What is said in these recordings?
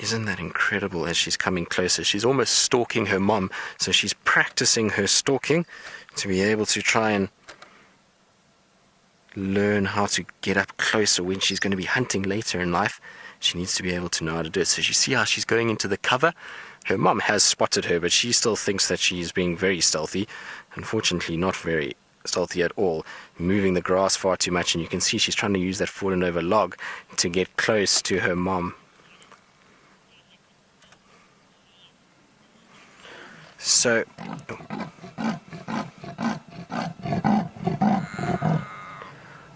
Isn't that incredible? As she's coming closer, she's almost stalking her mom, so she's practicing her stalking to be able to try and learn how to get up closer when she's going to be hunting later in life. She needs to be able to know how to do it. So you see how she's going into the cover? Her mom has spotted her, but she still thinks that she's being very stealthy. Unfortunately, not very stealthy at all, moving the grass far too much, and you can see she's trying to use that fallen over log to get close to her mom. So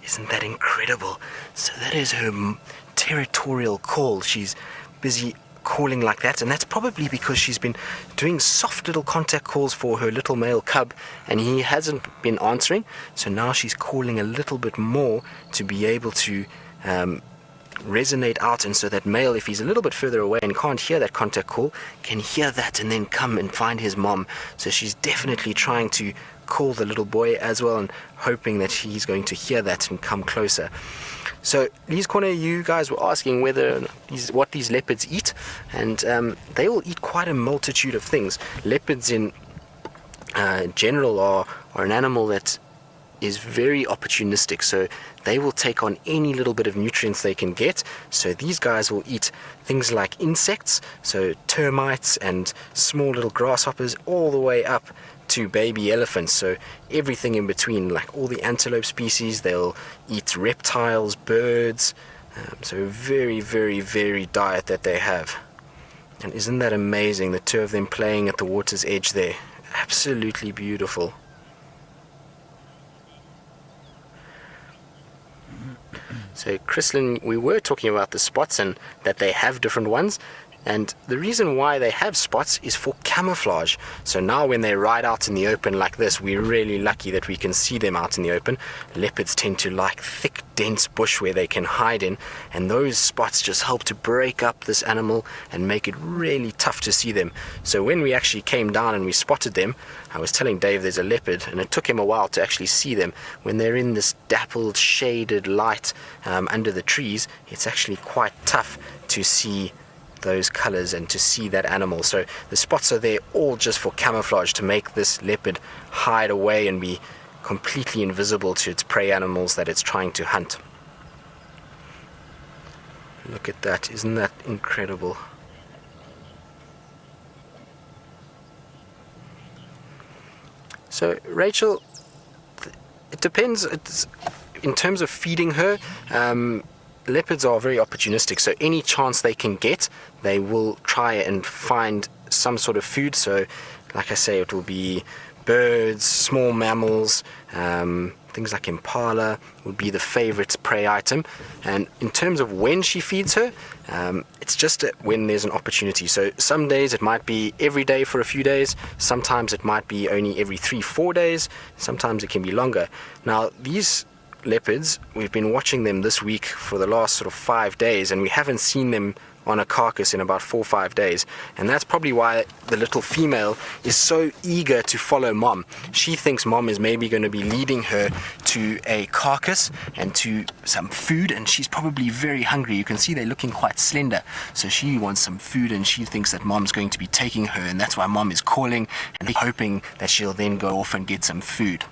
isn't that incredible? So that is her territorial call. She's busy calling like that, and that's probably because she's been doing soft little contact calls for her little male cub, and he hasn't been answering. So now she's calling a little bit more to be able to resonate out, and so that male, if he's a little bit further away and can't hear that contact call, can hear that and then come and find his mom. So she's definitely trying to call the little boy as well, and hoping that he's going to hear that and come closer. So Lee's Corner, you guys were asking what these leopards eat, and they all eat quite a multitude of things. Leopards in general are an animal that is very opportunistic, so they will take on any little bit of nutrients they can get. So these guys will eat things like insects, so termites and small little grasshoppers, all the way up to baby elephants, so everything in between, like all the antelope species. They'll eat reptiles, birds, so very, very varied diet that they have. And isn't that amazing, the two of them playing at the water's edge there? Absolutely beautiful. So Chrislyn, we were talking about the spots and that they have different ones, and the reason why they have spots is for camouflage. So now when they ride out in the open like this, we're really lucky that we can see them out in the open. Leopards tend to like thick, dense bush where they can hide in, and those spots just help to break up this animal and make it really tough to see them. So when we actually came down and we spotted them, I was telling Dave there's a leopard, and it took him a while to actually see them. When they're in this dappled, shaded light under the trees, it's actually quite tough to see those colors and to see that animal. So the spots are there all just for camouflage, to make this leopard hide away and be completely invisible to its prey animals that it's trying to hunt. Look at that, isn't that incredible? So Rachel, it depends. In terms of feeding her, leopards are very opportunistic, so any chance they can get, they will try and find some sort of food. So like I say, it will be birds, small mammals, things like impala would be the favorite prey item. And in terms of when she feeds her, it's just when there's an opportunity. So some days it might be every day for a few days, sometimes it might be only every 3-4 days, sometimes it can be longer. Now these leopards, we've been watching them this week for the last sort of 5 days, and we haven't seen them on a carcass in about 4 or 5 days, and that's probably why the little female is so eager to follow mom. She thinks mom is maybe going to be leading her to a carcass and to some food, and she's probably very hungry. You can see they're looking quite slender, so she wants some food, and she thinks that mom's going to be taking her, and that's why mom is calling and hoping that she'll then go off and get some food.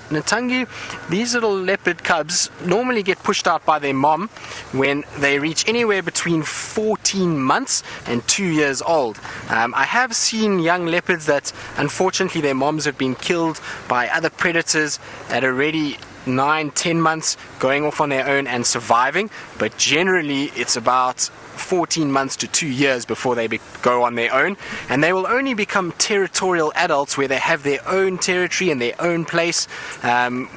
Natangi, these little leopard cubs normally get pushed out by their mom when they reach anywhere between 14 months and 2 years old. I have seen young leopards that unfortunately their moms have been killed by other predators at already 9-10 months, going off on their own and surviving, but generally it's about 14 months to 2 years before they go on their own, and they will only become territorial adults where they have their own territory and their own place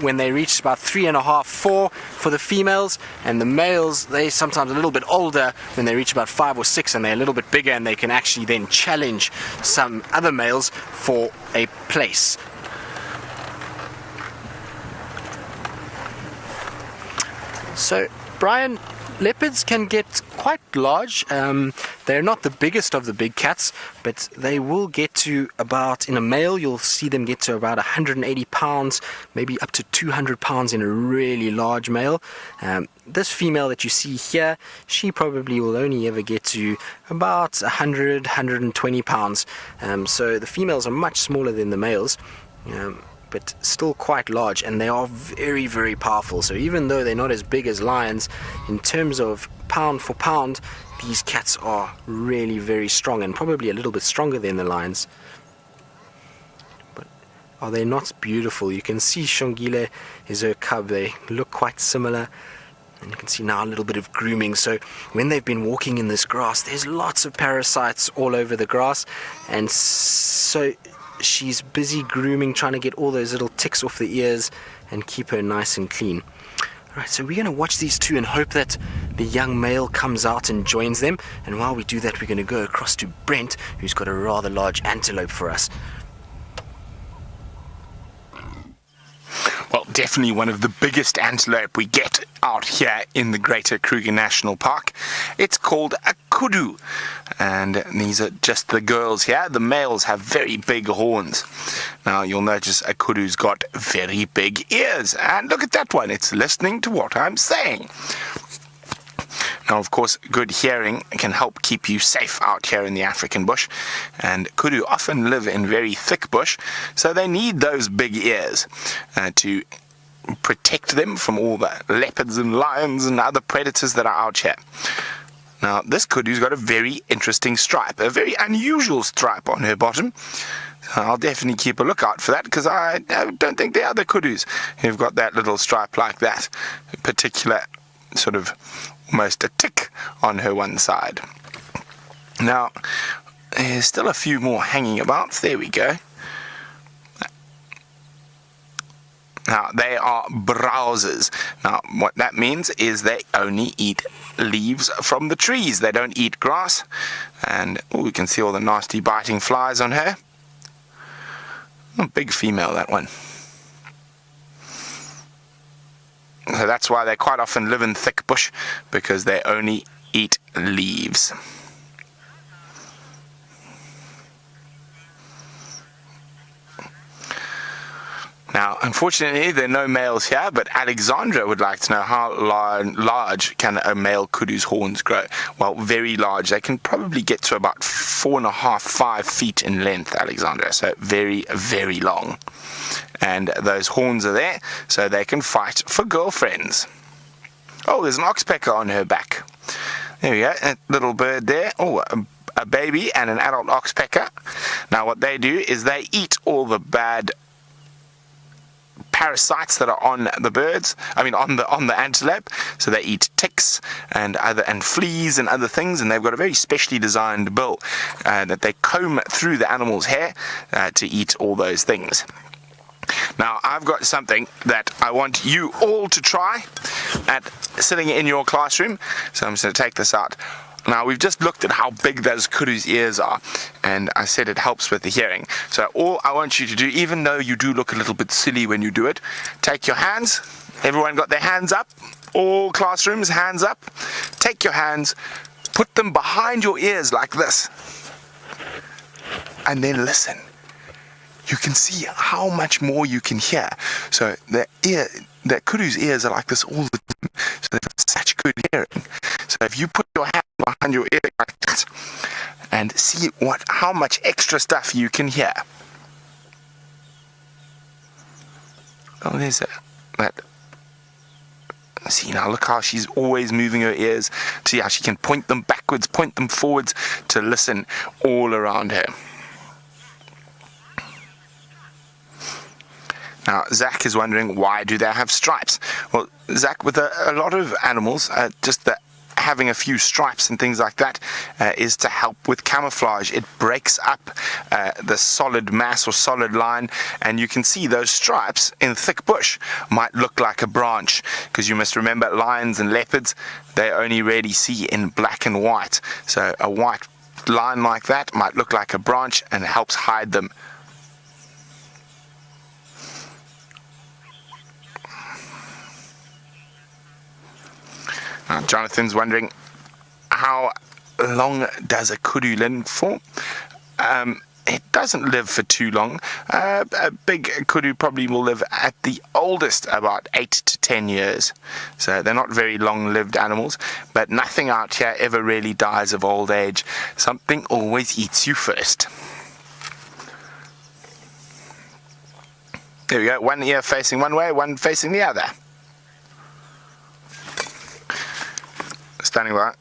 when they reach about 3.5, 4 for the females, and the males, they sometimes a little bit older when they reach about 5 or 6, and they're a little bit bigger, and they can actually then challenge some other males for a place. So Brian, leopards can get quite large. They're not the biggest of the big cats, but they will get to about, in a male, you'll see them get to about 180 pounds, maybe up to 200 pounds in a really large male. This female that you see here, she probably will only ever get to about 100, 120 pounds. So the females are much smaller than the males. But still quite large, and they are very, very powerful. So even though they're not as big as lions, in terms of pound for pound, these cats are really very strong, and probably a little bit stronger than the lions. But are they not beautiful? You can see Xongile is her cub. They look quite similar, and you can see now a little bit of grooming. So when they've been walking in this grass, there's lots of parasites all over the grass, and so she's busy grooming, trying to get all those little ticks off the ears and keep her nice and clean. Alright, so we're going to watch these two and hope that the young male comes out and joins them. And while we do that, we're going to go across to Brent, who's got a rather large antelope for us. Well, definitely one of the biggest antelope we get out here in the Greater Kruger National Park. It's called a kudu, and these are just the girls here. The males have very big horns. Now you'll notice a kudu's got very big ears, and look at that one, it's listening to what I'm saying. Now, of course, good hearing can help keep you safe out here in the African bush, and kudu often live in very thick bush, so they need those big ears to protect them from all the leopards and lions and other predators that are out here. Now, this kudu's got a very interesting stripe, a very unusual stripe on her bottom. I'll definitely keep a lookout for that, because I don't think there are other kudus who've got that little stripe like that, a particular sort of almost a tick on her one side. Now, there's still a few more hanging about. There we go. Now, they are browsers. Now, what that means is they only eat leaves from the trees. They don't eat grass. And we can see all the nasty biting flies on her. Oh, big female, that one. So that's why they quite often live in thick bush, because they only eat leaves. Now, unfortunately, there are no males here, but Alexandra would like to know how large can a male kudu's horns grow. Well, very large. They can probably get to about 4.5, 5 feet in length, Alexandra. So very, very long. And those horns are there, so they can fight for girlfriends. Oh, there's an oxpecker on her back. There we go, a little bird there. Oh, a baby and an adult oxpecker. Now, what they do is they eat all the bad parasites that are on the birds, on the antelope. So they eat ticks and fleas and other things, and they've got a very specially designed bill that they comb through the animal's hair to eat all those things. Now, I've got something that I want you all to try at sitting in your classroom. So I'm just going to take this out. Now, we've just looked at how big those kudu's ears are, and I said it helps with the hearing. So all I want you to do, even though you do look a little bit silly when you do it, take your hands. Everyone got their hands up? All classrooms, hands up. Take your hands, put them behind your ears like this, and then listen. You can see how much more you can hear. So the kudu's ears are like this all the time, so they've got such good hearing. So if you put your hand behind your ear like that and see how much extra stuff you can hear. Oh, there's that. See, now look how she's always moving her ears. See how she can point them backwards, point them forwards to listen all around her. Now, Zach is wondering, why do they have stripes? Well, Zach, with a lot of animals, just having a few stripes and things like that is to help with camouflage. It breaks up the solid mass or solid line, and you can see those stripes in thick bush might look like a branch, because you must remember, lions and leopards, they only really see in black and white. So a white line like that might look like a branch, and it helps hide them. Jonathan's wondering how long does a kudu live for? It doesn't live for too long. A big kudu probably will live at the oldest about 8 to 10 years. So they're not very long-lived animals, but nothing out here ever really dies of old age. Something always eats you first. There we go, one ear facing one way, one facing the other. Standing by.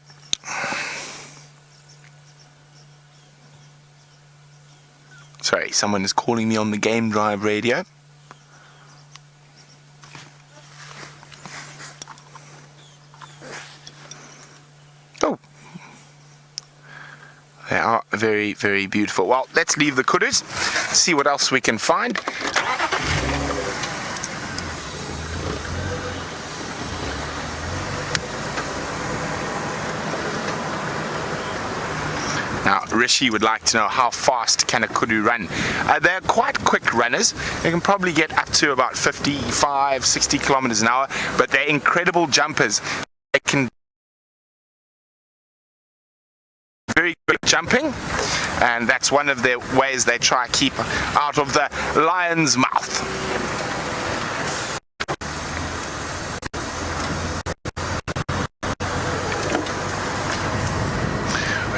Sorry, someone is calling me on the Game Drive radio. Oh. They are very, very beautiful. Well, let's leave the kudus, see what else we can find. Now, Rishi would like to know how fast can a kudu run. They're quite quick runners. They can probably get up to about 55, 60 kilometers an hour, but they're incredible jumpers. They can very good jumping, and that's one of the ways they try to keep out of the lion's mouth.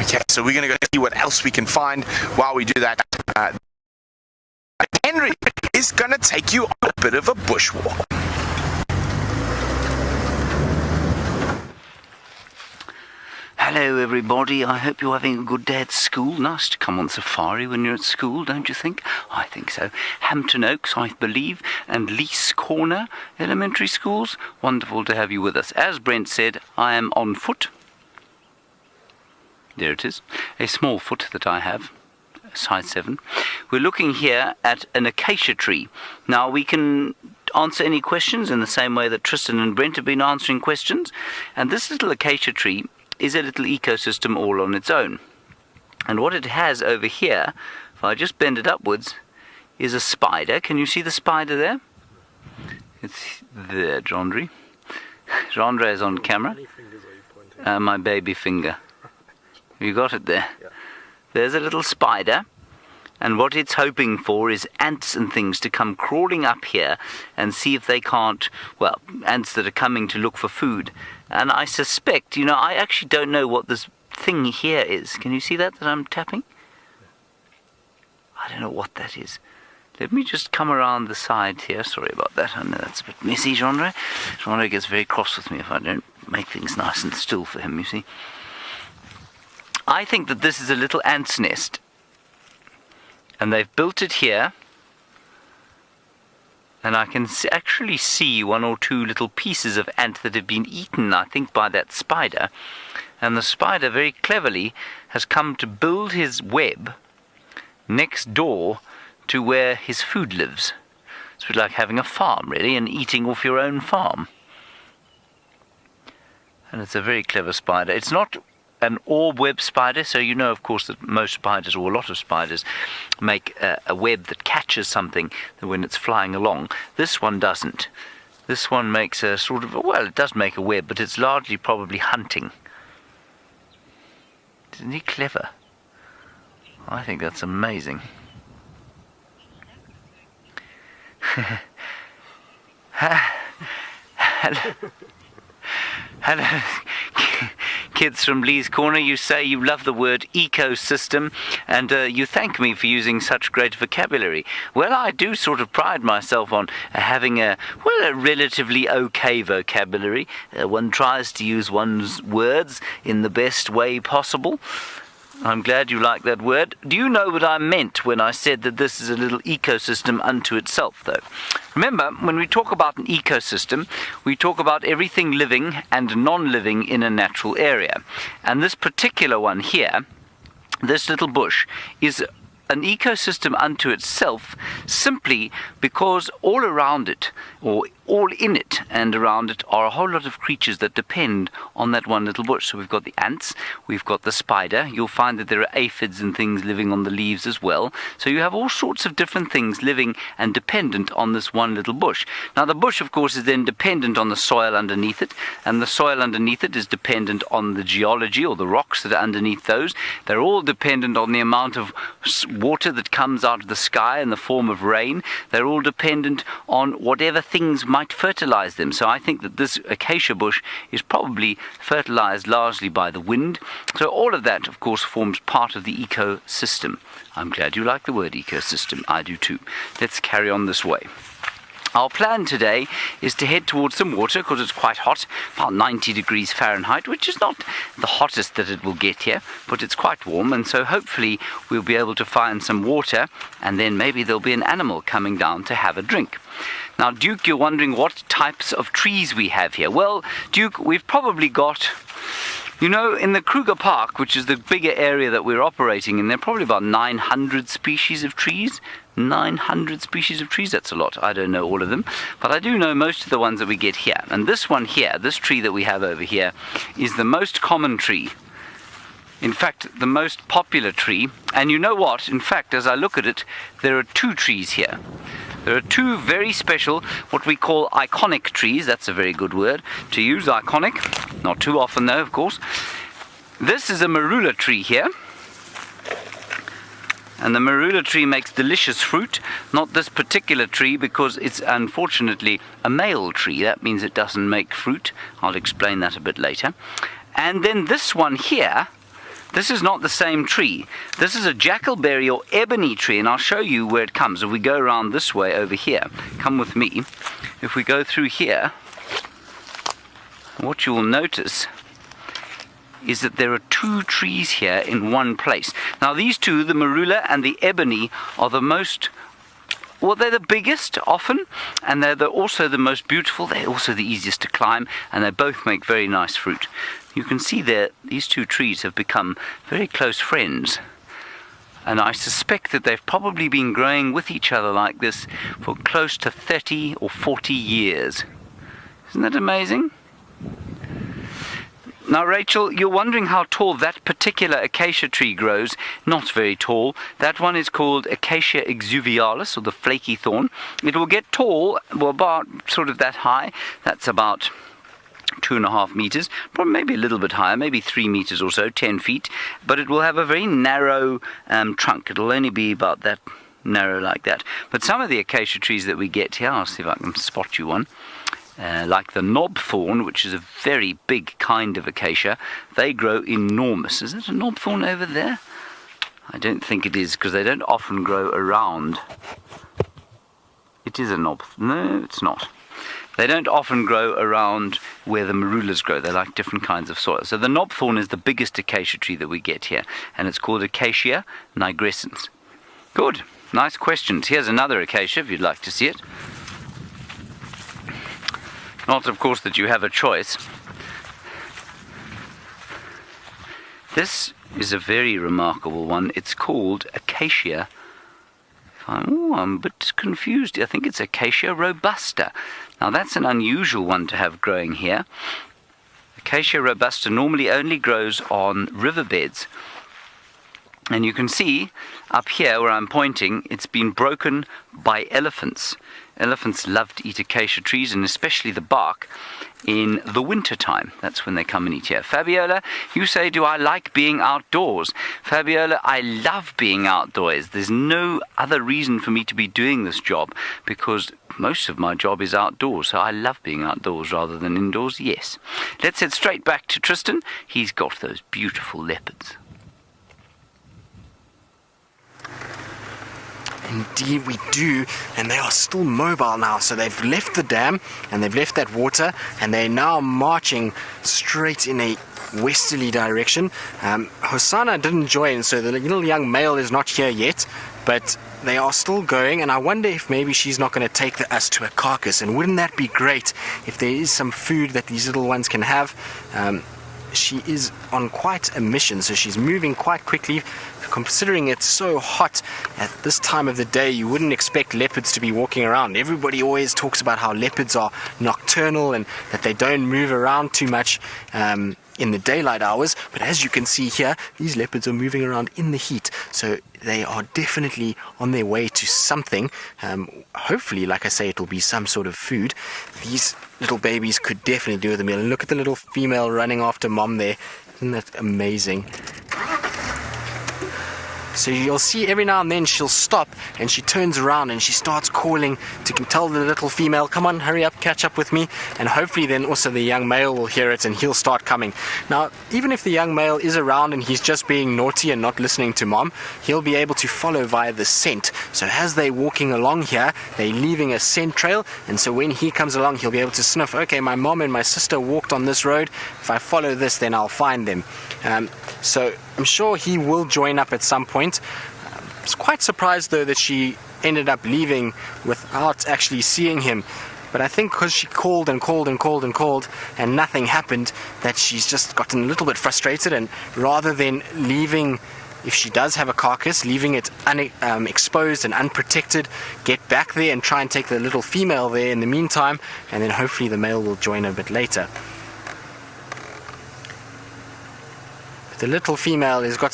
Okay, so we're going to go see what else we can find while we do that. Henry is going to take you on a bit of a bushwalk. Hello everybody, I hope you're having a good day at school. Nice to come on safari when you're at school, don't you think? I think so. Hampton Oaks, I believe, and Lease Corner Elementary Schools. Wonderful to have you with us. As Brent said, I am on foot. There it is, a small foot that I have, size 7. We're looking here at an acacia tree. Now we can answer any questions in the same way that Tristan and Brent have been answering questions. And this little acacia tree is a little ecosystem all on its own. And what it has over here, if I just bend it upwards, is a spider. Can you see the spider there? It's there, Jandre. Jandre is on camera. My baby finger. You got it there. Yeah. There's a little spider, and what it's hoping for is ants and things to come crawling up here and see if they can't, well, ants that are coming to look for food. And I suspect, I actually don't know what this thing here is. Can you see that I'm tapping? I don't know what that is. Let me just come around the side here. Sorry about that. I know that's a bit messy, Jandre. Jandre gets very cross with me if I don't make things nice and still for him, you see. I think that this is a little ant's nest, and they've built it here, and I can actually see one or two little pieces of ant that have been eaten, I think, by that spider, and the spider very cleverly has come to build his web next door to where his food lives. It's a bit like having a farm, really, and eating off your own farm. And it's a very clever spider. It's not an orb web spider, so you know, of course, that most spiders, or a lot of spiders, make a web that catches something when it's flying along. This one doesn't. This one makes a sort of, well, it does make a web, but it's largely probably hunting. Isn't he clever? I think that's amazing. Hello. Kids from Lee's Corner, you say you love the word ecosystem, and you thank me for using such great vocabulary. Well, I do sort of pride myself on having a relatively okay vocabulary. One tries to use one's words in the best way possible. I'm glad you like that word. Do you know what I meant when I said that this is a little ecosystem unto itself, though? Remember, when we talk about an ecosystem, we talk about everything living and non-living in a natural area. And this particular one here, this little bush, is an ecosystem unto itself, simply because all around it, or all in it and around it, are a whole lot of creatures that depend on that one little bush. So we've got the ants, we've got the spider. You'll find that there are aphids and things living on the leaves as well. So you have all sorts of different things living and dependent on this one little bush. Now the bush, of course, is then dependent on the soil underneath it, and the soil underneath it is dependent on the geology, or the rocks that are underneath those. They're all dependent on the amount of water that comes out of the sky in the form of rain. They're all dependent on whatever things might fertilize them. So I think that this acacia bush is probably fertilized largely by the wind. So all of that, of course, forms part of the ecosystem. I'm glad you like the word ecosystem. I do too. Let's carry on this way. Our plan today is to head towards some water because it's quite hot, about 90 degrees Fahrenheit, which is not the hottest that it will get here, but it's quite warm, and so hopefully we'll be able to find some water, and then maybe there'll be an animal coming down to have a drink. Now, Duke, you're wondering what types of trees we have here. Well, Duke, we've probably got... You know, in the Kruger Park, which is the bigger area that we're operating in, there are probably about 900 species of trees. 900 species of trees, that's a lot. I don't know all of them, but I do know most of the ones that we get here. And this one here, this tree that we have over here, is the most common tree. In fact, the most popular tree. And you know what? In fact, as I look at it, there are two trees here. There are two very special, what we call iconic trees. That's a very good word to use, iconic. Not too often though, of course. This is a marula tree here. And the marula tree makes delicious fruit. Not this particular tree, because it's unfortunately a male tree. That means it doesn't make fruit. I'll explain that a bit later. And then this one here, this is not the same tree. This is a jackalberry or ebony tree, and I'll show you where it comes. If we go around this way over here, come with me. If we go through here, what you will notice is that there are two trees here in one place. Now these two, the marula and the ebony, are the most... Well, they're the biggest often, and they're also the most beautiful. They're also the easiest to climb, and they both make very nice fruit. You can see there, these two trees have become very close friends. And I suspect that they've probably been growing with each other like this for close to 30 or 40 years. Isn't that amazing? Now, Rachel, you're wondering how tall that particular acacia tree grows. Not very tall. That one is called Acacia exuvialis, or the flaky thorn. It will get tall, well, about sort of that high. That's about 2.5 meters, probably maybe a little bit higher, maybe 3 meters or so, 10 feet. But it will have a very narrow trunk. It'll only be about that narrow like that. But some of the acacia trees that we get here, I'll see if I can spot you one. Like the knob thorn, which is a very big kind of acacia, they grow enormous. Is it a knob thorn over there? I don't think it is, because they don't often grow around. It is a knob. No, it's not. They don't often grow around where the marulas grow. They like different kinds of soil. So the knob thorn is the biggest acacia tree that we get here, and it's called Acacia nigrescens. Good. Nice questions. Here's another acacia, if you'd like to see it. Not, of course, that you have a choice. This is a very remarkable one. It's called Acacia. I'm a bit confused. I think it's Acacia robusta. Now, that's an unusual one to have growing here. Acacia robusta normally only grows on riverbeds. And you can see up here where I'm pointing, it's been broken by elephants. Elephants love to eat acacia trees, and especially the bark, in the winter time. That's when they come and eat here. Fabiola, you say, do I like being outdoors? Fabiola, I love being outdoors. There's no other reason for me to be doing this job, because most of my job is outdoors, so I love being outdoors rather than indoors, yes. Let's head straight back to Tristan. He's got those beautiful leopards. Indeed we do, and they are still mobile now. So they've left the dam and they've left that water, and they're now marching straight in a westerly direction. Hosanna didn't join, so the little young male is not here yet, but they are still going, and I wonder if maybe she's not going to take us to a carcass. And wouldn't that be great if there is some food that these little ones can have? she is on quite a mission, so she's moving quite quickly. Considering it's so hot at this time of the day, you wouldn't expect leopards to be walking around. Everybody always talks about how leopards are nocturnal and that they don't move around too much in the daylight hours, but as you can see here, these leopards are moving around in the heat, so they are definitely on their way to something. Hopefully, like I say, it'll be some sort of food. These little babies could definitely do with a meal. And look at the little female running after mom there. Isn't that amazing? So you'll see every now and then she'll stop and she turns around and she starts calling to tell the little female, come on, hurry up, catch up with me. And hopefully then also the young male will hear it and he'll start coming. Now, even if the young male is around and he's just being naughty and not listening to mom, he'll be able to follow via the scent. So as they're walking along here, they're leaving a scent trail. And so when he comes along, he'll be able to sniff, okay, my mom and my sister walked on this road. If I follow this, then I'll find them. So I'm sure he will join up at some point. I was quite surprised though that she ended up leaving without actually seeing him. But I think because she called and called and called and called and nothing happened, that she's just gotten a little bit frustrated, and rather than leaving, if she does have a carcass, leaving it exposed and unprotected, get back there and try and take the little female there in the meantime, and then hopefully the male will join a bit later. The little female has got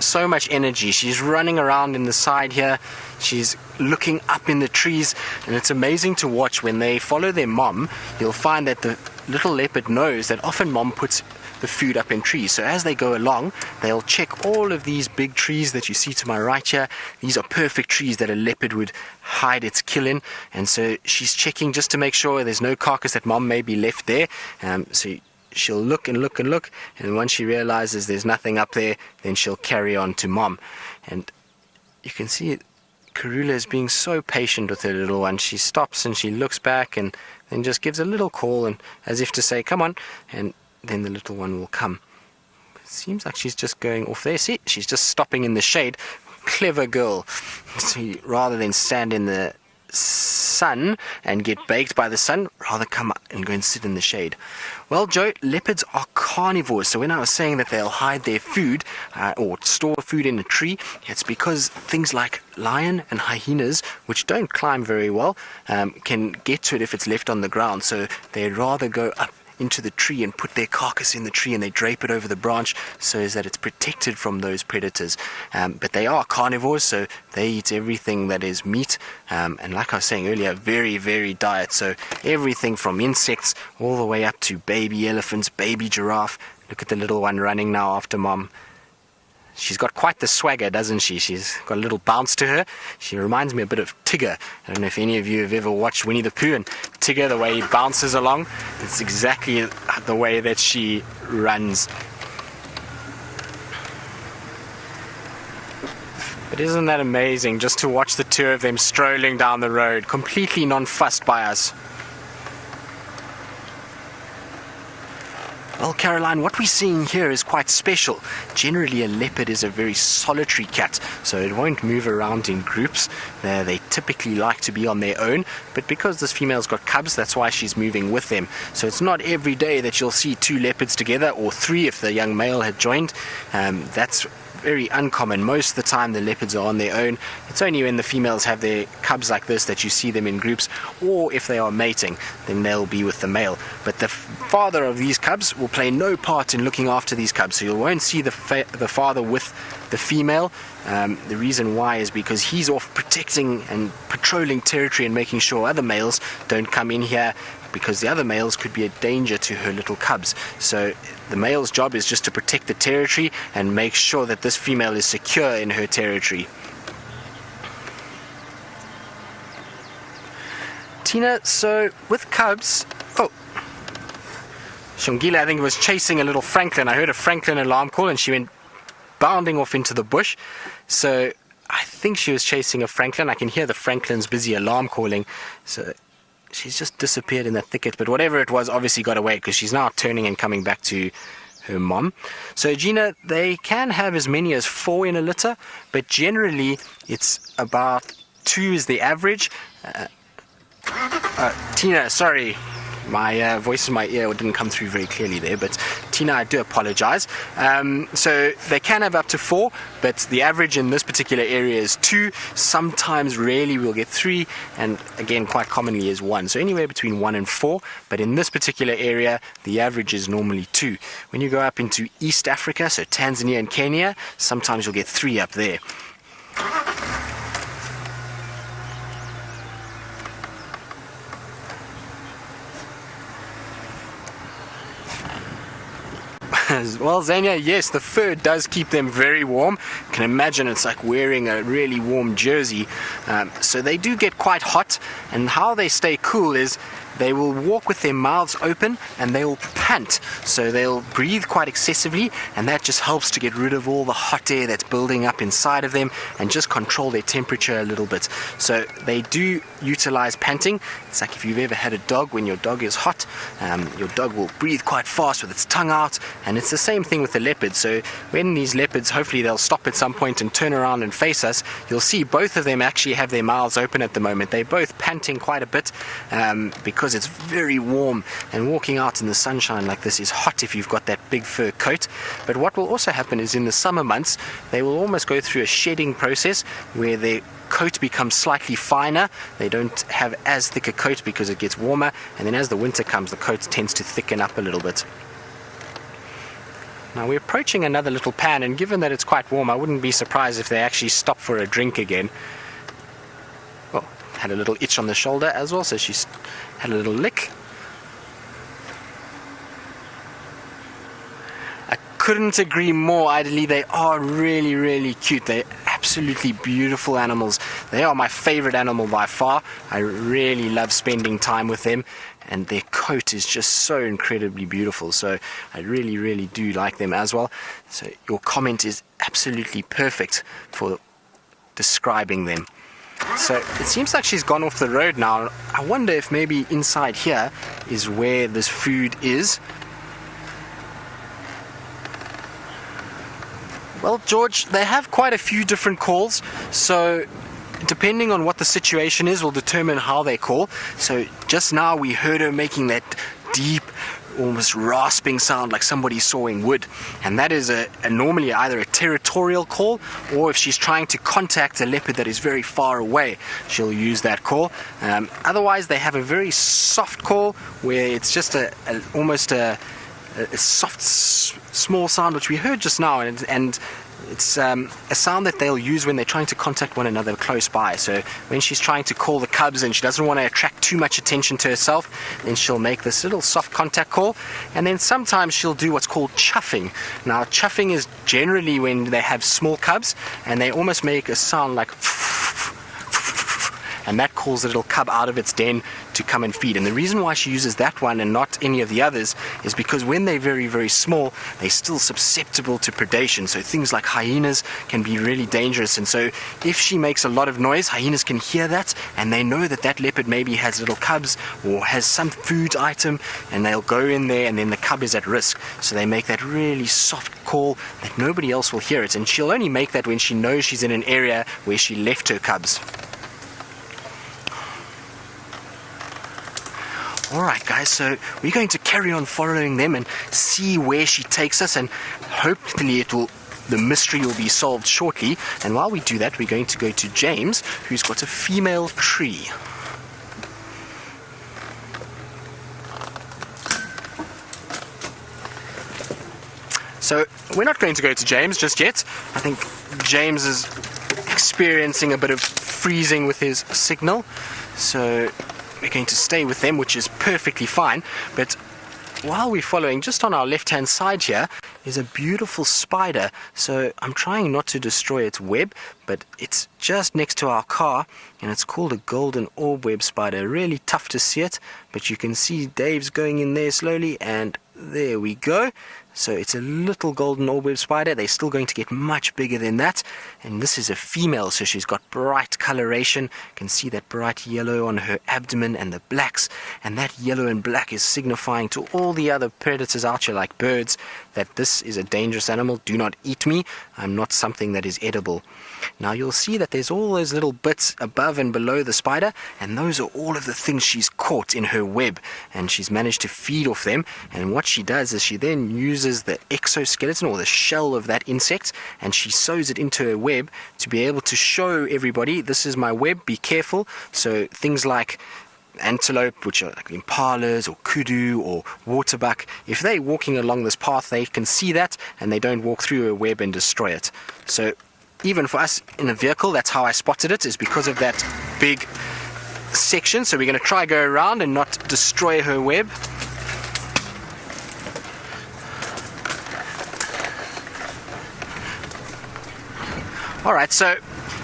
so much energy. She's running around in the side here. She's looking up in the trees, and it's amazing to watch when they follow their mom. You'll find that the little leopard knows that often mom puts the food up in trees. So as they go along, they'll check all of these big trees that you see to my right here. These are perfect trees that a leopard would hide its kill in, and so she's checking just to make sure there's no carcass that mom may be left there. So she'll look and look and look, and once she realizes there's nothing up there, then she'll carry on to mom. And you can see Karula is being so patient with her little one. She stops and she looks back and then just gives a little call, and as if to say, come on, and then the little one will come. It seems like she's just going off there. See, she's just stopping in the shade. Clever girl. See, rather than stand in the sun and get baked by the sun, rather come up and go and sit in the shade. Well, Joe, leopards are carnivores, so when I was saying that they'll hide their food or store food in a tree, it's because things like lion and hyenas, which don't climb very well, can get to it if it's left on the ground, so they'd rather go up into the tree and put their carcass in the tree, and they drape it over the branch so as that it's protected from those predators. But they are carnivores, so they eat everything that is meat, and like I was saying earlier, very varied diet, so everything from insects all the way up to baby elephants, baby giraffe. Look at the little one running now after mom. She's got quite the swagger, doesn't she? She's got a little bounce to her. She reminds me a bit of Tigger. I don't know if any of you have ever watched Winnie the Pooh, and Tigger, the way he bounces along, it's exactly the way that she runs. But isn't that amazing just to watch the two of them strolling down the road, completely non-fussed by us? Well, Caroline, what we're seeing here is quite special. Generally, a leopard is a very solitary cat, so it won't move around in groups. They typically like to be on their own, but because this female's got cubs, that's why she's moving with them. So it's not every day that you'll see two leopards together, or three if the young male had joined. That's very uncommon. Most of the time the leopards are on their own. It's only when the females have their cubs like this that you see them in groups, or if they are mating, then they'll be with the male. But the father of these cubs will play no part in looking after these cubs, so you won't see the father with the female. The reason why is because he's off protecting and patrolling territory and making sure other males don't come in here, because the other males could be a danger to her little cubs. So the male's job is just to protect the territory and make sure that this female is secure in her territory. Tina, so with cubs, Xongile, I think, was chasing a little Franklin. I heard a Franklin alarm call and she went bounding off into the bush. So I think she was chasing a Franklin. I can hear the Franklin's busy alarm calling. So she's just disappeared in that thicket, but whatever it was obviously got away, because she's now turning and coming back to her mom. So Gina, they can have as many as 4 in a litter, but generally it's about 2 is the average. Tina, sorry, my voice in my ear didn't come through very clearly there, but Tina, I do apologize. So they can have up to 4, but the average in this particular area is 2. Sometimes, rarely, we'll get 3, and again, quite commonly is 1. So anywhere between 1 and 4, but in this particular area, the average is normally 2. When you go up into East Africa, so Tanzania and Kenya, sometimes you'll get 3 up there. Well, Zania, yes, the fur does keep them very warm. You can imagine it's like wearing a really warm jersey. So they do get quite hot, and how they stay cool is they will walk with their mouths open and they'll pant. So they'll breathe quite excessively, and that just helps to get rid of all the hot air that's building up inside of them and just control their temperature a little bit. So they do utilize panting. It's like if you've ever had a dog, when your dog is hot, your dog will breathe quite fast with its tongue out, and it's the same thing with the leopard. So when these leopards, hopefully they'll stop at some point and turn around and face us, you'll see both of them actually have their mouths open at the moment. They're both panting quite a bit because it's very warm, and walking out in the sunshine like this is hot if you've got that big fur coat. But what will also happen is in the summer months, they will almost go through a shedding process where their coat becomes slightly finer. They don't have as thick a coat because it gets warmer, and then as the winter comes, the coat tends to thicken up a little bit. Now we're approaching another little pan, and given that it's quite warm, I wouldn't be surprised if they actually stop for a drink again. Well, had a little itch on the shoulder as well, so she's had a little lick. I couldn't agree more. Ideally, they are really, really cute. They're absolutely beautiful animals. They are my favorite animal by far. I really love spending time with them, and their coat is just so incredibly beautiful. So I really, really do like them as well. So your comment is absolutely perfect for describing them. So it seems like she's gone off the road now. I wonder if maybe inside here is where this food is. Well, George, they have quite a few different calls, so depending on what the situation is will determine how they call. So just now we heard her making that deep, almost rasping sound like somebody sawing wood, and that is normally either a territorial call, or if she's trying to contact a leopard that is very far away, she'll use that call. Otherwise, they have a very soft call where it's just almost a soft, small sound, which we heard just now, and it's a sound that they'll use when they're trying to contact one another close by. So when she's trying to call the cubs and she doesn't want to attract too much attention to herself, then she'll make this little soft contact call. And then sometimes she'll do what's called chuffing. Now, chuffing is generally when they have small cubs and they almost make a sound like and that calls the little cub out of its den to come and feed. And the reason why she uses that one and not any of the others is because when they're very, very small, they're still susceptible to predation. So things like hyenas can be really dangerous. And so if she makes a lot of noise, hyenas can hear that, and they know that that leopard maybe has little cubs or has some food item, and they'll go in there, and then the cub is at risk. So they make that really soft call that nobody else will hear it. And she'll only make that when she knows she's in an area where she left her cubs. Alright guys, so we're going to carry on following them and see where she takes us, and hopefully the mystery will be solved shortly. And while we do that, we're going to go to James, who's got a female tree. So we're not going to go to James just yet. I think James is experiencing a bit of freezing with his signal, so we're going to stay with them, which is perfectly fine. But while we're following, just on our left hand side here is a beautiful spider. So I'm trying not to destroy its web, but it's just next to our car, and it's called a golden orb web spider. Really tough to see it, but you can see Dave's going in there slowly, and there we go. So it's a little golden orb web spider. They're still going to get much bigger than that. And this is a female, so she's got bright coloration. You can see that bright yellow on her abdomen and the blacks. And that yellow and black is signifying to all the other predators out here, like birds, that this This is a dangerous animal. Do not eat me. I'm not something that is edible. Now you'll see that there's all those little bits above and below the spider, and those are all of the things she's caught in her web, and she's managed to feed off them. And what she does is she then uses the exoskeleton or the shell of that insect, and she sews it into her web to be able to show everybody, this is my web, be careful. So things like antelope, which are like impalas or kudu or waterbuck, if they're walking along this path, they can see that and they don't walk through a web and destroy it. So even for us in a vehicle, that's how I spotted it, is because of that big section. So we're going to try go around and not destroy her web. Alright, so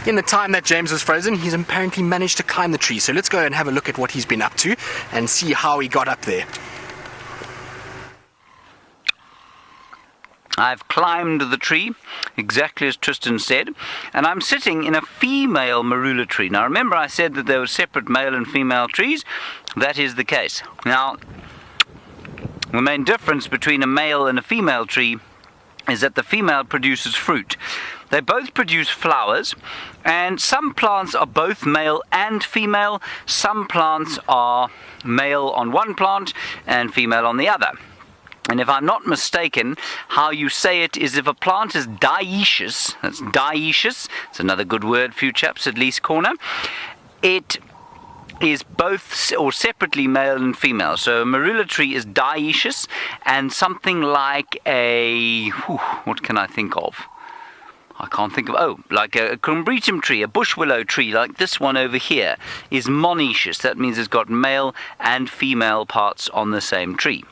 in the time that James was frozen, he's apparently managed to climb the tree. So let's go and have a look at what he's been up to and see how he got up there. I've climbed the tree, exactly as Tristan said, and I'm sitting in a female marula tree. Now remember I said that there were separate male and female trees? That is the case. Now, the main difference between a male and a female tree is that the female produces fruit. They both produce flowers, and some plants are both male and female. Some plants are male on one plant and female on the other. And if I'm not mistaken, how you say it is if a plant is dioecious, that's dioecious, it's another good word for you chaps at Lee's Corner, it is both or separately male and female. So a marula tree is dioecious, and something like what can I think of? I can't think of, like a combretum tree, a bush willow tree, like this one over here, is monoecious. That means it's got male and female parts on the same tree.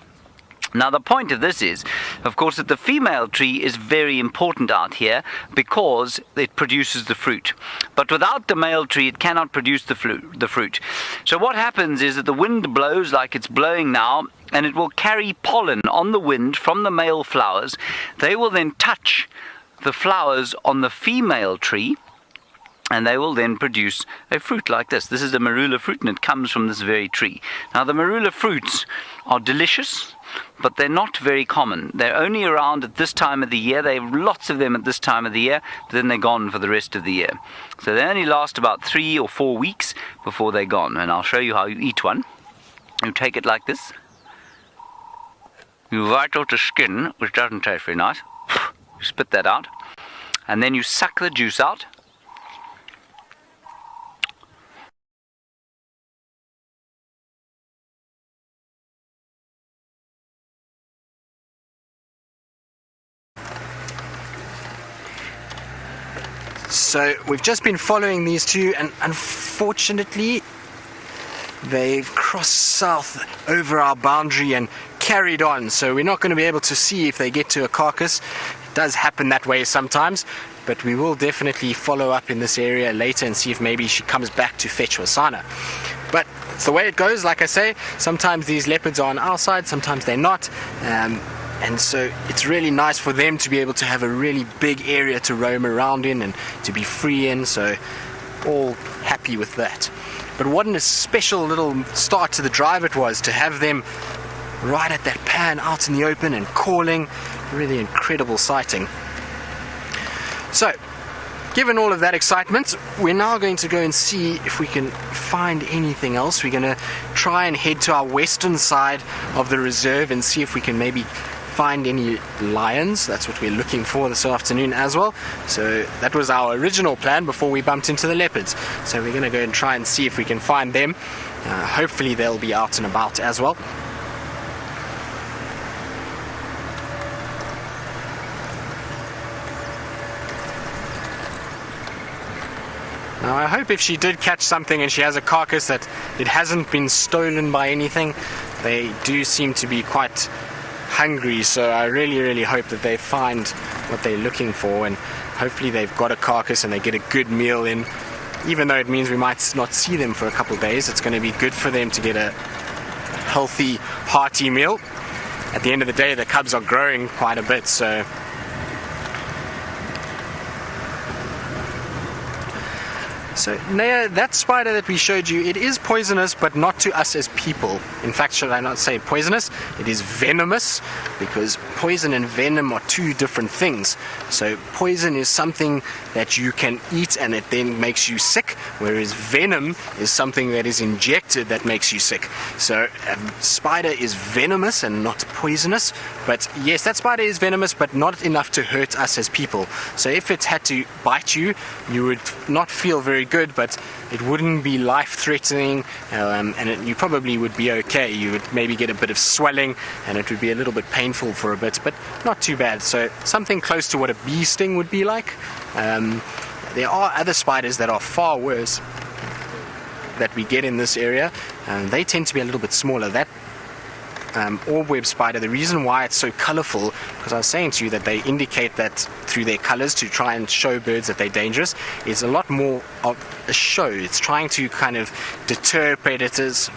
Now the point of this is, of course, that the female tree is very important out here because it produces the fruit. But without the male tree, it cannot produce the fruit. So what happens is that the wind blows like it's blowing now, and it will carry pollen on the wind from the male flowers. They will then touch the flowers on the female tree, and they will then produce a fruit like this. This is a marula fruit, and it comes from this very tree. Now the marula fruits are delicious, but they're not very common. They're only around at this time of the year. They have lots of them at this time of the year, but then they're gone for the rest of the year. So they only last about 3 or 4 weeks before they're gone. And I'll show you how you eat one. You take it like this. You bite off the skin, which doesn't taste very nice. You spit that out. And then you suck the juice out. So we've just been following these two, and unfortunately they've crossed south over our boundary and carried on, so we're not going to be able to see if they get to a carcass. It does happen that way sometimes, but we will definitely follow up in this area later and see if maybe she comes back to fetch Wasana. But it's the way it goes. Like I say, sometimes these leopards are on our side, sometimes they're not, and so it's really nice for them to be able to have a really big area to roam around in and to be free in, so all happy with that. But what a special little start to the drive it was to have them right at that pan out in the open and calling. Really incredible sighting. So, given all of that excitement, we're now going to go and see if we can find anything else. We're going to try and head to our western side of the reserve and see if we can maybe find any lions. That's what we're looking for this afternoon as well. So that was our original plan before we bumped into the leopards. So we're going to go and try and see if we can find them. Hopefully they'll be out and about as well. Now I hope if she did catch something and she has a carcass that it hasn't been stolen by anything. They do seem to be quite hungry, so I really hope that they find what they're looking for, and hopefully they've got a carcass and they get a good meal in. Even though it means we might not see them for a couple of days, it's going to be good for them to get a healthy, hearty meal. At the end of the day, the cubs are growing quite a bit, so So, Naya, that spider that we showed you, it is poisonous, but not to us as people. In fact, should I not say poisonous? It is venomous, because poison and venom are two different things. So, poison is something that you can eat and it then makes you sick, whereas venom is something that is injected that makes you sick. So, a spider is venomous and not poisonous, but yes, that spider is venomous, but not enough to hurt us as people. So, if it had to bite you, you would not feel very good, but it wouldn't be life-threatening, and you probably would be okay. You would maybe get a bit of swelling, and it would be a little bit painful for a bit, but not too bad. So something close to what a bee sting would be like. There are other spiders that are far worse that we get in this area, and they tend to be a little bit smaller. That orb-web spider, the reason why it's so colorful, because I was saying to you that they indicate that through their colors to try and show birds that they're dangerous, is a lot more of a show. It's trying to kind of deter predators.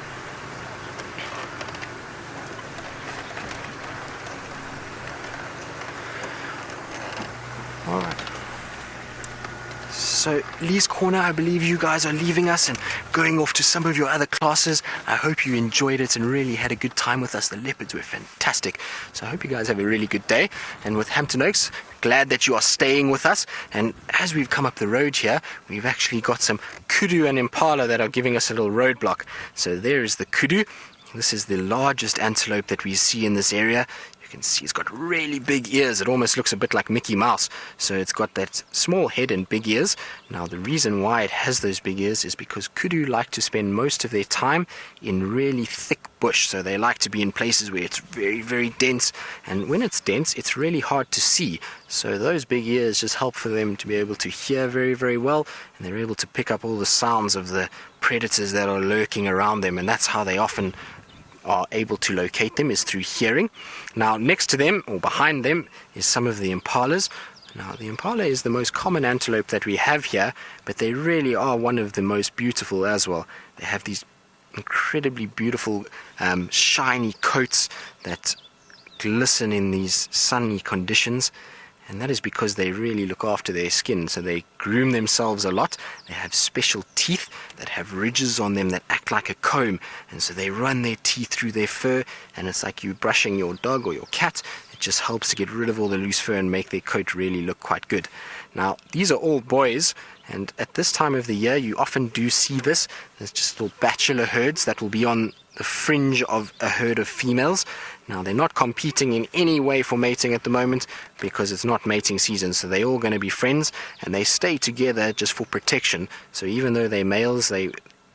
Alright. So, Lee's Corner, I believe you guys are leaving us and going off to some of your other classes. I hope you enjoyed it and really had a good time with us. The leopards were fantastic. So I hope you guys have a really good day. And with Hampton Oaks, glad that you are staying with us. And as we've come up the road here, we've actually got some kudu and impala that are giving us a little roadblock. So there is the kudu. This is the largest antelope that we see in this area. You can see it's got really big ears. It almost looks a bit like Mickey Mouse. So it's got that small head and big ears. Now the reason why it has those big ears is because kudu like to spend most of their time in really thick bush. So they like to be in places where it's very, very dense. And when it's dense, it's really hard to see. So those big ears just help for them to be able to hear very, very well. And they're able to pick up all the sounds of the predators that are lurking around them. And that's how they often are able to locate them, is through hearing. Now next to them or behind them is some of the impalas. Now the impala is the most common antelope that we have here, but they really are one of the most beautiful as well. They have these incredibly beautiful shiny coats that glisten in these sunny conditions. And that is because they really look after their skin. So they groom themselves a lot. They have special teeth that have ridges on them that act like a comb. And so they run their teeth through their fur. And it's like you brushing your dog or your cat. It just helps to get rid of all the loose fur and make their coat really look quite good. Now, these are all boys. And at this time of the year, you often do see this. There's just little bachelor herds that will be on the fringe of a herd of females. Now, they're not competing in any way for mating at the moment because it's not mating season, so they're all going to be friends, and they stay together just for protection. So even though they're males,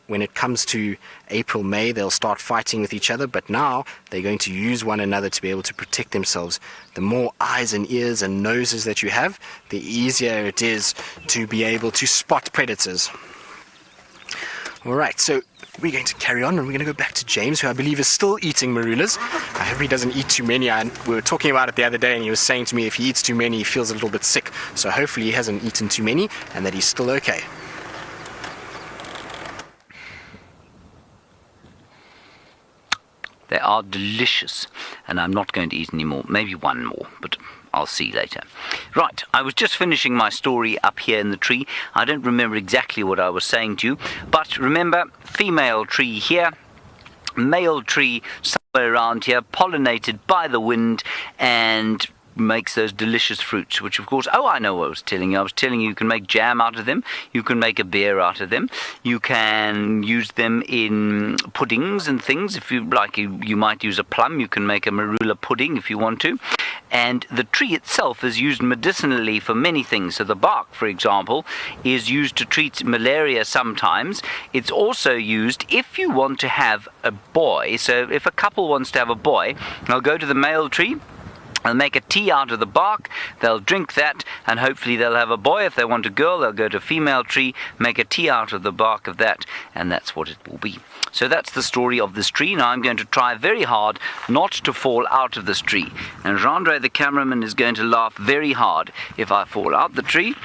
when it comes to April, May, they'll start fighting with each other, but now they're going to use one another to be able to protect themselves. The more eyes and ears and noses that you have, the easier it is to be able to spot predators. Alright, so we're going to carry on and we're going to go back to James, who I believe is still eating marulas. I hope he doesn't eat too many. We were talking about it the other day and he was saying to me if he eats too many he feels a little bit sick. So hopefully he hasn't eaten too many and that he's still okay. They are delicious, and I'm not going to eat any more. Maybe one more, but I'll see later. Right, I was just finishing my story up here in the tree. I don't remember exactly what I was saying to you, but remember, female tree here, male tree somewhere around here, pollinated by the wind, and makes those delicious fruits, which of course, I know what I was telling you. I was telling you can make jam out of them, you can make a beer out of them, you can use them in puddings and things. If you like, you might use a plum, you can make a marula pudding if you want to. And the tree itself is used medicinally for many things. So the bark, for example, is used to treat malaria sometimes. It's also used if you want to have a boy. So if a couple wants to have a boy, they'll go to the male tree, they'll make a tea out of the bark, they'll drink that, and hopefully they'll have a boy. If they want a girl, they'll go to a female tree, make a tea out of the bark of that, and that's what it will be. So that's the story of this tree. Now I'm going to try very hard not to fall out of this tree. And Jean-Andre, the cameraman, is going to laugh very hard if I fall out the tree.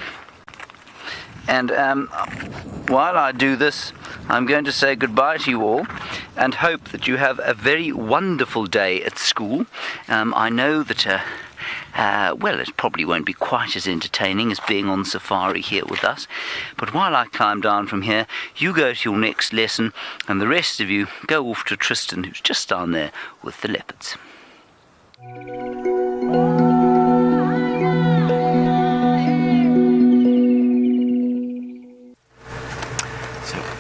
And while I do this, I'm going to say goodbye to you all and hope that you have a very wonderful day at school. I know that, well, it probably won't be quite as entertaining as being on safari here with us. But while I climb down from here, you go to your next lesson, and the rest of you go off to Tristan, who's just down there with the leopards.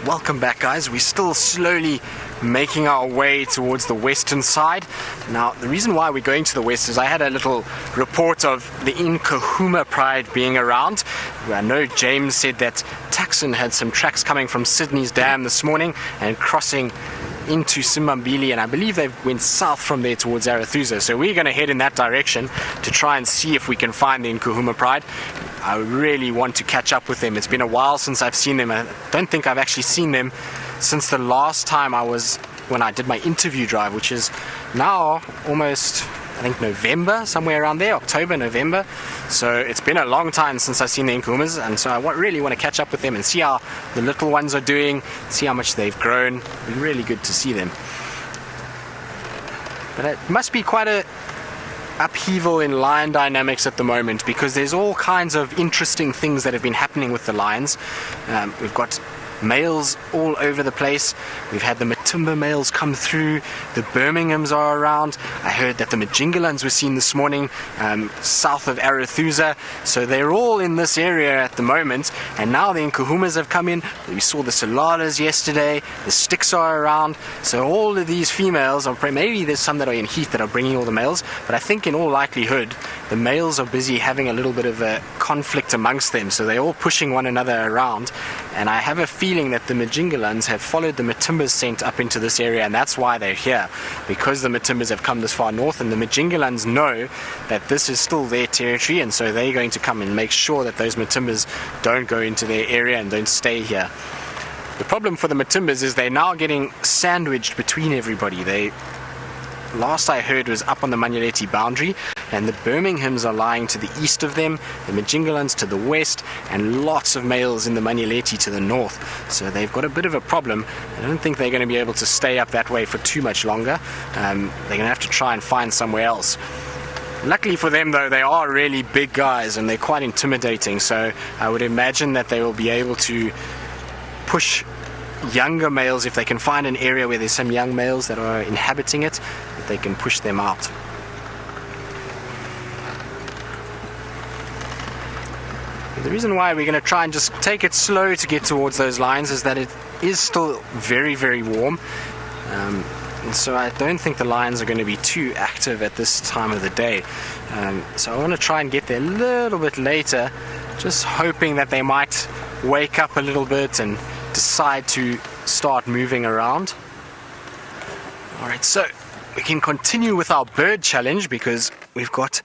Welcome back, guys. We're still slowly making our way towards the western side. Now, the reason why we're going to the west is I had a little report of the Nkuhuma pride being around. I know James said that Tucson had some tracks coming from Sydney's dam this morning and crossing into Simbambili, and I believe they went south from there towards Arathusa. So we're going to head in that direction to try and see if we can find the Nkuhuma pride. I really want to catch up with them. It's been a while since I've seen them. I don't think I've actually seen them since the last time when I did my interview drive, which is now almost, I think, November, somewhere around there, October, November. So it's been a long time since I've seen the Nkuhumas, and so I really want to catch up with them and see how the little ones are doing, see how much they've grown. It'd be really good to see them. But it must be quite a upheaval in lion dynamics at the moment, because there's all kinds of interesting things that have been happening with the lions. We've got males all over the place. We've had the Matimba males come through. The Birminghams are around. I heard that the Majingalans were seen this morning south of Arathusa. So they're all in this area at the moment. And now the Nkuhumas have come in. We saw the Soladas yesterday. The Sticks are around. So all of these females, maybe there's some that are in heat that are bringing all the males. But I think in all likelihood, the males are busy having a little bit of a conflict amongst them. So they're all pushing one another around. And I have a feeling that the Majingalans have followed the Matimba's scent up into this area, and that's why they're here, because the Matimbas have come this far north, and the Majingalans know that this is still their territory, and so they're going to come and make sure that those Matimbas don't go into their area and don't stay here. The problem for the Matimbas is they're now getting sandwiched between everybody. Last I heard was up on the Manyeleti boundary, and the Birminghams are lying to the east of them, the Majingalans to the west, and lots of males in the Manyeleti to the north. So they've got a bit of a problem. I don't think they're going to be able to stay up that way for too much longer. They're going to have to try and find somewhere else. Luckily for them, though, they are really big guys and they're quite intimidating, so I would imagine that they will be able to push younger males. If they can find an area where there's some young males that are inhabiting it, that they can push them out. The reason why we're going to try and just take it slow to get towards those lions is that it is still very, very warm, and so I don't think the lions are going to be too active at this time of the day. So I want to try and get there a little bit later, just hoping that they might wake up a little bit and decide to start moving around. Alright, so we can continue with our bird challenge, because we've got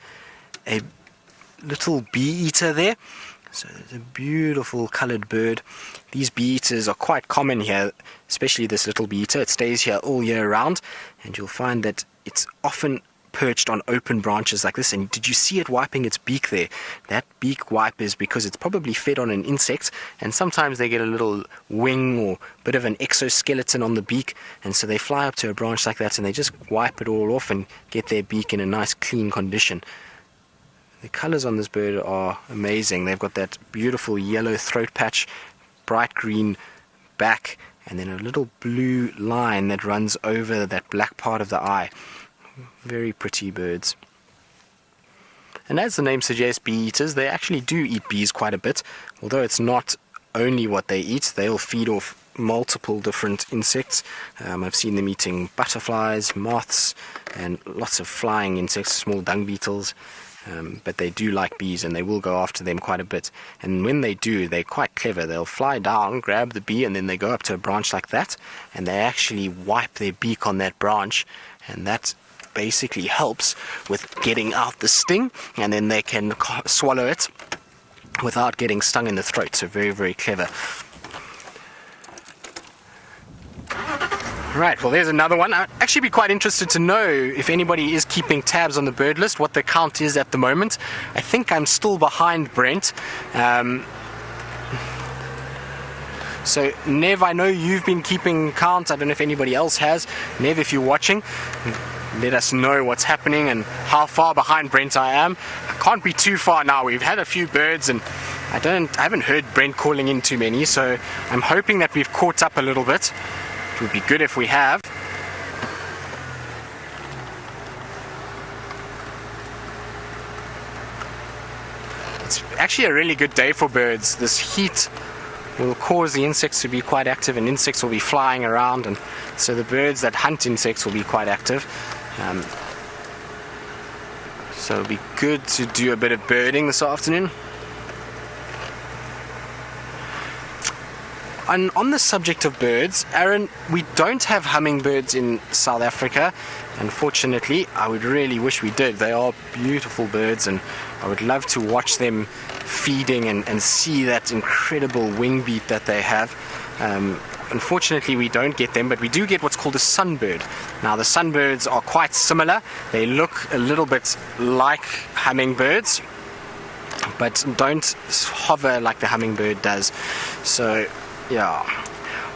a little bee-eater there. So there's a beautiful coloured bird. These bee-eaters are quite common here, especially this little bee-eater. It stays here all year round, and you'll find that it's often perched on open branches like this. And did you see it wiping its beak there? That beak wipe is because it's probably fed on an insect, and sometimes they get a little wing or bit of an exoskeleton on the beak, and so they fly up to a branch like that and they just wipe it all off and get their beak in a nice clean condition. The colours on this bird are amazing. They've got that beautiful yellow throat patch, bright green back, and then a little blue line that runs over that black part of the eye. Very pretty birds. And as the name suggests, bee-eaters, they actually do eat bees quite a bit. Although it's not only what they eat, they'll feed off multiple different insects. I've seen them eating butterflies, moths, and lots of flying insects, small dung beetles. But they do like bees, and they will go after them quite a bit. And when they do, they're quite clever. They'll fly down, grab the bee, and then they go up to a branch like that, and they actually wipe their beak on that branch, and that basically helps with getting out the sting, and then they can swallow it without getting stung in the throat. So very, very clever. Right, well, there's another one. I'd actually be quite interested to know if anybody is keeping tabs on the bird list, what the count is at the moment. I think I'm still behind Brent. So Nev, I know you've been keeping count. I don't know if anybody else has. Nev, if you're watching, let us know what's happening and how far behind Brent I am. I can't be too far now. We've had a few birds and I haven't heard Brent calling in too many, so I'm hoping that we've caught up a little bit. It would be good if we have. It's actually a really good day for birds. This heat will cause the insects to be quite active, and insects will be flying around, and so the birds that hunt insects will be quite active. So it'll be good to do a bit of birding this afternoon. And on the subject of birds, Aaron, we don't have hummingbirds in South Africa. Unfortunately, I would really wish we did. They are beautiful birds, and I would love to watch them feeding and see that incredible wing beat that they have. Unfortunately, we don't get them, but we do get what's called a sunbird. Now, the sunbirds are quite similar. They look a little bit like hummingbirds, but don't hover like the hummingbird does. So, yeah.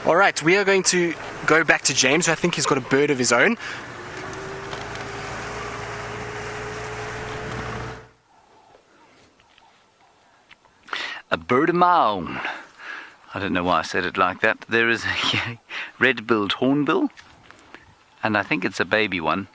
All right, we are going to go back to James, who I think he's got a bird of his own. A bird of my own. I don't know why I said it like that. There is a red-billed hornbill, and I think it's a baby one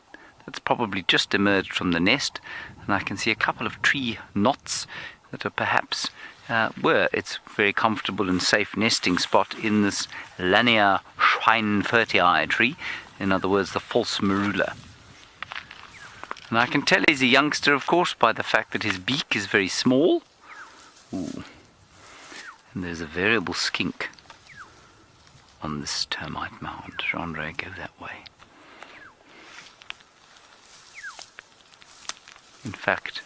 that's probably just emerged from the nest, and I can see a couple of tree knots that are perhaps it's a very comfortable and safe nesting spot in this Lania schweinfurtii tree, in other words the false marula. And I can tell he's a youngster, of course, by the fact that his beak is very small. Ooh. And there's a variable skink on this termite mound. Andre, go that way. In fact,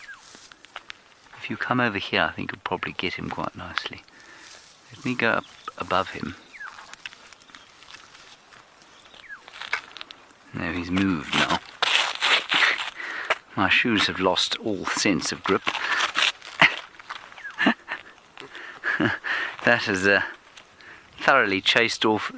if you come over here, I think you'll probably get him quite nicely. Let me go up above him. No, he's moved now. My shoes have lost all sense of grip. That has thoroughly chased off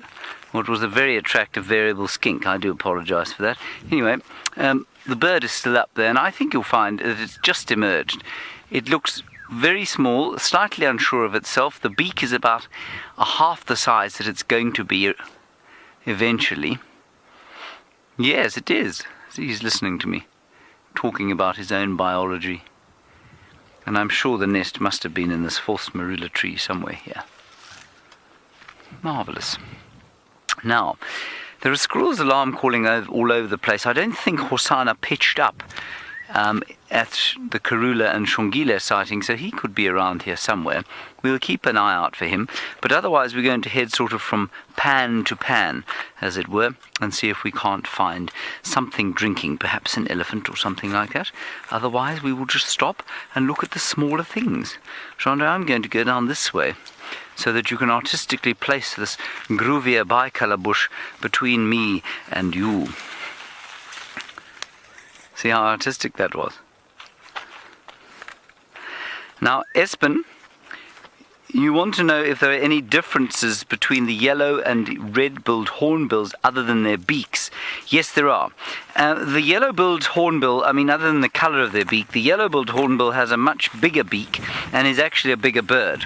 what was a very attractive variable skink. I do apologise for that. Anyway, the bird is still up there, and I think you'll find that it's just emerged. It looks very small, slightly unsure of itself. The beak is about a half the size that it's going to be eventually. Yes, it is. He's listening to me, talking about his own biology. And I'm sure the nest must have been in this false marula tree somewhere here. Marvellous. Now, there are squirrels alarm calling all over the place. I don't think Hosanna pitched up at the Karula and Xongile sighting, so he could be around here somewhere. We'll keep an eye out for him, but otherwise we're going to head sort of from pan to pan, as it were, and see if we can't find something drinking, perhaps an elephant or something like that. Otherwise we will just stop and look at the smaller things. Chandra, I'm going to go down this way, so that you can artistically place this gruvia bicolor bush between me and you. See how artistic that was? Now, Espen, you want to know if there are any differences between the yellow and red-billed hornbills other than their beaks. Yes, there are. The yellow-billed hornbill, other than the color of their beak, the yellow-billed hornbill has a much bigger beak and is actually a bigger bird.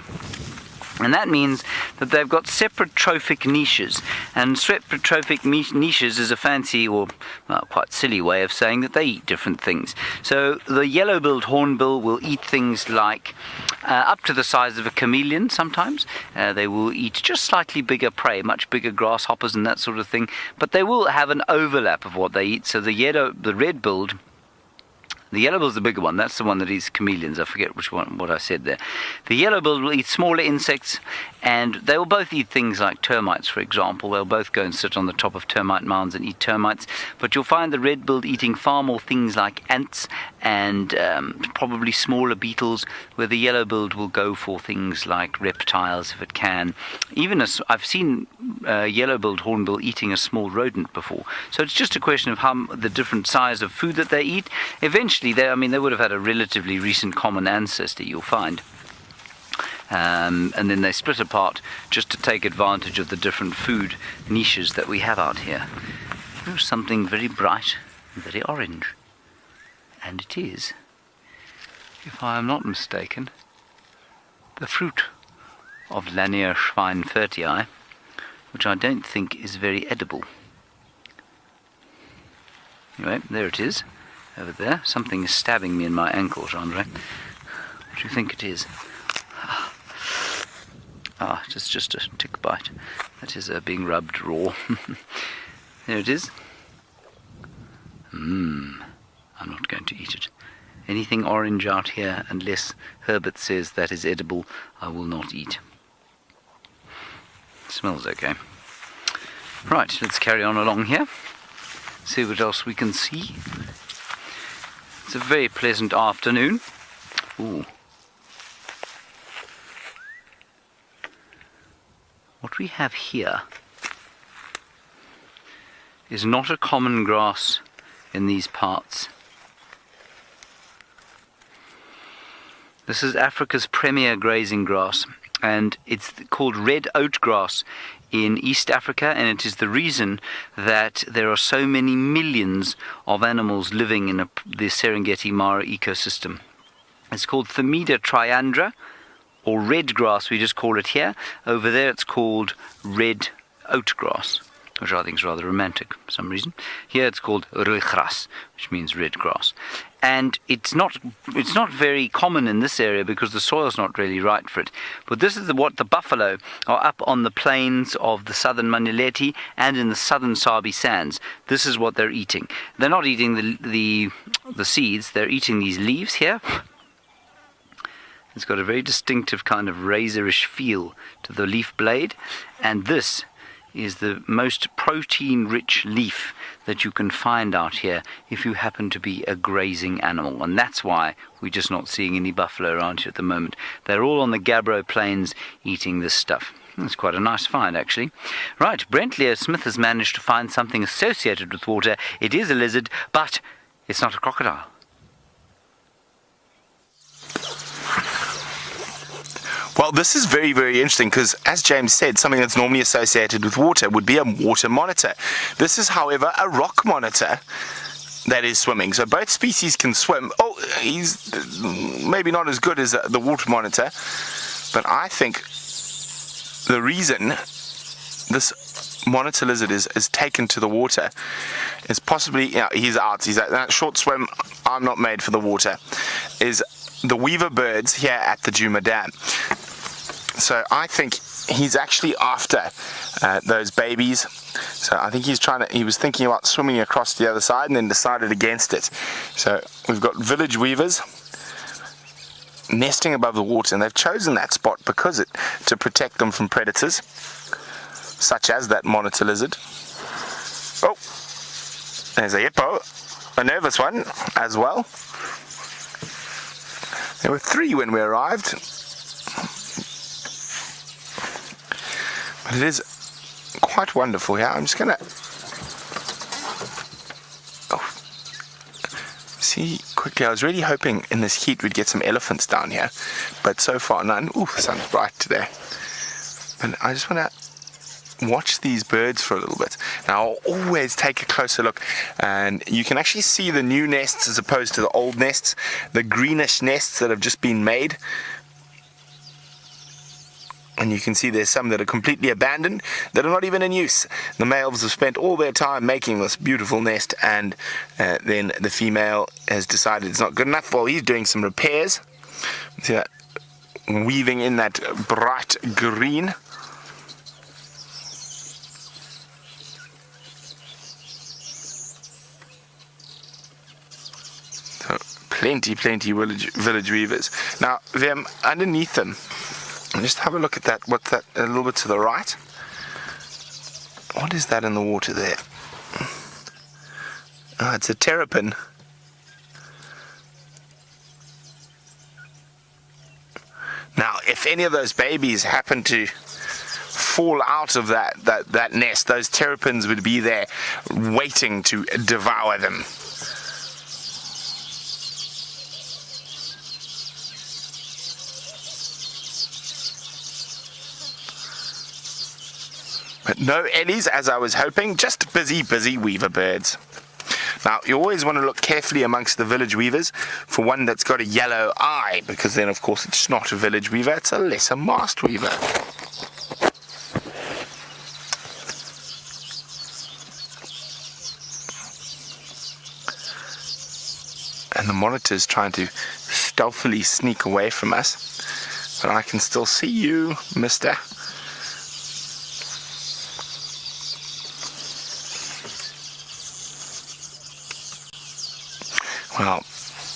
And that means that they've got separate trophic niches. And separate trophic niches is a fancy or quite silly way of saying that they eat different things. So the yellow-billed hornbill will eat things like up to the size of a chameleon sometimes. They will eat just slightly bigger prey, much bigger grasshoppers and that sort of thing. But they will have an overlap of what they eat. So the red-billed, the yellow-bill's the bigger one. That's the one that eats chameleons. I forget what I said there. The yellow-billed will eat smaller insects, and they will both eat things like termites, for example. They'll both go and sit on the top of termite mounds and eat termites. But you'll find the red-billed eating far more things like ants and probably smaller beetles, where the yellow-billed will go for things like reptiles if it can. Even I've seen yellow-billed hornbill eating a small rodent before. So it's just a question of the different size of food that they eat. Eventually, they would have had a relatively recent common ancestor, you'll find. and then they split apart just to take advantage of the different food niches that we have out here. There's something very bright and very orange, and it is, if I am not mistaken, the fruit of Lanier Schweinfurtii, which I don't think is very edible. Anyway, there it is, over there. Something is stabbing me in my ankle, Andre. What do you think it is? It's just a tick bite. That is being rubbed raw. There it is. I'm not going to eat it. Anything orange out here, unless Herbert says that is edible, I will not eat. Smells okay. Right, let's carry on along here. See what else we can see. It's a very pleasant afternoon. Ooh. What we have here is not a common grass in these parts. This is Africa's premier grazing grass, and it's called red oat grass in East Africa, and it is the reason that there are so many millions of animals living in the Serengeti Mara ecosystem. It's called Themida triandra, or red grass, we just call it here. Over there it's called red oat grass, which I think is rather romantic for some reason. Here it's called rooigras, which means red grass. And it's not very common in this area because the soil's not really right for it. But this is what the buffalo are up on the plains of the southern Manileti and in the southern Sabi Sands. This is what they're eating. They're not eating the seeds, they're eating these leaves here. It's got a very distinctive kind of razorish feel to the leaf blade, and this is the most protein-rich leaf that you can find out here if you happen to be a grazing animal. And that's why we're just not seeing any buffalo around here at the moment. They're all on the Gabbro Plains eating this stuff. That's quite a nice find, actually. Right, Brent Leo Smith has managed to find something associated with water. It is a lizard, but it's not a crocodile. Well, this is very, very interesting because, as James said, something that's normally associated with water would be a water monitor. This is, however, a rock monitor that is swimming. So both species can swim. Oh, he's maybe not as good as the water monitor, but I think the reason this monitor lizard is taken to the water is possibly, he's out. He's at that short swim. I'm not made for the water. Is the weaver birds here at the Djuma Dam. So I think he's actually after those babies. So I think he was thinking about swimming across the other side and then decided against it. So we've got village weavers nesting above the water, and they've chosen that spot to protect them from predators, such as that monitor lizard. Oh, there's a hippo, a nervous one as well. There were 3 when we arrived. But it is quite wonderful here. I'm just going to see quickly. I was really hoping in this heat we'd get some elephants down here, but so far none. Ooh, the sun's bright today. But I just want to watch these birds for a little bit. Now I'll always take a closer look, and you can actually see the new nests as opposed to the old nests, the greenish nests that have just been made. And you can see there's some that are completely abandoned, that are not even in use. The males have spent all their time making this beautiful nest, and then the female has decided it's not good enough. Well, he's doing some repairs. See that weaving in that bright green. So plenty village weavers. Now, them underneath them. Just have a look at that. What's that? A little bit to the right. What is that in the water there? Oh, it's a terrapin. Now, if any of those babies happen to fall out of that nest, those terrapins would be there waiting to devour them. But no Ellies, as I was hoping, just busy weaver birds. Now, you always want to look carefully amongst the village weavers for one that's got a yellow eye, because then, of course, it's not a village weaver, it's a lesser mast weaver. And the monitor's trying to stealthily sneak away from us, but I can still see you, mister. Well,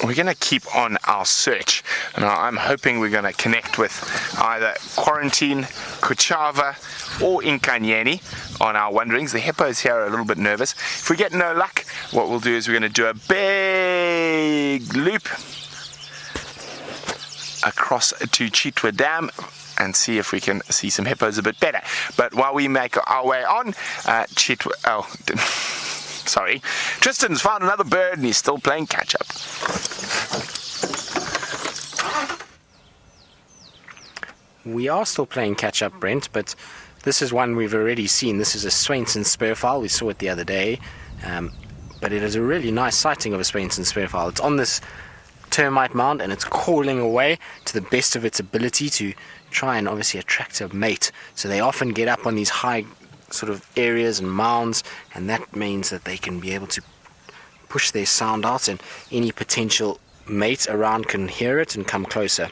we're going to keep on our search. Now, I'm hoping we're going to connect with either Quarantine, Kuchava, or Inkanyeni on our wanderings. The hippos here are a little bit nervous. If we get no luck, what we'll do is we're going to do a big loop across to Chitwa Dam and see if we can see some hippos a bit better. But while we make our way on, sorry, Tristan's found another bird and he's still playing catch up. We are still playing catch up, Brent, but this is one we've already seen. This is a Swainson spurfowl. We saw it the other day, but it is a really nice sighting of a Swainson spurfowl. It's on this termite mound and it's calling away to the best of its ability to try and obviously attract a mate. So they often get up on these high sort of areas and mounds, and that means that they can be able to push their sound out and any potential mate around can hear it and come closer.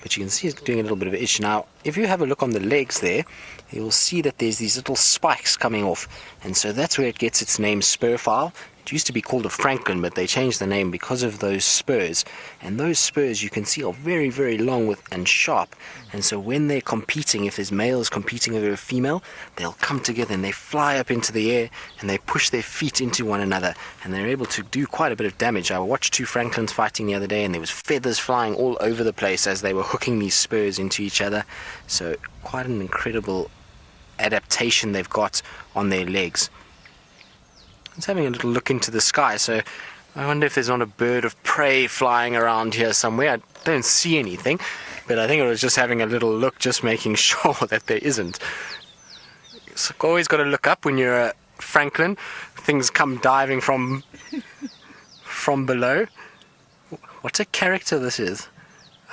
But you can see it's doing a little bit of an itch. Now, if you have a look on the legs there, you'll see that there's these little spikes coming off, and so that's where it gets its name spurfowl. It used to be called a Franklin, but they changed the name because of those spurs. And those spurs you can see are very, very long and sharp. And so when they're competing, if there's males competing over a female, they'll come together and they fly up into the air and they push their feet into one another. And they're able to do quite a bit of damage. I watched two Franklins fighting the other day and there was feathers flying all over the place as they were hooking these spurs into each other. So quite an incredible adaptation they've got on their legs. It's having a little look into the sky, so I wonder if there's not a bird of prey flying around here somewhere. I don't see anything, but I think it was just having a little look, just making sure that there isn't. So always got to look up when you're a Franklin. Things come diving from below. What a character this is.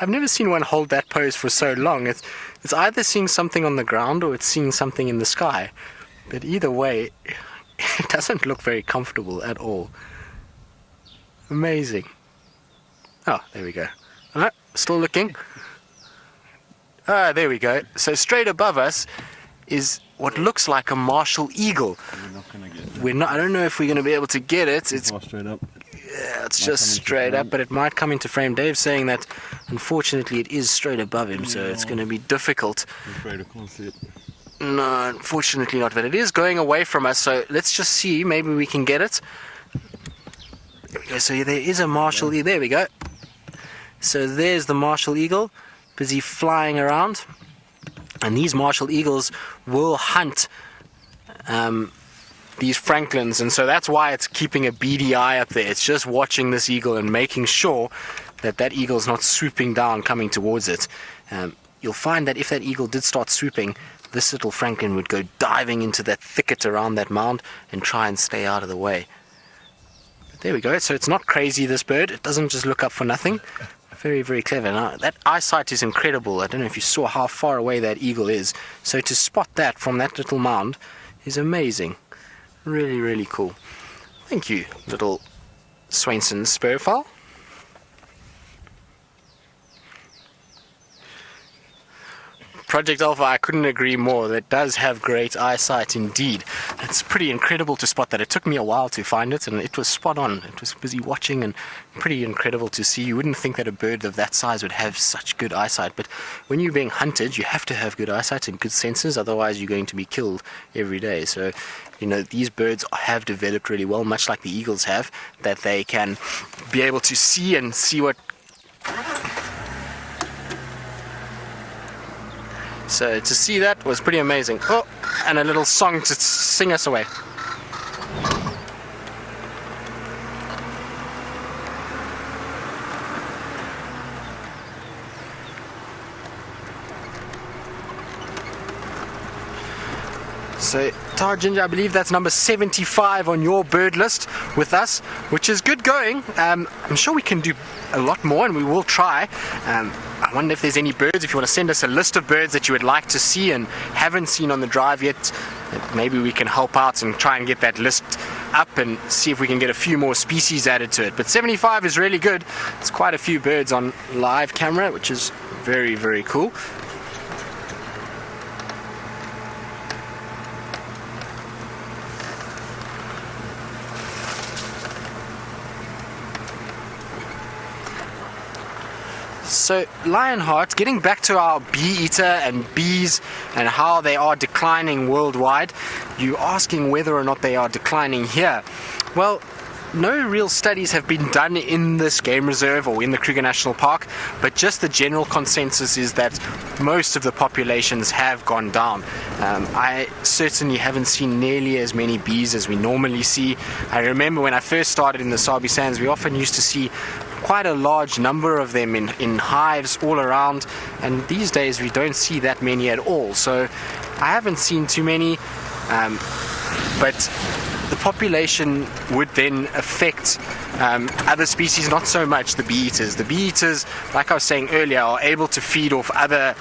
I've never seen one hold that pose for so long. It's either seeing something on the ground or it's seeing something in the sky. But either way, it doesn't look very comfortable at all. Amazing. Oh, there we go. Still looking. There we go. So straight above us is what looks like a martial eagle. We're not going to get it. I don't know if we're going to be able to get it. It's straight up. Yeah, it's just straight up, but it might come into frame. Dave's saying that unfortunately it is straight above him, so it's going to be difficult. I'm afraid I can't see it. No, unfortunately not, but it is going away from us, so let's just see, maybe we can get it. There we go, so there is a martial eagle, there we go. So there's the martial eagle, busy flying around, and these martial eagles will hunt these Franklins, and so that's why it's keeping a beady eye up there. It's just watching this eagle and making sure that that eagle's not swooping down, coming towards it. You'll find that if that eagle did start swooping, this little Franklin would go diving into that thicket around that mound and try and stay out of the way. But there we go. So it's not crazy, this bird. It doesn't just look up for nothing. Very, very clever. Now, that eyesight is incredible. I don't know if you saw how far away that eagle is. So to spot that from that little mound is amazing. Really, really cool. Thank you, little Swainson spurfowl. Project Alpha, I couldn't agree more. That does have great eyesight indeed. It's pretty incredible to spot that. It took me a while to find it, and it was spot on. It was busy watching and pretty incredible to see. You wouldn't think that a bird of that size would have such good eyesight, but when you're being hunted, you have to have good eyesight and good senses, otherwise you're going to be killed every day. So, you know, these birds have developed really well, much like the eagles have, that they can be able to see and see what... So to see that was pretty amazing. Oh, and a little song to sing us away. So, Tar Ginger, I believe that's number 75 on your bird list with us, which is good going. I'm sure we can do a lot more, and we will try. I wonder if there's any birds, if you want to send us a list of birds that you would like to see and haven't seen on the drive yet, maybe we can help out and try and get that list up and see if we can get a few more species added to it. But 75 is really good. It's quite a few birds on live camera, which is very, very cool. So, Lionheart, getting back to our bee-eater and bees and how they are declining worldwide, you asking whether or not they are declining here. Well, no real studies have been done in this game reserve or in the Kruger National Park, but just the general consensus is that most of the populations have gone down. I certainly haven't seen nearly as many bees as we normally see. I remember when I first started in the Sabi Sands, we often used to see quite a large number of them in hives all around, and these days we don't see that many at all. So I haven't seen too many, but the population would then affect other species, not so much the bee-eaters. The bee-eaters, like I was saying earlier, are able to feed off other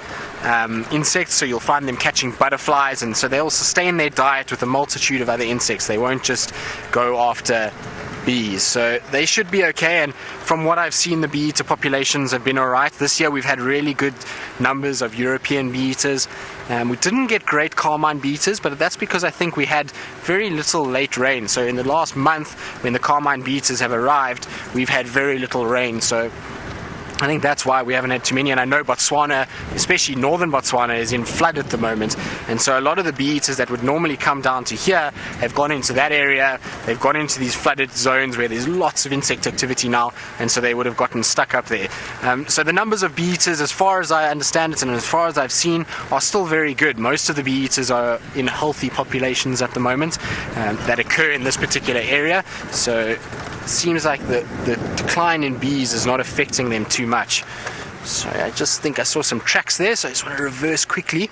insects, so you'll find them catching butterflies, and so they'll sustain their diet with a multitude of other insects. They won't just go after bees, so they should be okay. And from what I've seen, the bee-eater populations have been alright. This year we've had really good numbers of European bee-eaters. We didn't get great carmine bee-eaters, but that's because I think we had very little late rain. So in the last month, when the carmine bee-eaters have arrived, we've had very little rain, so I think that's why we haven't had too many. And I know Botswana, especially northern Botswana, is in flood at the moment, and so a lot of the bee-eaters that would normally come down to here have gone into that area. They've gone into these flooded zones where there's lots of insect activity now, and so they would have gotten stuck up there. So the numbers of bee-eaters, as far as I understand it and as far as I've seen, are still very good. Most of the bee-eaters are in healthy populations at the moment that occur in this particular area, so it seems like the decline in bees is not affecting them too much. So I just think I saw some tracks there, so I just want to reverse quickly.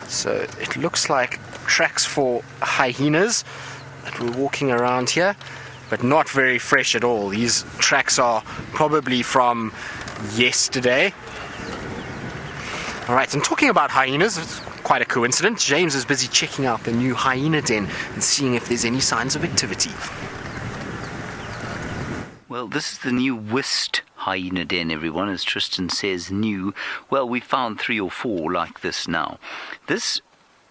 So it looks like tracks for hyenas that were walking around here, but not very fresh at all. These tracks are probably from yesterday. Alright, and talking about hyenas, it's quite a coincidence. James is busy checking out the new hyena den and seeing if there's any signs of activity. Well, this is the new whist hyena den, everyone. As Tristan says, new. Well, we found 3 or 4 like this now. This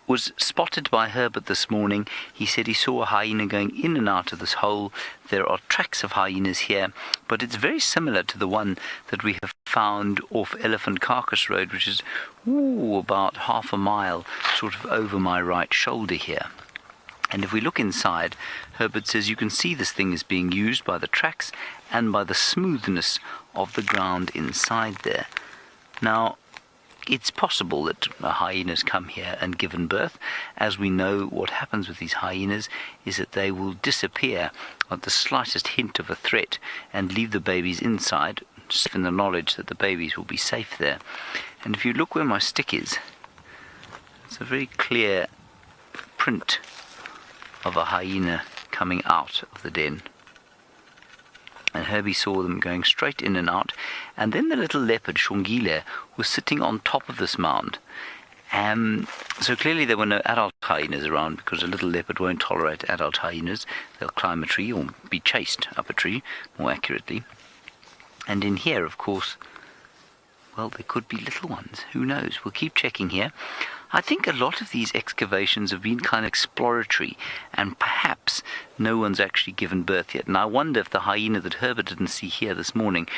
was spotted by Herbert this morning. He said he saw a hyena going in and out of this hole. There are tracks of hyenas here, but it's very similar to the one that we have found off Elephant Carcass Road, which is about half a mile sort of over my right shoulder here. And if we look inside, Herbert says you can see this thing is being used by the tracks and by the smoothness of the ground inside there. Now, it's possible that hyenas come here and given birth. As we know, what happens with these hyenas is that they will disappear at the slightest hint of a threat and leave the babies inside, in the knowledge that the babies will be safe there. And if you look where my stick is, it's a very clear print of a hyena coming out of the den. And Herbie saw them going straight in and out, and then the little leopard, Xongile, was sitting on top of this mound. So clearly there were no adult hyenas around, because a little leopard won't tolerate adult hyenas. They'll climb a tree, or be chased up a tree, more accurately. And in here, of course, well, there could be little ones. Who knows? We'll keep checking here. I think a lot of these excavations have been kind of exploratory, and perhaps no one's actually given birth yet. And I wonder if the hyena that Herbert didn't see here this morning,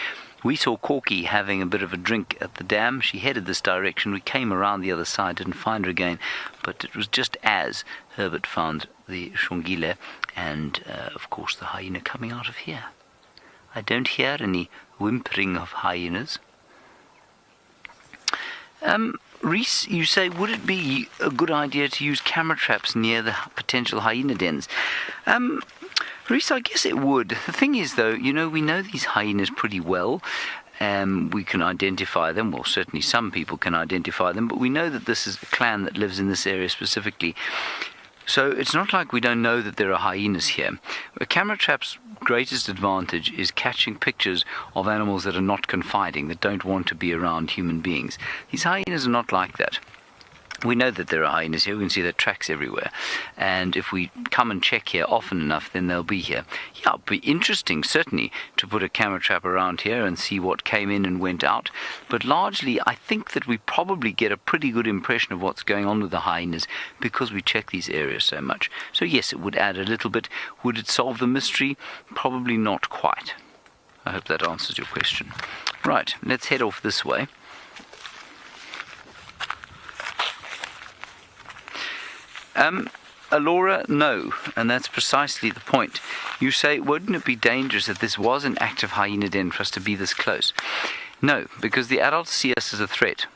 we saw Corky having a bit of a drink at the dam. She headed this direction. We came around the other side, didn't find her again, but it was just as Herbert found the Xongile and, of course, the hyena coming out of here. I don't hear any whimpering of hyenas. Reese, you say, would it be a good idea to use camera traps near the potential hyena dens? Reese, I guess it would. The thing is, though, we know these hyenas pretty well. We can identify them, well, certainly some people can identify them, but we know that this is a clan that lives in this area specifically. So it's not like we don't know that there are hyenas here. A camera trap's greatest advantage is catching pictures of animals that are not confiding, that don't want to be around human beings. These hyenas are not like that. We know that there are hyenas here. We can see their tracks everywhere. And if we come and check here often enough, then they'll be here. Yeah, it'd be interesting, certainly, to put a camera trap around here and see what came in and went out. But largely, I think that we probably get a pretty good impression of what's going on with the hyenas because we check these areas so much. So yes, it would add a little bit. Would it solve the mystery? Probably not quite. I hope that answers your question. Right, let's head off this way. Alora, no, and that's precisely the point. You say, wouldn't it be dangerous if this was an active hyena den for us to be this close? No, because the adults see us as a threat.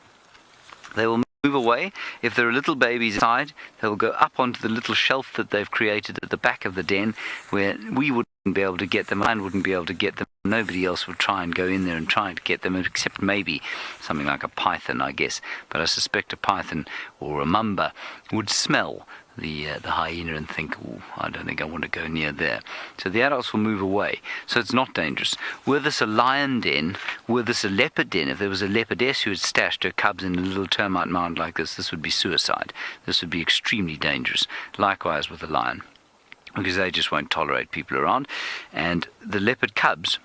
They will move away. If there are little babies inside, they'll go up onto the little shelf that they've created at the back of the den, where we wouldn't be able to get them, and wouldn't be able to get them. Nobody else would try and go in there and try to get them, except maybe something like a python, I guess. But I suspect a python or a mamba would smell the hyena and think, oh, I don't think I want to go near there. So the adults will move away. So it's not dangerous. Were this a lion den, were this a leopard den, if there was a leopardess who had stashed her cubs in a little termite mound like this would be suicide. This would be extremely dangerous. Likewise with a lion, because they just won't tolerate people around. And the leopard cubs,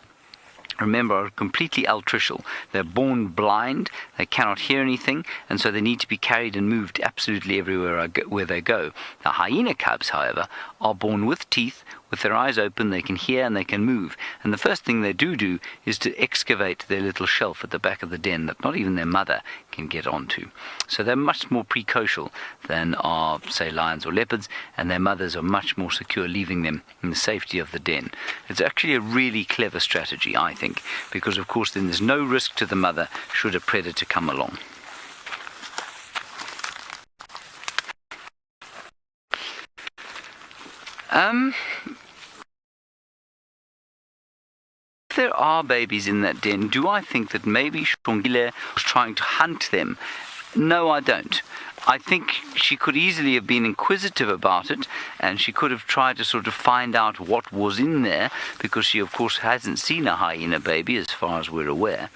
remember, are completely altricial. They're born blind, they cannot hear anything, and so they need to be carried and moved absolutely everywhere where they go. The hyena cubs, however, are born with teeth. With their eyes open, they can hear and they can move. And the first thing they do is to excavate their little shelf at the back of the den that not even their mother can get onto. So they're much more precocial than are, say, lions or leopards, and their mothers are much more secure, leaving them in the safety of the den. It's actually a really clever strategy, I think, because, of course, then there's no risk to the mother should a predator come along. If there are babies in that den, do I think that maybe Xongile was trying to hunt them? No, I don't. I think she could easily have been inquisitive about it, and she could have tried to sort of find out what was in there, because she, of course, hasn't seen a hyena baby as far as we're aware.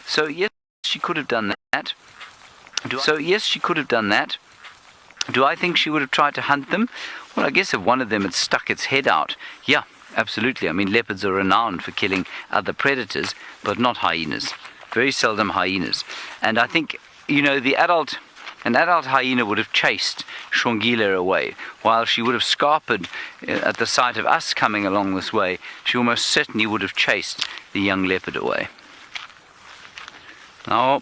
So, yes, she could have done that. Do I think she would have tried to hunt them? Well, I guess if one of them had stuck its head out, yeah, absolutely. I mean, leopards are renowned for killing other predators, but not hyenas. Very seldom hyenas. And I think, an adult hyena would have chased Xongile away, while she would have scarpered at the sight of us coming along this way. She almost certainly would have chased the young leopard away. Now,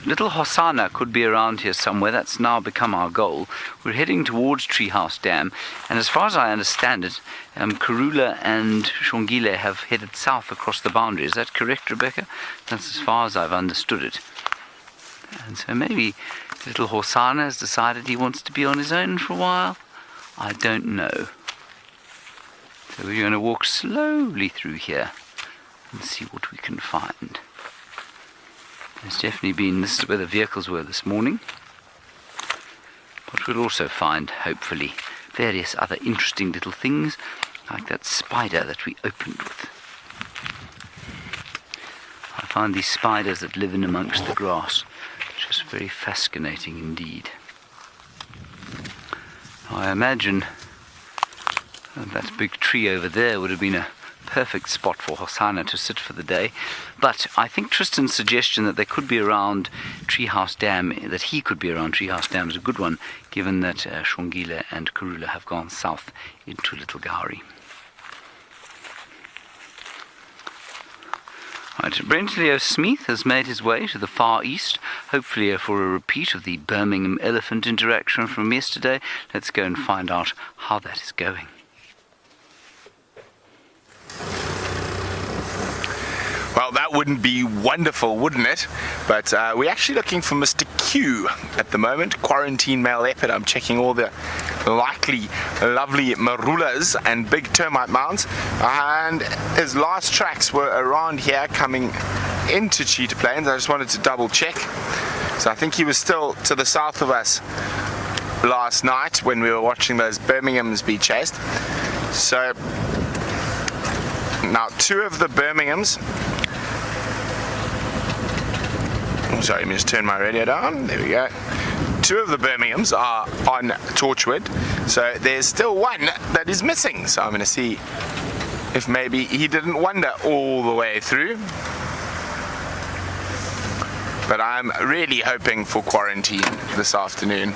little Hosana could be around here somewhere. That's now become our goal. We're heading towards Treehouse Dam, and as far as I understand it, Karula and Xongile have headed south across the boundary. Is that correct, Rebecca? That's as far as I've understood it. And so maybe little Hosana has decided he wants to be on his own for a while. I don't know. So we're going to walk slowly through here and see what we can find. There's definitely this is where the vehicles were this morning. But we'll also find, hopefully, various other interesting little things, like that spider that we opened with. I find these spiders that live in amongst the grass just very fascinating indeed. I imagine that big tree over there would have been a perfect spot for Hosana to sit for the day, but I think Tristan's suggestion that they could be around Treehouse Dam, that he could be around Treehouse Dam, is a good one, given that Xongile and Karula have gone south into Little Gowrie. Right, Brent Leo Smith has made his way to the far east, hopefully for a repeat of the Birmingham elephant interaction from yesterday. Let's go and find out how that is going. Well, that wouldn't be wonderful, wouldn't it? But we're actually looking for Mr. Q at the moment, quarantine male leopard. I'm checking all the likely lovely marulas and big termite mounds. And his last tracks were around here coming into Cheetah Plains. I just wanted to double check. So I think he was still to the south of us last night when we were watching those Birminghams be chased. So now 2 of the Birminghams. Oh, sorry, let me just turn my radio down. There we go. 2 of the Birminghams are on Torchwood. So there's still 1 that is missing. So I'm going to see if maybe he didn't wander all the way through. But I'm really hoping for quarantine this afternoon.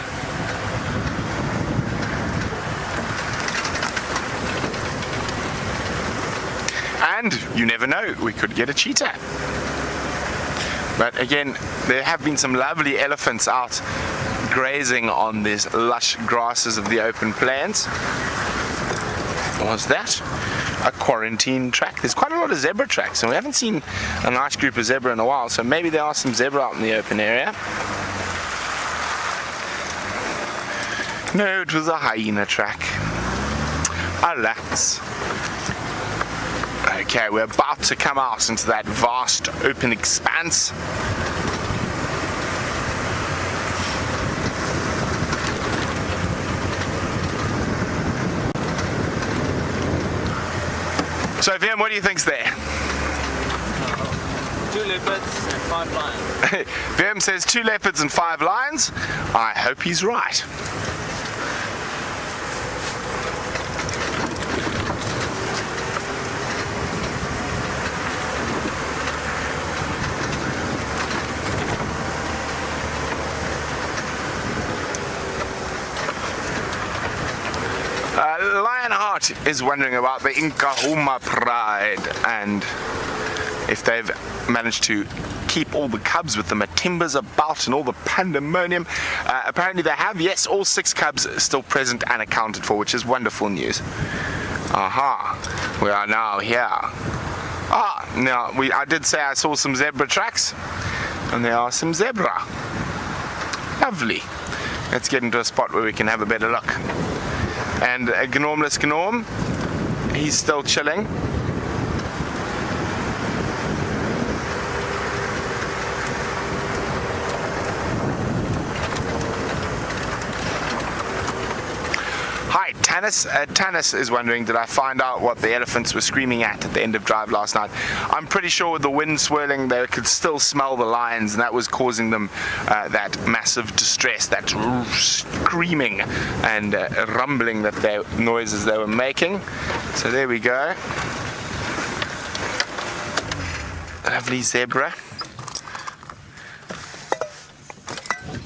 And you never know, we could get a cheetah. But again, there have been some lovely elephants out grazing on these lush grasses of the open plains. Was that a quarantine track? There's quite a lot of zebra tracks, and we haven't seen a nice group of zebra in a while, so maybe there are some zebra out in the open area. No, it was a hyena track. Alas. Okay, we're about to come out into that vast open expanse. So, VM, what do you think's there? 2 leopards and 5 lions. VM says 2 leopards and 5 lions. I hope he's right. Lionheart is wondering about the Nkahuma Pride and if they've managed to keep all the cubs with the Matimbas about and all the pandemonium. Apparently they have, yes, all 6 cubs still present and accounted for, which is wonderful news. Aha, we are now here. Now I did say I saw some zebra tracks, and there are some zebra. Lovely. Let's get into a spot where we can have a better look. And Gnormless Gnorm, he's still chilling. Hi, Tanis. Tanis is wondering, did I find out what the elephants were screaming at the end of drive last night? I'm pretty sure with the wind swirling, they could still smell the lions, and that was causing them that massive distress, that screaming and rumbling noises they were making. So there we go. Lovely zebra.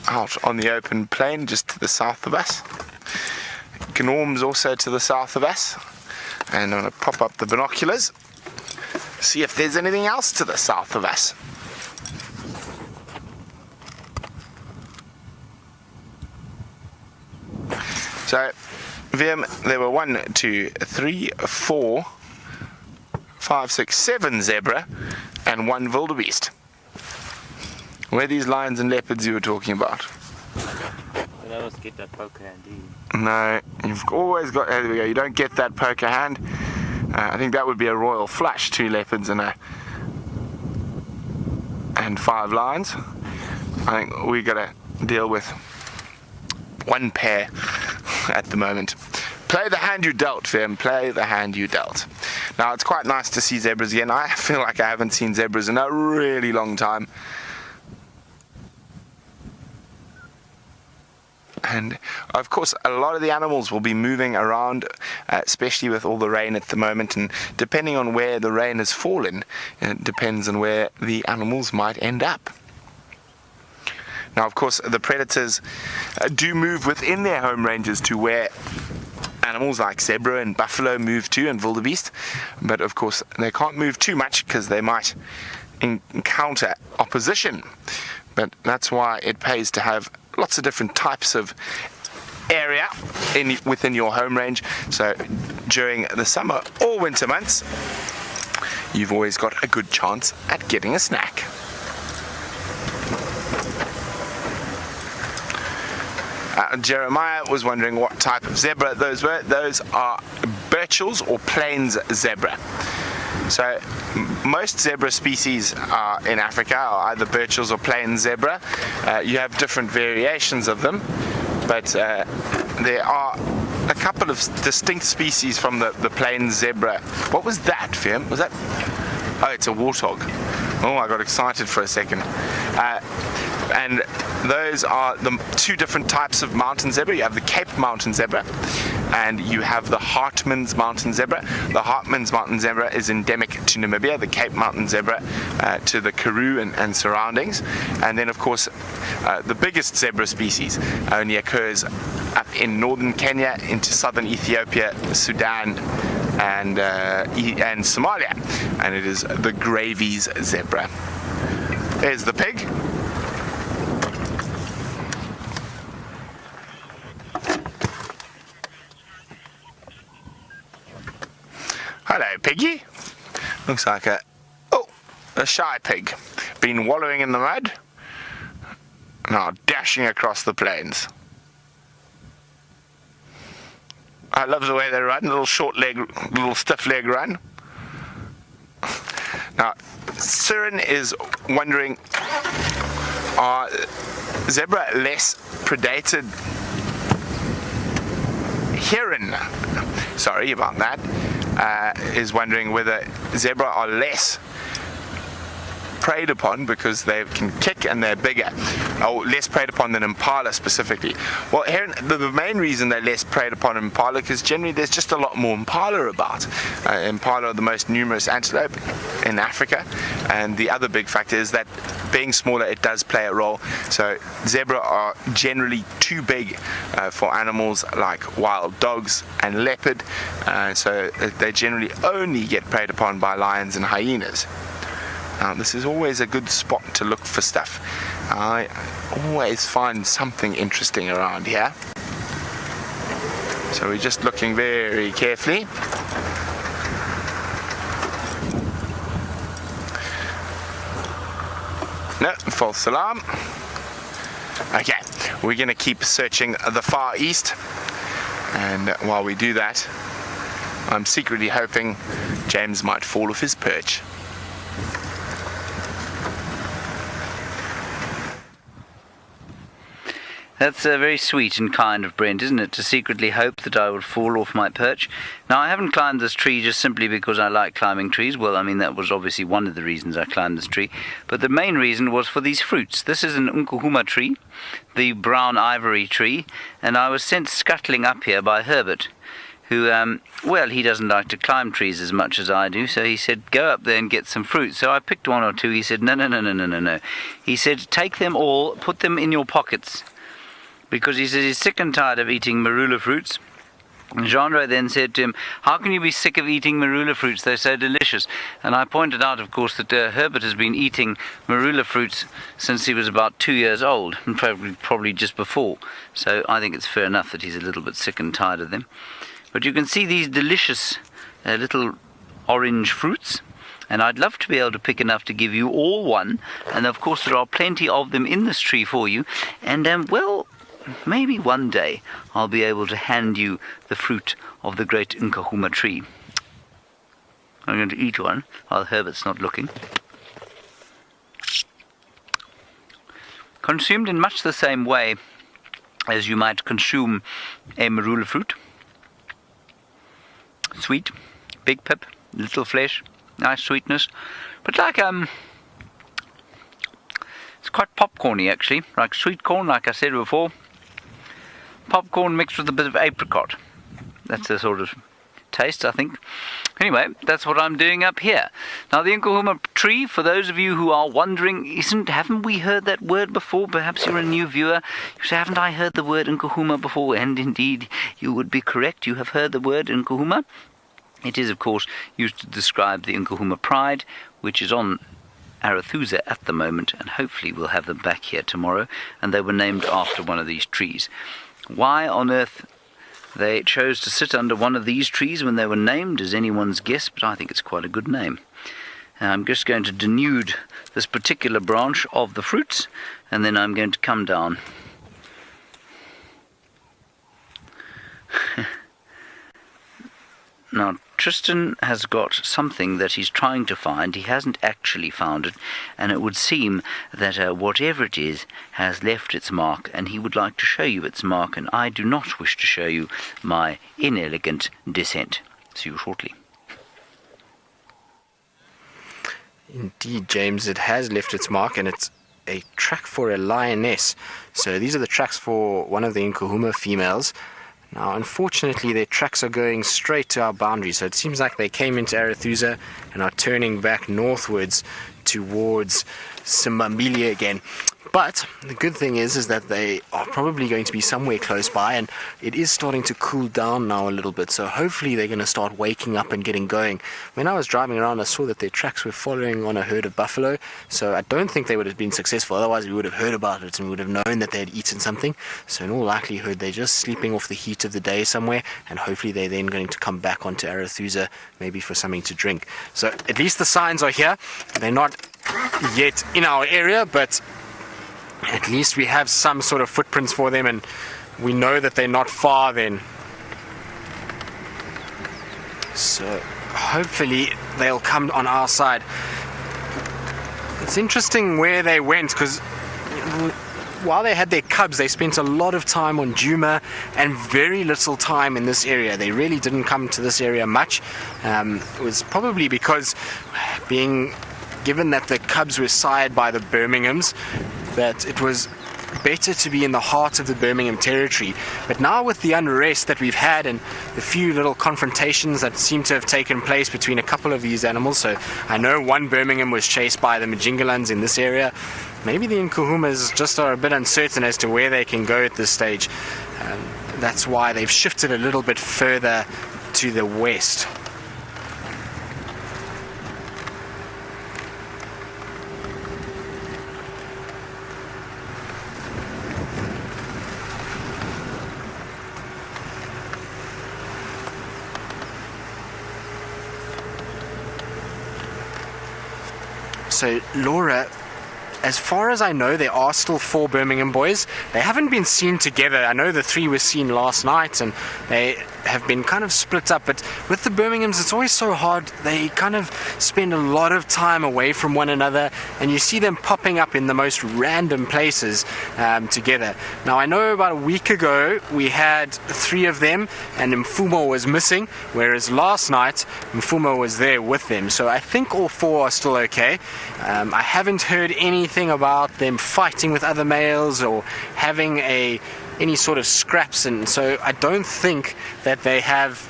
Out on the open plain just to the south of us. Gnorm's also to the south of us, and I'm going to pop up the binoculars, see if there's anything else to the south of us. So, VM, there were 1, 2, 3, 4, 5, 6, 7 zebra and 1 wildebeest. Where are these lions and leopards you were talking about? I always get that poker hand, do you? No, you've always got, there we go, you don't get that poker hand. I think that would be a royal flush, 2 leopards and 5 lions. I think we got to deal with 1 pair at the moment. Play the hand you dealt, Fim, play the hand you dealt. Now, it's quite nice to see zebras again. I feel like I haven't seen zebras in a really long time. And of course, a lot of the animals will be moving around, especially with all the rain at the moment. And depending on where the rain has fallen, it depends on where the animals might end up. Now, of course, the predators do move within their home ranges to where animals like zebra and buffalo move to, and wildebeest. But of course, they can't move too much because they might encounter opposition. But that's why it pays to have lots of different types of area within your home range. So during the summer or winter months, you've always got a good chance at getting a snack. Jeremiah was wondering what type of zebra those were. Those are Burchell's or plains zebra. So most zebra species in Africa are either Burchell's or plains zebra. You have different variations of them, but there are a couple of distinct species from the plains zebra. What was that, Fiam? Was that? Oh, it's a warthog. Oh, I got excited for a second. And those are the two different types of mountain zebra. You have the Cape mountain zebra and you have the Hartmann's mountain zebra. The Hartmann's mountain zebra is endemic to Namibia, the Cape mountain zebra to the Karoo and surroundings. And then of course the biggest zebra species only occurs up in northern Kenya into southern Ethiopia, Sudan and Somalia, and it is the Gravy's zebra. There's the pig. Hello, piggy. Looks like a shy pig. Been wallowing in the mud. Now dashing across the plains. I love the way they run, little stiff leg run. Now, Siren is wondering, are zebra less predated? Heron, sorry about that, is wondering whether zebra are less preyed upon because they can kick and they're bigger, or less preyed upon than impala specifically. Well, heron, the main reason they're less preyed upon than impala because generally there's just a lot more impala about. Impala are the most numerous antelope in Africa, and the other big factor is that being smaller, it does play a role. So zebra are generally too big for animals like wild dogs and leopard, so they generally only get preyed upon by lions and hyenas. Now, this is always a good spot to look for stuff. I always find something interesting around here. So we're just looking very carefully. No, false alarm. Okay, we're going to keep searching the far east. And while we do that, I'm secretly hoping James might fall off his perch. That's very sweet and kind of Brent, isn't it, to secretly hope that I would fall off my perch. Now, I haven't climbed this tree just simply because I like climbing trees. Well, I mean, that was obviously one of the reasons I climbed this tree. But the main reason was for these fruits. This is an Nkuhuma tree, the brown ivory tree, and I was sent scuttling up here by Herbert, who, well, he doesn't like to climb trees as much as I do, so he said, go up there and get some fruit. So I picked one or two. He said, no. He said, take them all, put them in your pockets, because he says he's sick and tired of eating marula fruits. And Genre then said to him, how can you be sick of eating marula fruits? They're so delicious. And I pointed out, of course, that Herbert has been eating marula fruits since he was about 2 years old, and probably just before. So I think it's fair enough that he's a little bit sick and tired of them. But you can see these delicious little orange fruits. And I'd love to be able to pick enough to give you all one. And of course there are plenty of them in this tree for you. And well, maybe one day I'll be able to hand you the fruit of the great Nkuhuma tree. I'm going to eat one while Herbert's not looking. Consumed in much the same way as you might consume a marula fruit. Sweet, big pip, little flesh, nice sweetness, but like it's quite popcorny actually, like sweet corn, like I said before. Popcorn mixed with a bit of apricot. That's the sort of taste, I think. Anyway, that's what I'm doing up here. Now, the Nkuhuma tree, for those of you who are wondering, haven't we heard that word before? Perhaps you're a new viewer. You say, haven't I heard the word Nkuhuma before? And indeed, you would be correct. You have heard the word Nkuhuma. It is, of course, used to describe the Nkuhuma pride, which is on Arathusa at the moment, and hopefully we'll have them back here tomorrow. And they were named after one of these trees. Why on earth they chose to sit under one of these trees when they were named is anyone's guess, but I think it's quite a good name. I'm just going to denude this particular branch of the fruits, and then I'm going to come down. Now, Tristan has got something that he's trying to find. He hasn't actually found it, and it would seem that whatever it is has left its mark, and he would like to show you its mark, and I do not wish to show you my inelegant descent. See you shortly. Indeed, James, it has left its mark, and it's a track for a lioness. So these are the tracks for one of the Nkuhuma females. Now, unfortunately, their tracks are going straight to our boundary, so it seems like they came into Arathusa and are turning back northwards towards Simbambili again. But the good thing is that they are probably going to be somewhere close by, and it is starting to cool down now a little bit, so hopefully they're going to start waking up and getting going. When I was driving around, I saw that their tracks were following on a herd of buffalo, so I don't think they would have been successful. Otherwise we would have heard about it and we would have known that they had eaten something. So in all likelihood they're just sleeping off the heat of the day somewhere, and hopefully they're then going to come back onto Arathusa, maybe for something to drink. So at least the signs are here. They're not yet in our area, but at least we have some sort of footprints for them, and we know that they're not far then. So hopefully they'll come on our side. It's interesting where they went, because while they had their cubs, they spent a lot of time on Djuma and very little time in this area. They really didn't come to this area much. It was probably because, being given that the cubs were sired by the Birminghams, that it was better to be in the heart of the Birmingham territory. But now with the unrest that we've had and the few little confrontations that seem to have taken place between a couple of these animals, so I know one Birmingham was chased by the Majingalans in this area, maybe the Nkuhumas just are a bit uncertain as to where they can go at this stage. That's why they've shifted a little bit further to the west. So Laura, as far as I know, there are still 4 Birmingham boys. They haven't been seen together. I know the 3 were seen last night and they have been kind of split up, but with the Birminghams it's always so hard. They kind of spend a lot of time away from one another, and you see them popping up in the most random places together. Now I know about a week ago we had 3 of them and Mfumo was missing, whereas last night Mfumo was there with them. So I think all 4 are still okay. I haven't heard anything about them fighting with other males or having any sort of scraps, and so I don't think that they have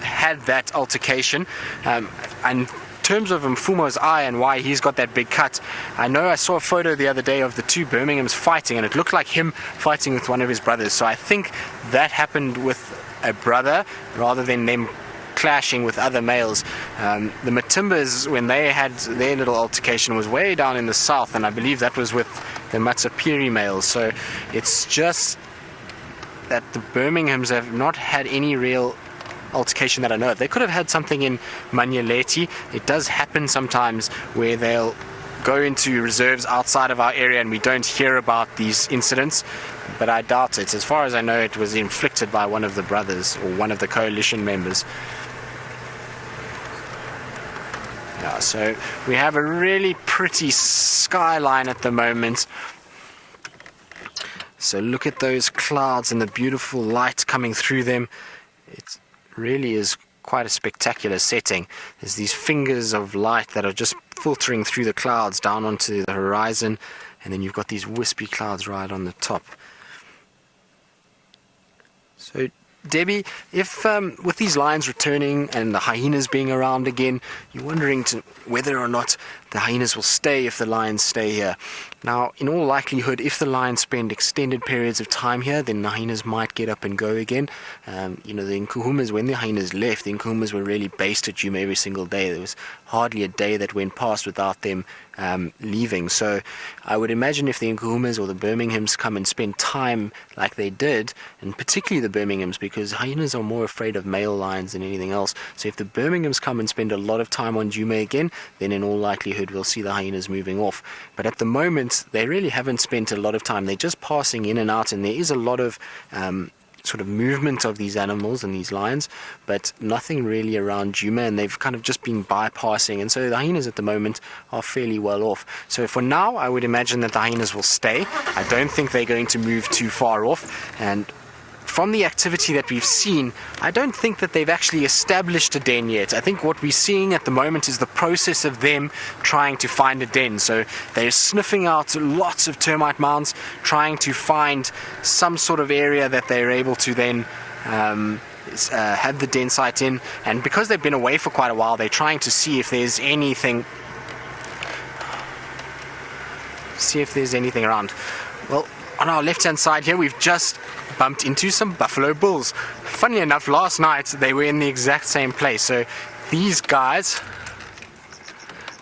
had that altercation. In terms of Mfumo's eye and why he's got that big cut, I know I saw a photo the other day of the 2 Birminghams fighting, and it looked like him fighting with one of his brothers, so I think that happened with a brother rather than them clashing with other males. The Matimbas, when they had their little altercation, was way down in the south, and I believe that was with the Matsapiri males. So it's just that the Birminghams have not had any real altercation that I know of. They could have had something in Manyeleti. It does happen sometimes where they'll go into reserves outside of our area and we don't hear about these incidents, but I doubt it. As far as I know, it was inflicted by one of the brothers or one of the coalition members. Yeah, so we have a really pretty skyline at the moment. So look at those clouds and the beautiful light coming through them. It really is quite a spectacular setting. There's these fingers of light that are just filtering through the clouds down onto the horizon, and then you've got these wispy clouds right on the top. So Debbie, if with these lions returning and the hyenas being around again, you're wondering whether or not the hyenas will stay if the lions stay here. Now, in all likelihood, if the lions spend extended periods of time here, then the hyenas might get up and go again. The Nkuhumas, when the hyenas left, the Nkuhumas were really based at Djuma every single day. There was hardly a day that went past without them leaving. So I would imagine if the Nkuhumas or the Birminghams come and spend time like they did, and particularly the Birminghams, because hyenas are more afraid of male lions than anything else. So if the Birminghams come and spend a lot of time on Djuma again, then in all likelihood we'll see the hyenas moving off. But at the moment, they really haven't spent a lot of time. They're just passing in and out, and there is a lot of sort of movement of these animals and these lions, but nothing really around Djuma, and they've kind of just been bypassing, and so the hyenas at the moment are fairly well off. So for now, I would imagine that the hyenas will stay. I don't think they're going to move too far off, and from the activity that we've seen, I don't think that they've actually established a den yet. I think what we're seeing at the moment is the process of them trying to find a den. So they're sniffing out lots of termite mounds, trying to find some sort of area that they're able to then have the den site in. And because they've been away for quite a while, they're trying to see if there's anything around. Well, on our left hand side here, we've just bumped into some buffalo bulls. Funnily enough, last night they were in the exact same place. So these guys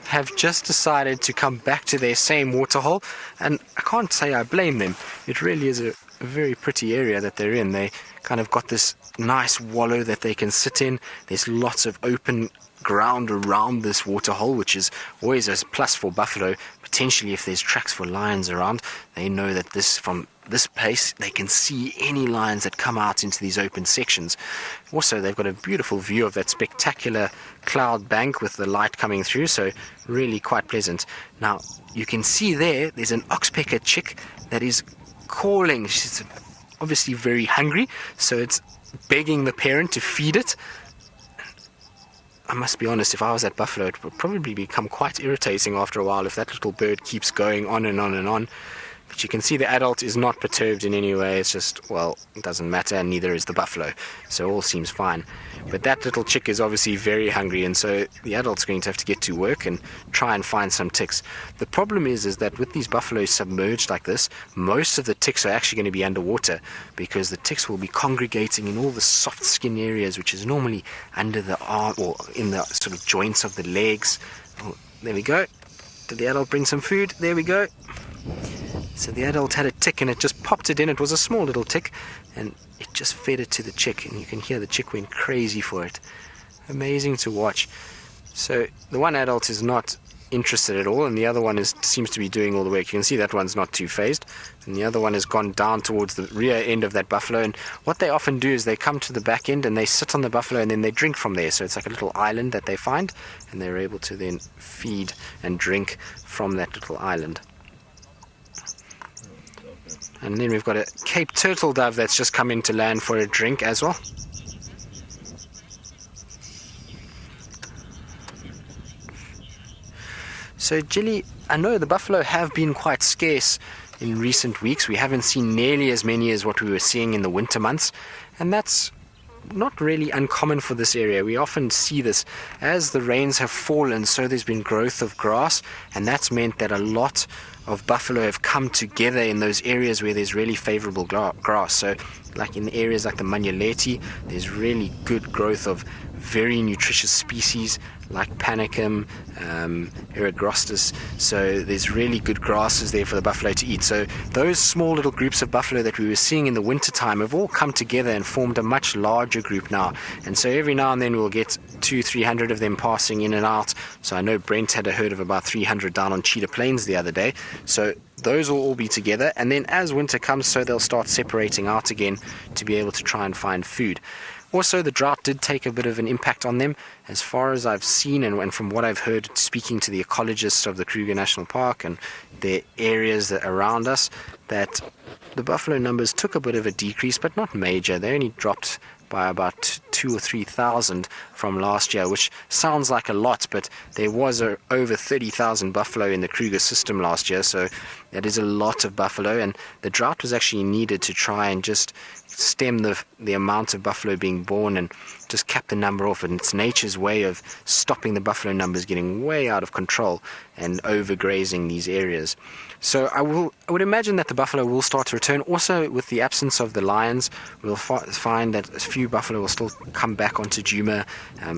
have just decided to come back to their same waterhole, and I can't say I blame them. It really is a very pretty area that they're in. They kind of got this nice wallow that they can sit in. There's lots of open ground around this waterhole, which is always a plus for buffalo. Potentially, if there's tracks for lions around, they know that from this place they can see any lions that come out into these open sections. Also, they've got a beautiful view of that spectacular cloud bank with the light coming through, so really quite pleasant. Now, you can see there's an oxpecker chick that is calling. She's obviously very hungry, so it's begging the parent to feed it. I must be honest, if I was that buffalo, it would probably become quite irritating after a while if that little bird keeps going on and on and on. But you can see the adult is not perturbed in any way. It's just, well, it doesn't matter, and neither is the buffalo. So all seems fine. But that little chick is obviously very hungry, and so the adult's going to have to get to work and try and find some ticks. The problem is that with these buffaloes submerged like this, most of the ticks are actually going to be underwater, because the ticks will be congregating in all the soft skin areas, which is normally under the arm or in the sort of joints of the legs. Oh, there we go. Did the adult bring some food? There we go. So the adult had a tick and it just popped it in. It was a small little tick and it just fed it to the chick, and you can hear the chick went crazy for it. Amazing to watch. So the one adult is not interested at all, and the other one seems to be doing all the work. You can see that one's not too phased, and the other one has gone down towards the rear end of that buffalo. And what they often do is they come to the back end and they sit on the buffalo and then they drink from there. So it's like a little island that they find, and they're able to then feed and drink from that little island. And then we've got a Cape turtle dove that's just come into land for a drink as well. So Jilly, I know the buffalo have been quite scarce in recent weeks. We haven't seen nearly as many as what we were seeing in the winter months, and that's not really uncommon for this area. We often see this as the rains have fallen, so there's been growth of grass, and that's meant that a lot of buffalo have come together in those areas where there's really favorable grass. So like in the areas like the Manyaleti, there's really good growth of very nutritious species like panicum, Eragrostis. So there's really good grasses there for the buffalo to eat. So those small little groups of buffalo that we were seeing in the winter time have all come together and formed a much larger group now. And so every now and then we'll get 200-300 of them passing in and out. So I know Brent had a herd of about 300 down on Cheetah Plains the other day. So those will all be together, and then as winter comes, so they'll start separating out again to be able to try and find food. Also, the drought did take a bit of an impact on them. As far as I've seen and from what I've heard speaking to the ecologists of the Kruger National Park and the areas that around us, that the buffalo numbers took a bit of a decrease, but not major. They only dropped by about 2,000 or 3,000 from last year, which sounds like a lot, but there was over 30,000 buffalo in the Kruger system last year, so that is a lot of buffalo, and the drought was actually needed to try and just stem the amount of buffalo being born and just cap the number off, and it's nature's way of stopping the buffalo numbers getting way out of control and overgrazing these areas. So I would imagine that the buffalo will start to return. Also, with the absence of the lions, we'll find that a few buffalo will still come back onto Djuma.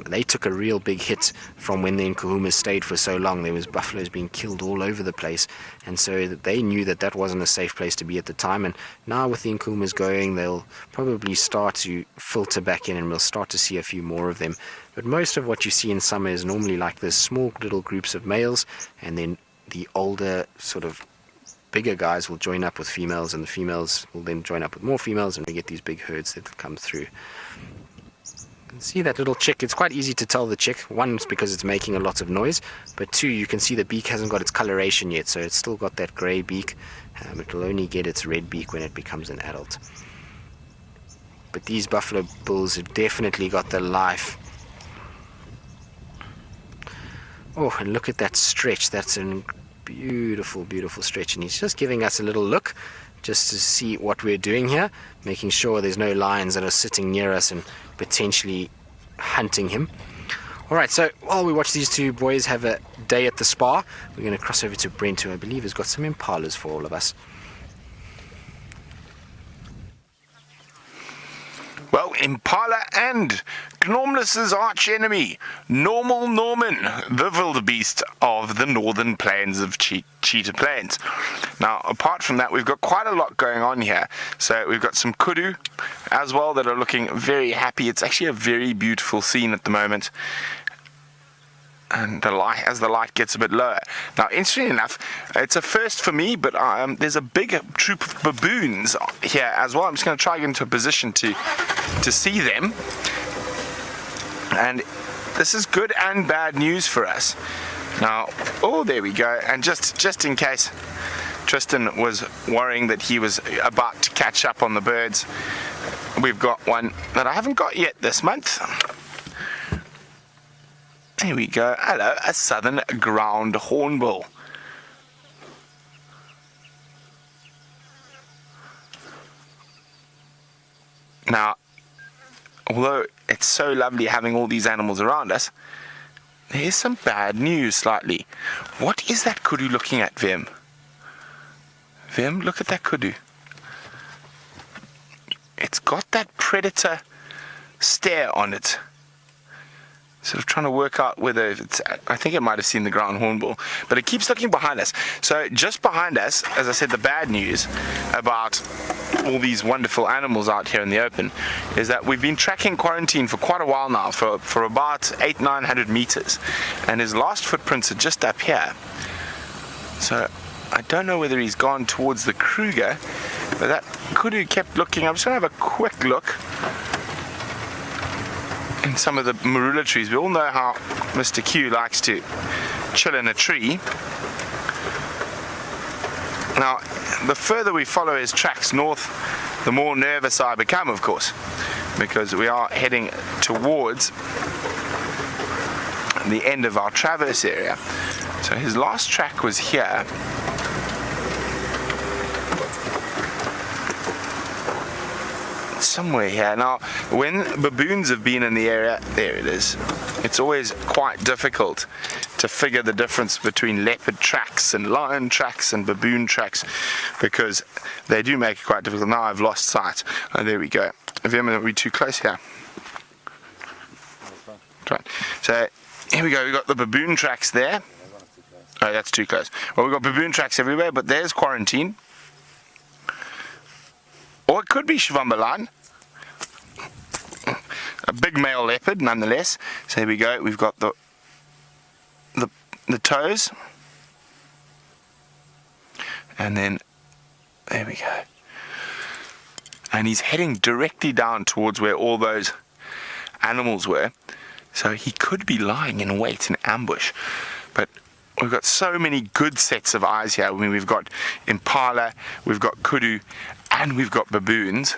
They took a real big hit from when the Nkuhumas stayed for so long. There was buffaloes being killed all over the place, and so they knew that that wasn't a safe place to be at the time. And now with the Nkuhumas going, they'll probably start to filter back in, and we'll start to see a few more of them. But most of what you see in summer is normally like this small little groups of males, and then the older sort of bigger guys will join up with females, and the females will then join up with more females, and we get these big herds that come through. You can see that little chick. It's quite easy to tell the chick. One, it's because it's making a lot of noise, but two, you can see the beak hasn't got its coloration yet, so it's still got that grey beak. It will only get its red beak when it becomes an adult. But these buffalo bulls have definitely got the life. Oh, and look at that stretch. That's a beautiful, beautiful stretch, and he's just giving us a little look just to see what we're doing here, making sure there's no lions that are sitting near us and potentially hunting him. Alright, so while we watch these two boys have a day at the spa, we're going to cross over to Brent, who I believe has got some impalas for all of us. Well, impala and Gnomlus's arch enemy, Normal Norman, the wildebeest of the northern plains of Cheetah Plains. Now, apart from that, we've got quite a lot going on here. So we've got some kudu as well that are looking very happy. It's actually a very beautiful scene at the moment. And as the light gets a bit lower. Now, interestingly enough, it's a first for me, but there's a big troop of baboons here as well. I'm just going to try to get into a position to see them. And this is good and bad news for us. Now, oh, there we go. And just in case Tristan was worrying that he was about to catch up on the birds, we've got one that I haven't got yet this month. Here we go. Hello, a southern ground hornbill. Now, although it's so lovely having all these animals around us, there's some bad news slightly. What is that kudu looking at, Vim? Vim, look at that kudu. It's got that predator stare on it. Sort of trying to work out whether it's, I think it might have seen the ground hornbill, but it keeps looking behind us. So just behind us, as I said, the bad news about all these wonderful animals out here in the open is that we've been tracking Quarantine for quite a while now, for about 800-900 meters, and his last footprints are just up here. So I don't know whether he's gone towards the Kruger, but that kudu kept looking. I'm just going to have a quick look in some of the marula trees. We all know how Mr. Q likes to chill in a tree. Now, the further we follow his tracks north, the more nervous I become, of course, because we are heading towards the end of our traverse area. So his last track was here. Somewhere here. Now, when baboons have been in the area, there it is. It's always quite difficult to figure the difference between leopard tracks and lion tracks and baboon tracks, because they do make it quite difficult. Now I've lost sight. Oh, there we go. Are we too close here? Right. So here we go. We've got the baboon tracks there. Oh, that's too close. Well, we've got baboon tracks everywhere, but there's Quarantine. Or it could be Shivambalan. A big male leopard, nonetheless. So here we go. We've got the toes. And then, there we go. And he's heading directly down towards where all those animals were. So he could be lying in wait in ambush. But we've got so many good sets of eyes here. I mean, we've got impala, we've got kudu, and we've got baboons.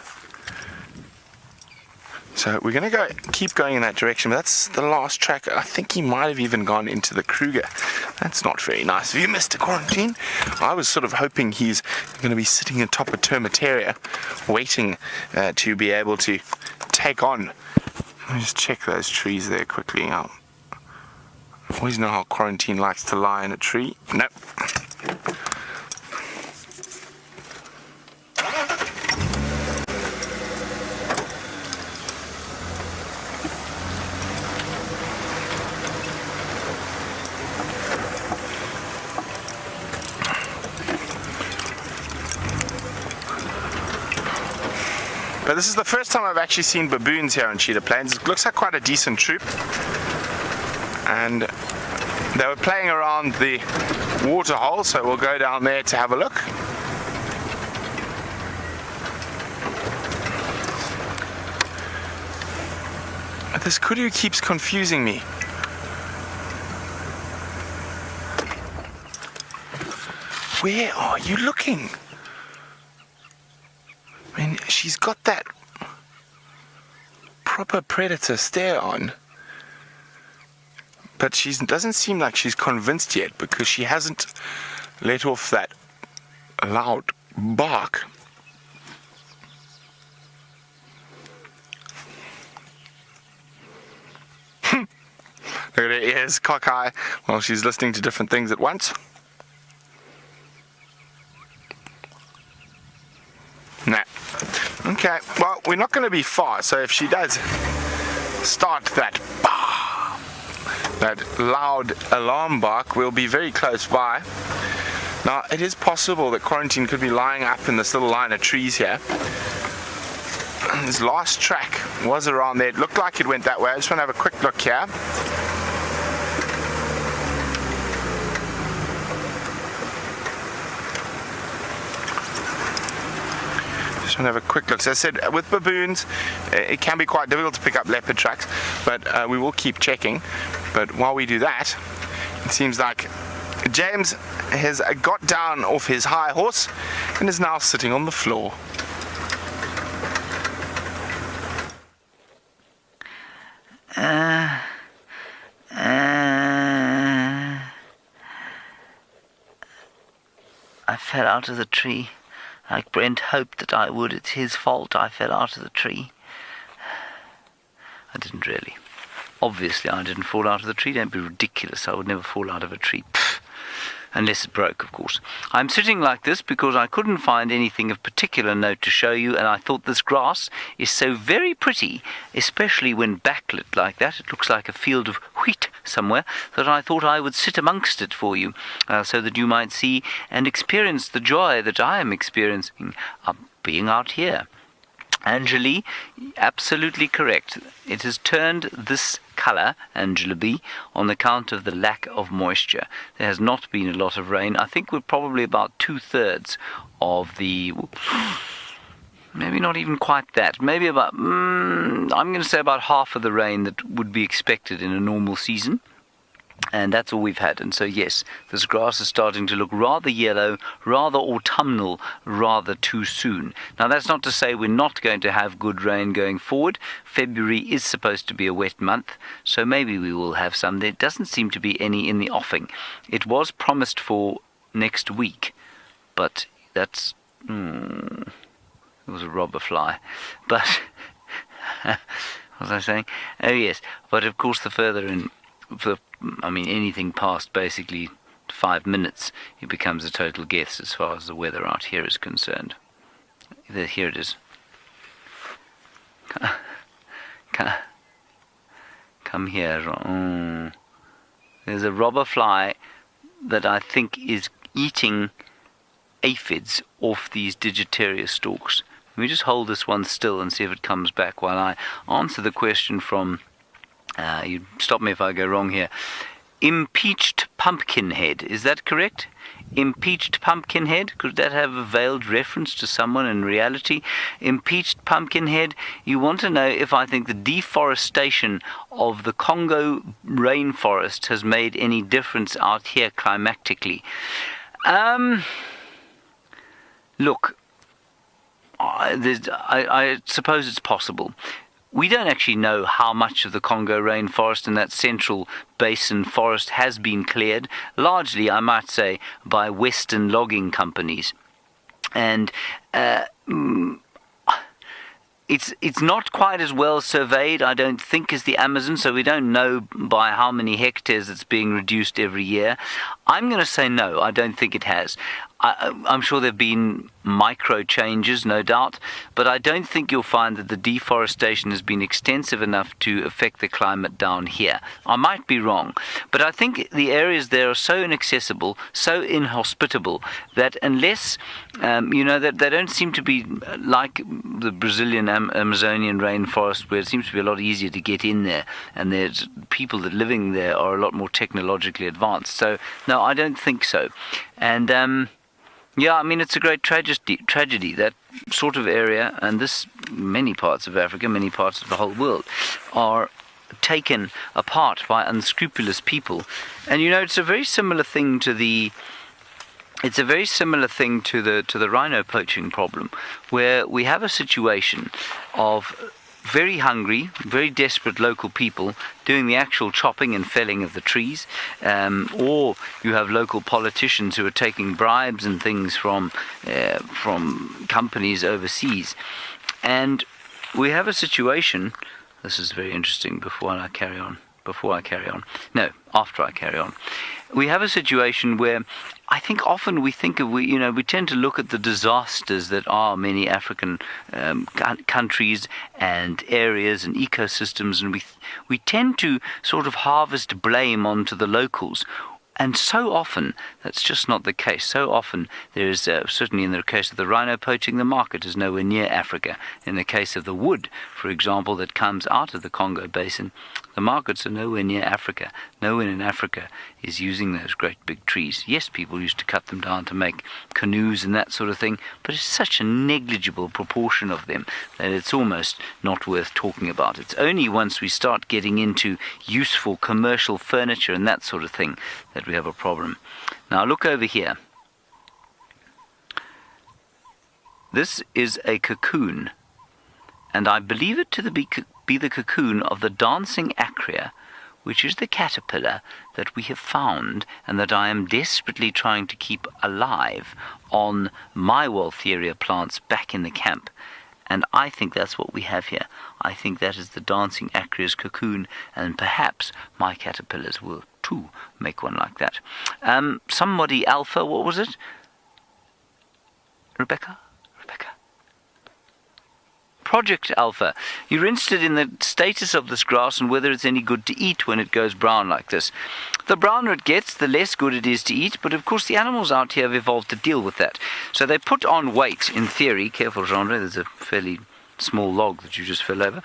So we're going to keep going in that direction, but that's the last track. I think he might have even gone into the Kruger. That's not very nice of you, Mr. Quarantine. I was sort of hoping he's going to be sitting atop a termitaria, waiting to be able to take on. Let me just check those trees there quickly. I always know how Quarantine likes to lie in a tree. Nope. But this is the first time I've actually seen baboons here on Cheetah Plains. It looks like quite a decent troop. And they were playing around the waterhole, so we'll go down there to have a look. But this kudu keeps confusing me. Where are you looking? I mean, she's got that proper predator stare on, but she doesn't seem like she's convinced yet because she hasn't let off that loud bark. Look at her ears cockeye while she's listening to different things at once. Nah. Okay, well, we're not going to be far, so if she does start that loud alarm bark, we'll be very close by. Now, it is possible that Quarantine could be lying up in this little line of trees here. His last track was around there. It looked like it went that way. I just want to have a quick look here. Just want to have a quick look. So I said, with baboons, it can be quite difficult to pick up leopard tracks, but we will keep checking. But while we do that, it seems like James has got down off his high horse and is now sitting on the floor. I fell out of the tree. Like Brent hoped that I would. It's his fault I fell out of the tree. I didn't really. Obviously I didn't fall out of the tree. Don't be ridiculous. I would never fall out of a tree. Pfft. Unless it broke, of course. I'm sitting like this because I couldn't find anything of particular note to show you, and I thought this grass is so very pretty, especially when backlit like that. It looks like a field of wheat somewhere, that I thought I would sit amongst it for you, so that you might see and experience the joy that I am experiencing of being out here. Angeli, absolutely correct. It has turned this colour, Angela B, on account of the lack of moisture. There has not been a lot of rain. I think we're probably about 2/3 of the... Maybe not even quite that. Maybe about... I'm going to say about half of the rain that would be expected in a normal season. And that's all we've had. And so, yes, this grass is starting to look rather yellow, rather autumnal, rather too soon. Now, that's not to say we're not going to have good rain going forward. February is supposed to be a wet month, so maybe we will have some. There doesn't seem to be any in the offing. It was promised for next week, but that's... it was a robber fly. But, what was I saying? Oh, yes. But, of course, the further in... anything past basically 5 minutes, it becomes a total guess as far as the weather out here is concerned. Here it is. Come here. There's a robber fly that I think is eating aphids off these Digitaria stalks. Let me just hold this one still and see if it comes back while I answer the question from... you stop me if I go wrong here. Impeached pumpkinhead, is that correct? Impeached pumpkinhead? Could that have a veiled reference to someone in reality? Impeached pumpkinhead, you want to know if I think the deforestation of the Congo rainforest has made any difference out here climatically. Look, I suppose it's possible. we don't actually know how much of the Congo rainforest and that central basin forest has been cleared, largely, I might say, by Western logging companies. And it's not quite as well surveyed, I don't think, as the Amazon, so we don't know by how many hectares it's being reduced every year. I'm going to say no, I don't think it has. I'm sure there have been micro changes, no doubt, but I don't think you'll find that the deforestation has been extensive enough to affect the climate down here. I might be wrong, but I think the areas there are so inaccessible, so inhospitable, that unless, that they don't seem to be like the Brazilian Amazonian rainforest, where it seems to be a lot easier to get in there, and there's people that living there are a lot more technologically advanced. So, no, I don't think so. And, yeah, I mean, it's a great tragedy, that sort of area, and many parts of Africa, many parts of the whole world, are taken apart by unscrupulous people. And, it's a very similar thing to the rhino poaching problem, where we have a situation of very hungry, very desperate local people doing the actual chopping and felling of the trees, or you have local politicians who are taking bribes and things from companies overseas. And we have a situation, this is very interesting after I carry on. We have a situation where I think often we tend to look at the disasters that are many African countries and areas and ecosystems, and we tend to sort of harvest blame onto the locals. And so often, that's just not the case. So often, there is, certainly in the case of the rhino poaching, the market is nowhere near Africa. In the case of the wood, for example, that comes out of the Congo Basin, the markets are nowhere near Africa. No one in Africa is using those great big trees. Yes, people used to cut them down to make canoes and that sort of thing, but it's such a negligible proportion of them that it's almost not worth talking about. It's only once we start getting into useful commercial furniture and that sort of thing that we have a problem. Now look over here. This is a cocoon, and I believe it to be the cocoon of the dancing acria, which is the caterpillar that we have found and that I am desperately trying to keep alive on my Waltheria plants back in the camp. And I think that's what we have here. I think that is the dancing acria's cocoon, and perhaps my caterpillars will too make one like that. Somebody Alpha, what was it? Rebecca? Project Alpha. You're interested in the status of this grass and whether it's any good to eat when it goes brown like this. The browner it gets, the less good it is to eat, but of course the animals out here have evolved to deal with that. So they put on weight, in theory. Careful, Jean-André, there's a fairly small log that you just fell over.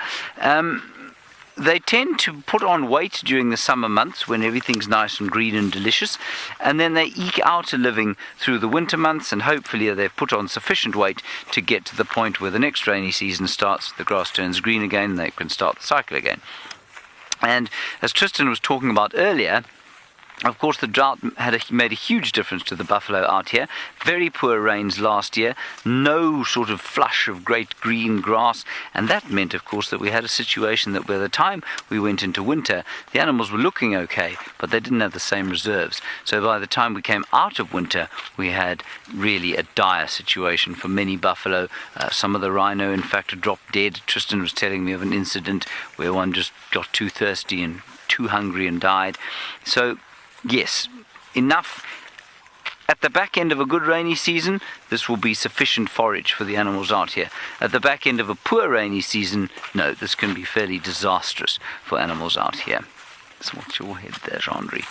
They tend to put on weight during the summer months when everything's nice and green and delicious, and then they eke out a living through the winter months, and hopefully they've put on sufficient weight to get to the point where the next rainy season starts, the grass turns green again, and they can start the cycle again. And as Tristan was talking about earlier, of course, the drought made a huge difference to the buffalo out here. Very poor rains last year, no sort of flush of great green grass, and that meant, of course, that we had a situation that by the time we went into winter, the animals were looking okay, but they didn't have the same reserves. So by the time we came out of winter, we had really a dire situation for many buffalo. Some of the rhino, in fact, dropped dead. Tristan was telling me of an incident where one just got too thirsty and too hungry and died. So yes, enough. At the back end of a good rainy season, this will be sufficient forage for the animals out here. At the back end of a poor rainy season, no, this can be fairly disastrous for animals out here. So what's your head there, Jean-André?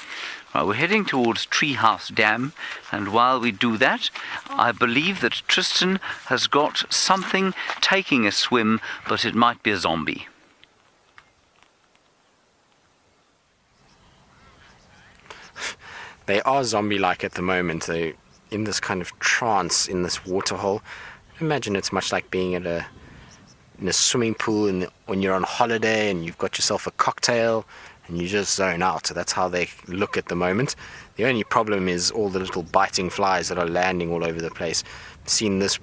Right, we're heading towards Treehouse Dam, and while we do that, I believe that Tristan has got something taking a swim, but it might be a zombie. They are zombie-like at the moment. They're in this kind of trance in this waterhole. Imagine it's much like being in a swimming pool when you're on holiday and you've got yourself a cocktail and you just zone out. So that's how they look at the moment. The only problem is all the little biting flies that are landing all over the place. I've seen this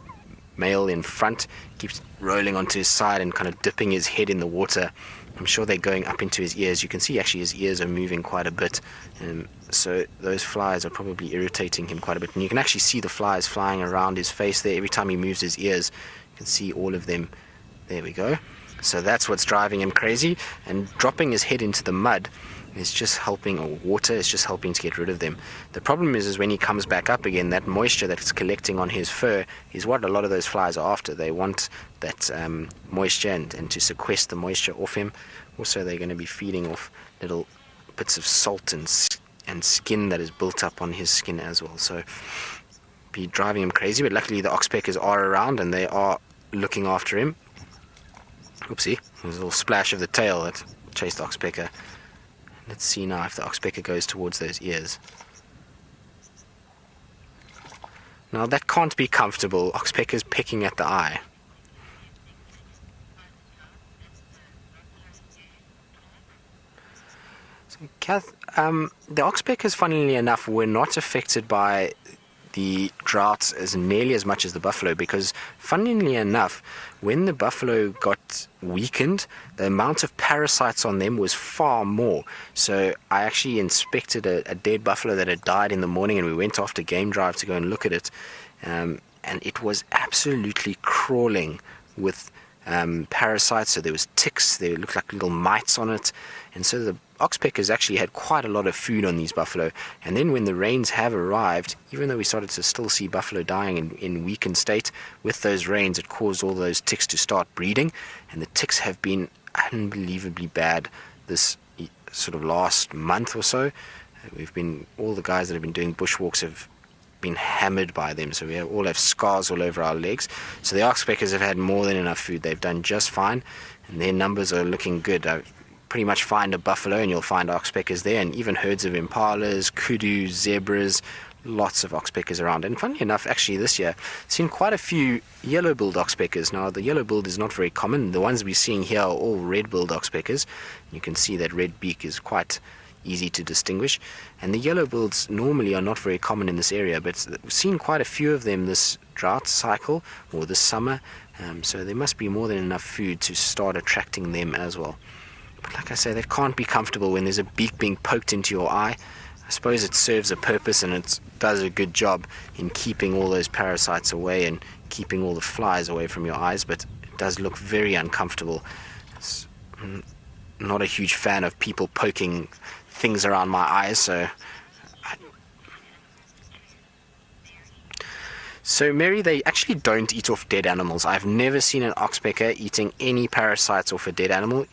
male in front keeps rolling onto his side and kind of dipping his head in the water. I'm sure they're going up into his ears. You can see actually his ears are moving quite a bit. So those flies are probably irritating him quite a bit. And you can actually see the flies flying around his face there. Every time he moves his ears, you can see all of them. There we go. So that's what's driving him crazy. And dropping his head into the mud is just helping, or water is just helping to get rid of them. The problem is when he comes back up again, that moisture that's collecting on his fur is what a lot of those flies are after. They want that moisture and to sequester the moisture off him. Also, they're going to be feeding off little bits of salt and skin that is built up on his skin as well. So be driving him crazy, but luckily the oxpeckers are around and they are looking after him. Oopsie, there's a little splash of the tail that chased the oxpecker. Let's see now if the oxpecker goes towards those ears. Now that can't be comfortable. Oxpecker's pecking at the eye. So, Kath, the oxpeckers, funnily enough, were not affected by the drought as nearly as much as the buffalo, because funnily enough, when the buffalo got weakened, the amount of parasites on them was far more. So I actually inspected a dead buffalo that had died in the morning, and we went off to game drive to go and look at it, and it was absolutely crawling with parasites. So there was ticks, they looked like little mites on it, and so the oxpeckers actually had quite a lot of food on these buffalo. And then when the rains have arrived, even though we started to still see buffalo dying in weakened state, with those rains it caused all those ticks to start breeding, and the ticks have been unbelievably bad this sort of last month or so. All the guys that have been doing bushwalks have been hammered by them, so we all have scars all over our legs. So the oxpeckers have had more than enough food. They've done just fine, and their numbers are looking good. Pretty much find a buffalo and you'll find oxpeckers there, and even herds of impalas, kudus, zebras, lots of oxpeckers around. And funnily enough, actually this year, I've seen quite a few yellow-billed oxpeckers. Now the yellow-billed is not very common. The ones we're seeing here are all red-billed oxpeckers. You can see that red beak is quite easy to distinguish, and the yellow-bills normally are not very common in this area, but we've seen quite a few of them this drought cycle or this summer, so there must be more than enough food to start attracting them as well. But like I say, that can't be comfortable when there's a beak being poked into your eye. I suppose it serves a purpose and it does a good job in keeping all those parasites away and keeping all the flies away from your eyes, but it does look very uncomfortable. I'm not a huge fan of people poking things around my eyes, So Mary, they actually don't eat off dead animals. I've never seen an oxpecker eating any parasites off a dead animal.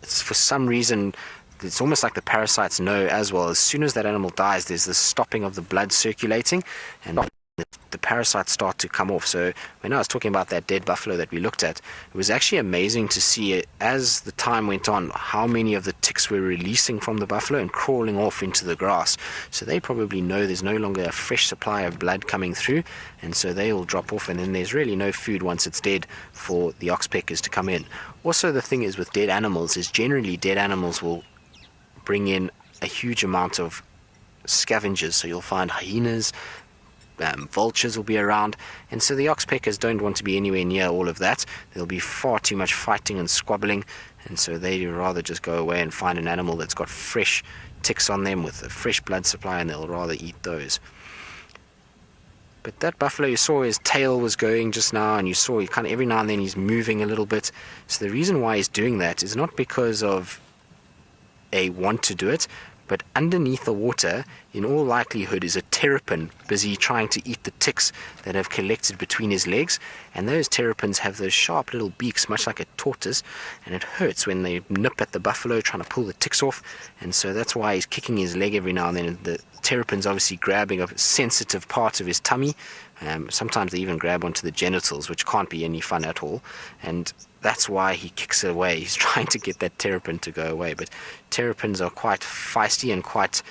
For some reason, it's almost like the parasites know as well. As soon as that animal dies, there's this stopping of the blood circulating, and the parasites start to come off. So when I was talking about that dead buffalo that we looked at, it was actually amazing to see as the time went on how many of the ticks were releasing from the buffalo and crawling off into the grass. So they probably know there's no longer a fresh supply of blood coming through, and so they will drop off, and then there's really no food once it's dead for the oxpeckers to come in. Also, the thing is with dead animals is generally dead animals will bring in a huge amount of scavengers. So you'll find hyenas, vultures will be around, and so the oxpeckers don't want to be anywhere near all of that. There'll be far too much fighting and squabbling, and so they'd rather just go away and find an animal that's got fresh ticks on them with a fresh blood supply, and they'll rather eat those. But that buffalo, you saw his tail was going just now, and you saw he kind of every now and then he's moving a little bit. So the reason why he's doing that is not because of a want to do it, but underneath the water, in all likelihood, is a terrapin busy trying to eat the ticks that have collected between his legs. And those terrapins have those sharp little beaks, much like a tortoise, and it hurts when they nip at the buffalo trying to pull the ticks off. And so that's why he's kicking his leg every now and then. The terrapin's obviously grabbing a sensitive part of his tummy. Sometimes they even grab onto the genitals, which can't be any fun at all. And that's why he kicks it away. He's trying to get that terrapin to go away. But terrapins are quite feisty and quite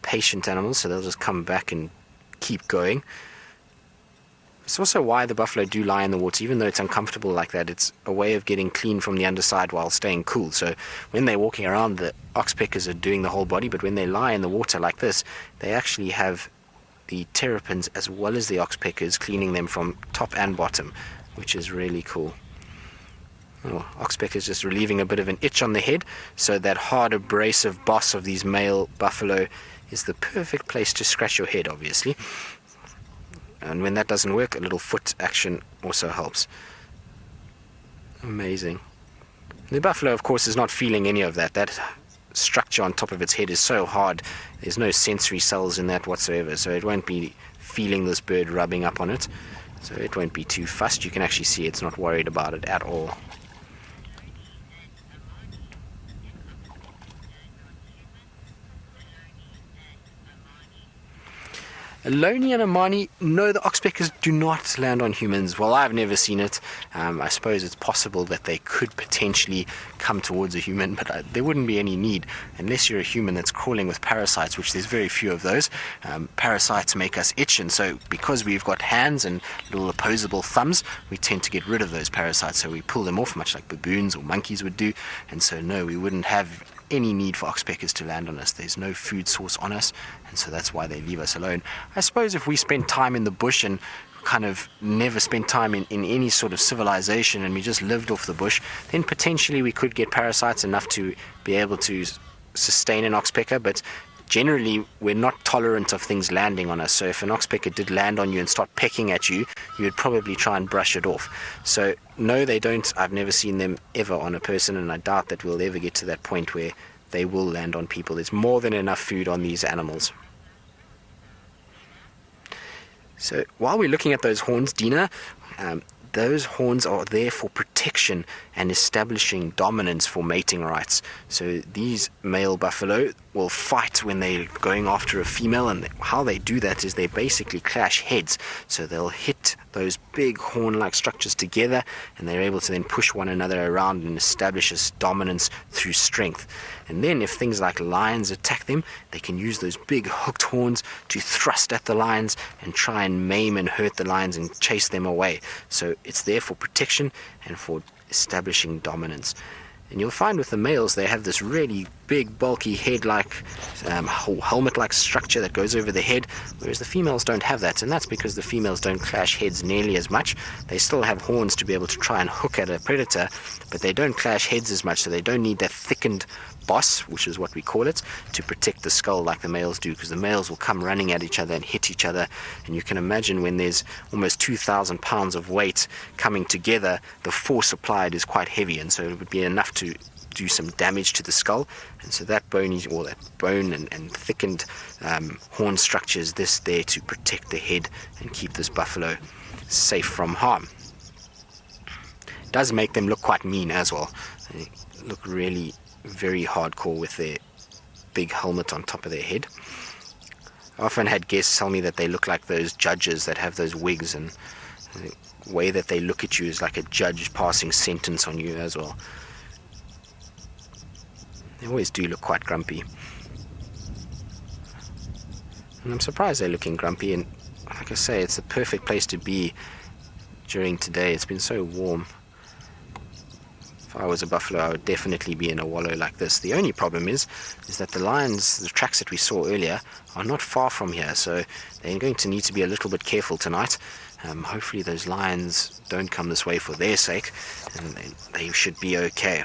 patient animals, so they'll just come back and keep going. It's also why the buffalo do lie in the water. Even though it's uncomfortable like that, it's a way of getting clean from the underside while staying cool. So when they're walking around, the oxpeckers are doing the whole body, but when they lie in the water like this, they actually have the terrapins as well as the oxpeckers, cleaning them from top and bottom, which is really cool. Oh, oxpeckers just relieving a bit of an itch on the head, so that hard abrasive boss of these male buffalo is the perfect place to scratch your head, obviously. And when that doesn't work, a little foot action also helps. Amazing. The buffalo, of course, is not feeling any of that. That structure on top of its head is so hard. There's no sensory cells in that whatsoever, so it won't be feeling this bird rubbing up on it. So it won't be too fussed. You can actually see it's not worried about it at all. Aloni and Amani, no, the oxpeckers do not land on humans. Well, I've never seen it. I suppose it's possible that they could potentially come towards a human, but there wouldn't be any need unless you're a human that's crawling with parasites, which there's very few of those. Parasites make us itch, and so because we've got hands and little opposable thumbs, we tend to get rid of those parasites, so we pull them off, much like baboons or monkeys would do. And so no, we wouldn't have any need for oxpeckers to land on us. There's no food source on us, and so that's why they leave us alone. I suppose if we spend time in the bush and kind of never spent time in any sort of civilization and we just lived off the bush, then potentially we could get parasites enough to be able to sustain an oxpecker, but generally we're not tolerant of things landing on us. So if an oxpecker did land on you and start pecking at you, you would probably try and brush it off. So no, they don't. I've never seen them ever on a person, and I doubt that we'll ever get to that point where they will land on people. There's more than enough food on these animals. So while we're looking at those horns, Dina, those horns are there for protection and establishing dominance for mating rights. So these male buffalo will fight when they're going after a female, and how they do that is they basically clash heads. So they'll hit those big horn-like structures together, and they're able to then push one another around and establish this dominance through strength. And then if things like lions attack them, they can use those big hooked horns to thrust at the lions and try and maim and hurt the lions and chase them away. So it's there for protection and for establishing dominance. And you'll find with the males, they have this really big, bulky head-like, helmet-like structure that goes over the head, whereas the females don't have that, and that's because the females don't clash heads nearly as much. They still have horns to be able to try and hook at a predator, but they don't clash heads as much, so they don't need that thickened boss, which is what we call it, to protect the skull like the males do, because the males will come running at each other and hit each other. And you can imagine when there's almost 2,000 pounds of weight coming together, the force applied is quite heavy, and so it would be enough to do some damage to the skull. And so that bone and thickened horn structure is there to protect the head and keep this buffalo safe from harm. It does make them look quite mean as well. They look really very hardcore with their big helmet on top of their head. I often had guests tell me that they look like those judges that have those wigs, and the way that they look at you is like a judge passing sentence on you as well. They always do look quite grumpy, and I'm surprised they're looking grumpy. And like I say, it's the perfect place to be during today. It's been so warm. If I was a buffalo, I would definitely be in a wallow like this. The only problem is that the lions, the tracks that we saw earlier, are not far from here, so they're going to need to be a little bit careful tonight. Hopefully those lions don't come this way for their sake, and they should be okay.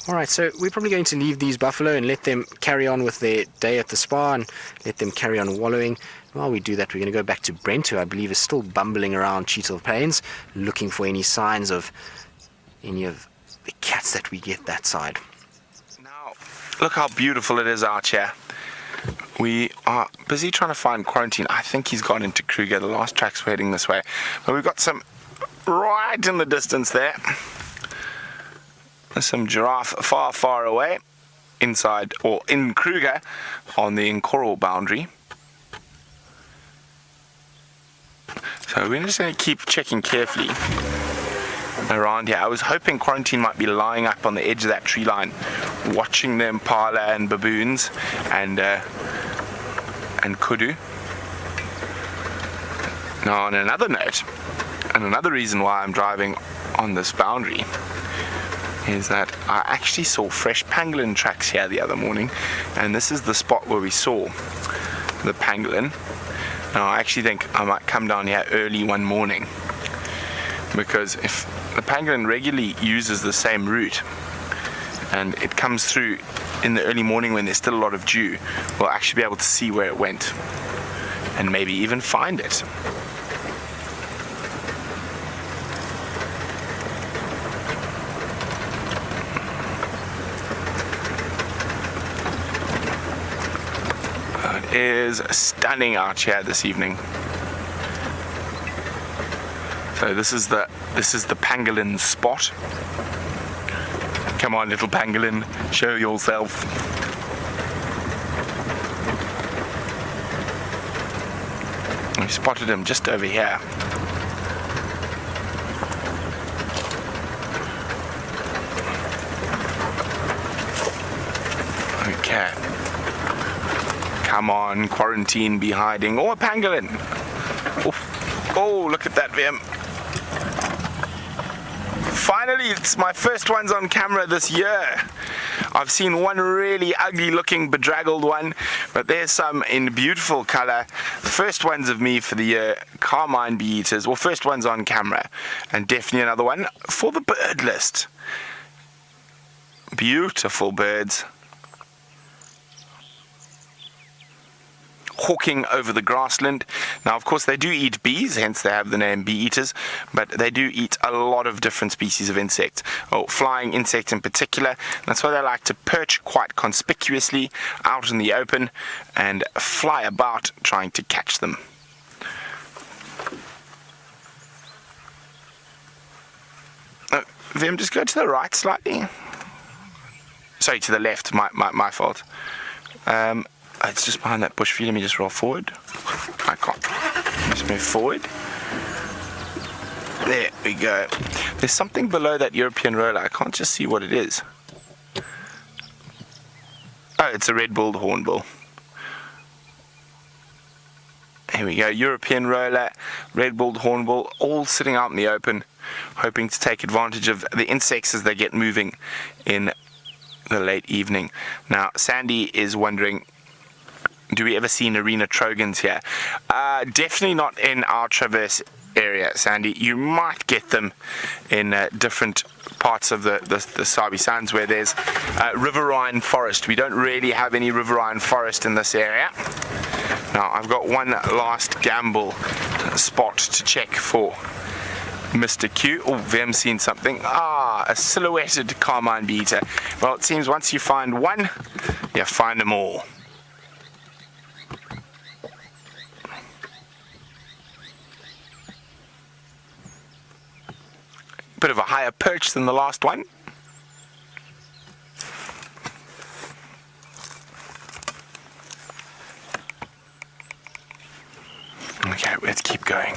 Alright, so we're probably going to leave these buffalo and let them carry on with their day at the spa and let them carry on wallowing. While we do that, we're going to go back to Brent, who I believe is still bumbling around Cheetah Plains, looking for any signs of any of the cats that we get that side. Now, look how beautiful it is out here. We are busy trying to find Quarantine. I think he's gone into Kruger. The last tracks were heading this way. But we've got some right in the distance there. There's some giraffe far, far away, inside or in Kruger on the Nkoro boundary. So we're just going to keep checking carefully around here. I was hoping Quarantine might be lying up on the edge of that tree line, watching the impala and baboons and kudu. Now, on another note, and another reason why I'm driving on this boundary, is that I actually saw fresh pangolin tracks here the other morning, and this is the spot where we saw the pangolin. Now I actually think I might come down here early one morning, because if the pangolin regularly uses the same route and it comes through in the early morning when there's still a lot of dew, we'll actually be able to see where it went and maybe even find it. It is stunning out here this evening. So this is the pangolin spot. Come on, little pangolin, show yourself. We spotted him just over here. Okay. Come on, quarantine, be hiding. Oh, a pangolin! Oh, look at that, Vim. Finally, it's my first ones on camera this year. I've seen one really ugly looking bedraggled one, but there's some in beautiful color. The first ones of me for the year, carmine bee eaters, or first ones on camera, and definitely another one for the bird list. Beautiful birds. Hawking over the grassland. Now, of course, they do eat bees, hence they have the name bee eaters, but they do eat a lot of different species of insects, or flying insects in particular. That's why they like to perch quite conspicuously out in the open and fly about trying to catch them. Vim, just go to the right slightly. Sorry, to the left, my fault. It's just behind that bush for you. Let me just roll forward. I can't. Just move forward. There we go. There's something below that European roller. I can't just see what it is. Oh, it's a red-billed hornbill. Here we go. European roller, red-billed hornbill, all sitting out in the open, hoping to take advantage of the insects as they get moving in the late evening. Now, Sandy is wondering, do we ever see Narina trogons here? Definitely not in our traverse area, Sandy. You might get them in different parts of the Sabi Sands where there's riverine forest. We don't really have any riverine forest in this area. Now, I've got one last gamble spot to check for Mr. Q. Oh, Vem's seen something. A silhouetted carmine bee eater. Well, it seems once you find one, you find them all. Bit of a higher perch than the last one. Okay, let's keep going.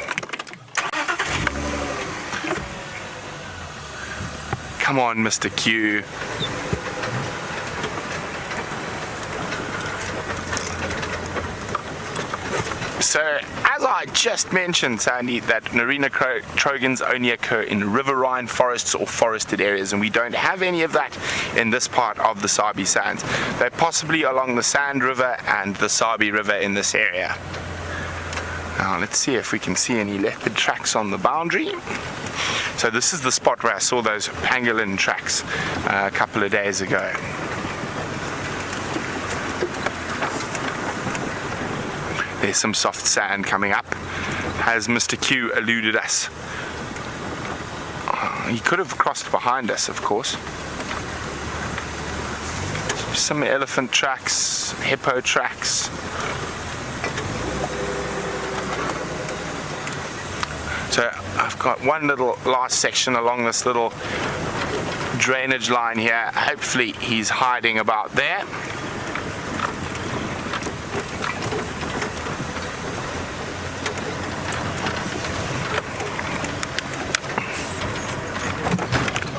Come on, Mr. Q. So, as I just mentioned, Sandy, that Narina trogons only occur in riverine forests or forested areas, and we don't have any of that in this part of the Sabi Sands. They're possibly along the Sand River and the Sabi River in this area. Now, let's see if we can see any leopard tracks on the boundary. So this is the spot where I saw those pangolin tracks a couple of days ago. There's some soft sand coming up. Has Mr. Q eluded us? He could have crossed behind us, of course. Some elephant tracks, hippo tracks. So I've got one little last section along this little drainage line here. Hopefully he's hiding about there.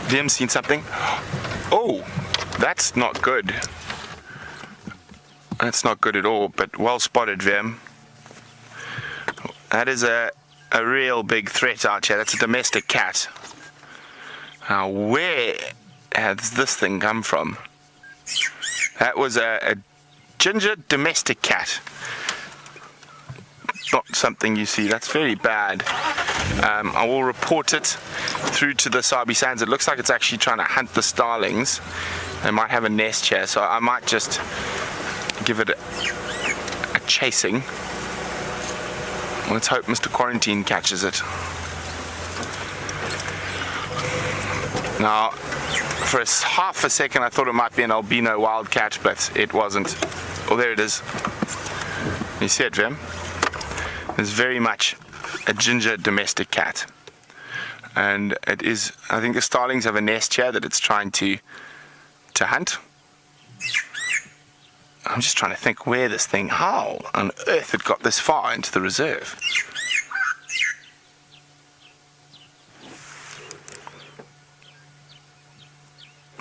Vim seen something? Oh, that's not good. That's not good at all, but well spotted, Vim. That is a real big threat out here. That's a domestic cat. Now, where has this thing come from? That was a ginger domestic cat. Not something you see. That's very bad. I will report it through to the Sabi Sands. It looks like it's actually trying to hunt the starlings. They might have a nest here, so I might just give it a chasing. Let's hope Mr. Quarantine catches it. Now, for half a second I thought it might be an albino wildcat, but it wasn't. Oh, there it is. You see it, Vim? It's very much a ginger domestic cat. And it is, I think the starlings have a nest here that it's trying to hunt. I'm just trying to think where this thing, how on earth it got this far into the reserve.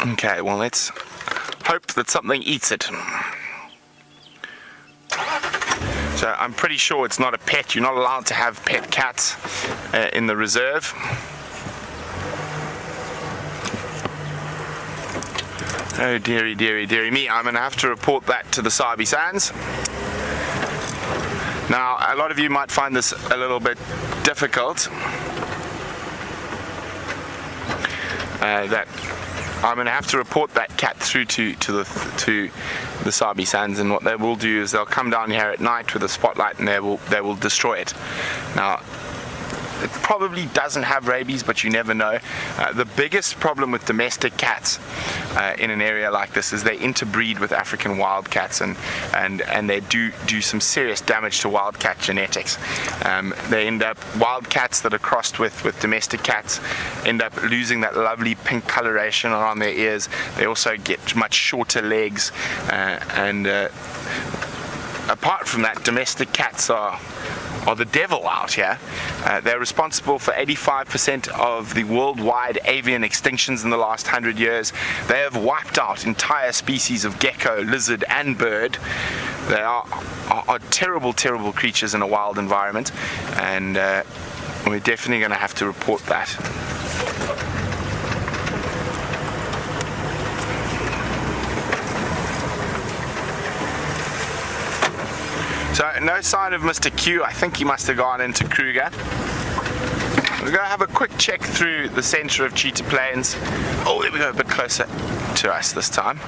Okay, well, let's hope that something eats it. So I'm pretty sure it's not a pet. You're not allowed to have pet cats in the reserve. Oh dearie, dearie, dearie me. I'm going to have to report that to the Sabi Sands. Now, a lot of you might find this a little bit difficult. That I'm going to have to report that cat through to the Sabi Sands, and what they will do is they'll come down here at night with a spotlight and they will destroy it. Now, it probably doesn't have rabies, but you never know. The biggest problem with domestic cats in an area like this is they interbreed with African wildcats, and they do some serious damage to wildcat genetics. They end up, wildcats that are crossed with domestic cats end up losing that lovely pink coloration around their ears. They also get much shorter legs, and apart from that, domestic cats are the devil out here. They're responsible for 85% of the worldwide avian extinctions in the last 100 years. They have wiped out entire species of gecko, lizard, and bird. They are terrible, terrible creatures in a wild environment, and we're definitely going to have to report that. So, no sign of Mr. Q. I think he must have gone into Kruger. We're going to have a quick check through the center of Cheetah Plains. Oh, there we go, a bit closer to us this time.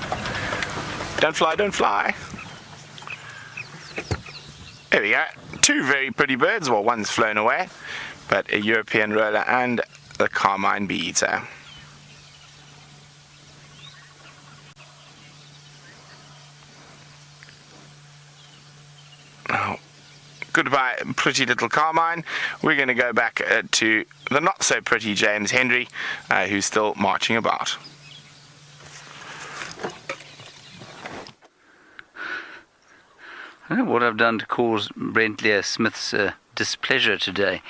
Don't fly, don't fly. There we go. Two very pretty birds. Well, one's flown away, but a European roller and the carmine bee-eater. Oh, goodbye, pretty little carmine. We're going to go back to the not so pretty James Henry, who's still marching about. I don't know what I've done to cause Brent Smith's displeasure today.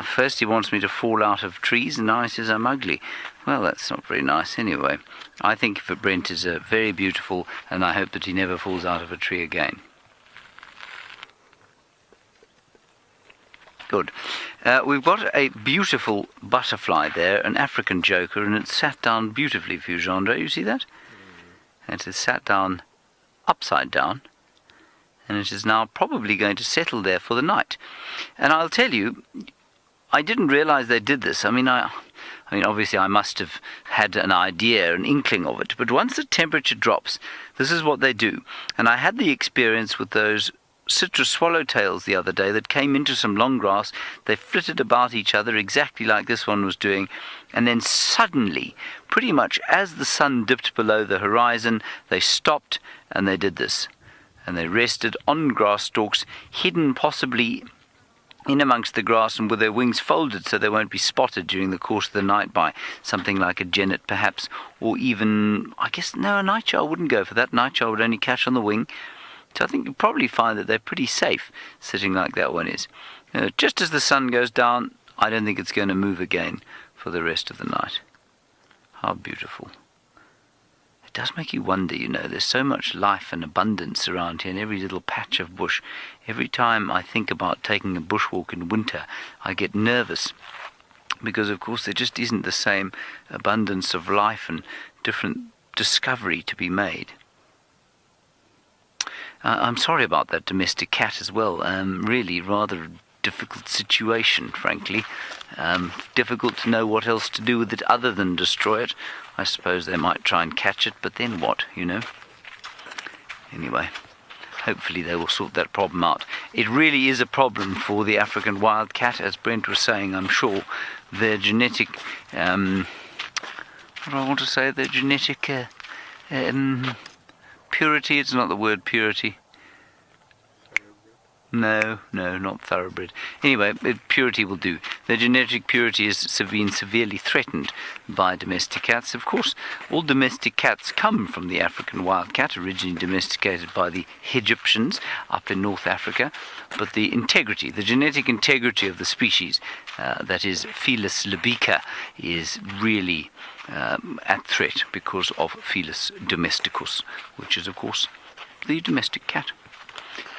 First he wants me to fall out of trees, and now he says I'm ugly. Well, that's not very nice anyway. I think that Brent is very beautiful, and I hope that he never falls out of a tree again. Good. We've got a beautiful butterfly there, an African joker, and it's sat down beautifully for you, Jean-Andre. You see that? And it is sat down upside down, and it is now probably going to settle there for the night. And I'll tell you, I didn't realize they did this. I mean, obviously I must have had an idea, an inkling of it, but once the temperature drops, this is what they do. And I had the experience with those citrus swallowtails the other day that came into some long grass. They flitted about each other exactly like this one was doing, and then suddenly, pretty much as the sun dipped below the horizon, they stopped and they did this, and they rested on grass stalks, hidden possibly in amongst the grass and with their wings folded so they won't be spotted during the course of the night by something like a genet perhaps, or even, I guess, no, a nightjar wouldn't go for that. Nightjar would only catch on the wing. So I think you'll probably find that they're pretty safe sitting like that one is. Just as the sun goes down, I don't think it's going to move again for the rest of the night. How beautiful. It does make you wonder, there's so much life and abundance around here in every little patch of bush. Every time I think about taking a bushwalk in winter, I get nervous. Because, of course, there just isn't the same abundance of life and different discovery to be made. I'm sorry about that domestic cat as well. Really rather a difficult situation, frankly. Difficult to know what else to do with it other than destroy it. I suppose they might try and catch it, but then what, you know? Anyway, hopefully they will sort that problem out. It really is a problem for the African wildcat, as Brent was saying, I'm sure. Their genetic, what do I want to say? Their genetic purity, it's not the word purity. No, not thoroughbred. Anyway, purity will do. Their genetic purity has been severely threatened by domestic cats. Of course, all domestic cats come from the African wildcat, originally domesticated by the Egyptians up in North Africa. But the integrity, the genetic integrity of the species, that is Felis libica, is really at threat because of Felis domesticus, which is, of course, the domestic cat.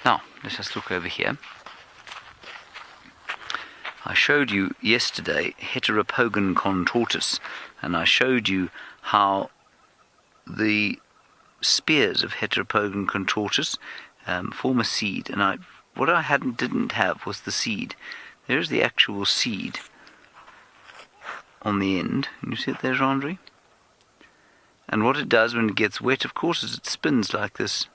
Now, let us look over here. I showed you yesterday Heteropogon contortus, and I showed you how the spears of Heteropogon contortus form a seed, and what I didn't have was the seed. There's the actual seed on the end. Can you see it there, Andre? And what it does when it gets wet, of course, is it spins like this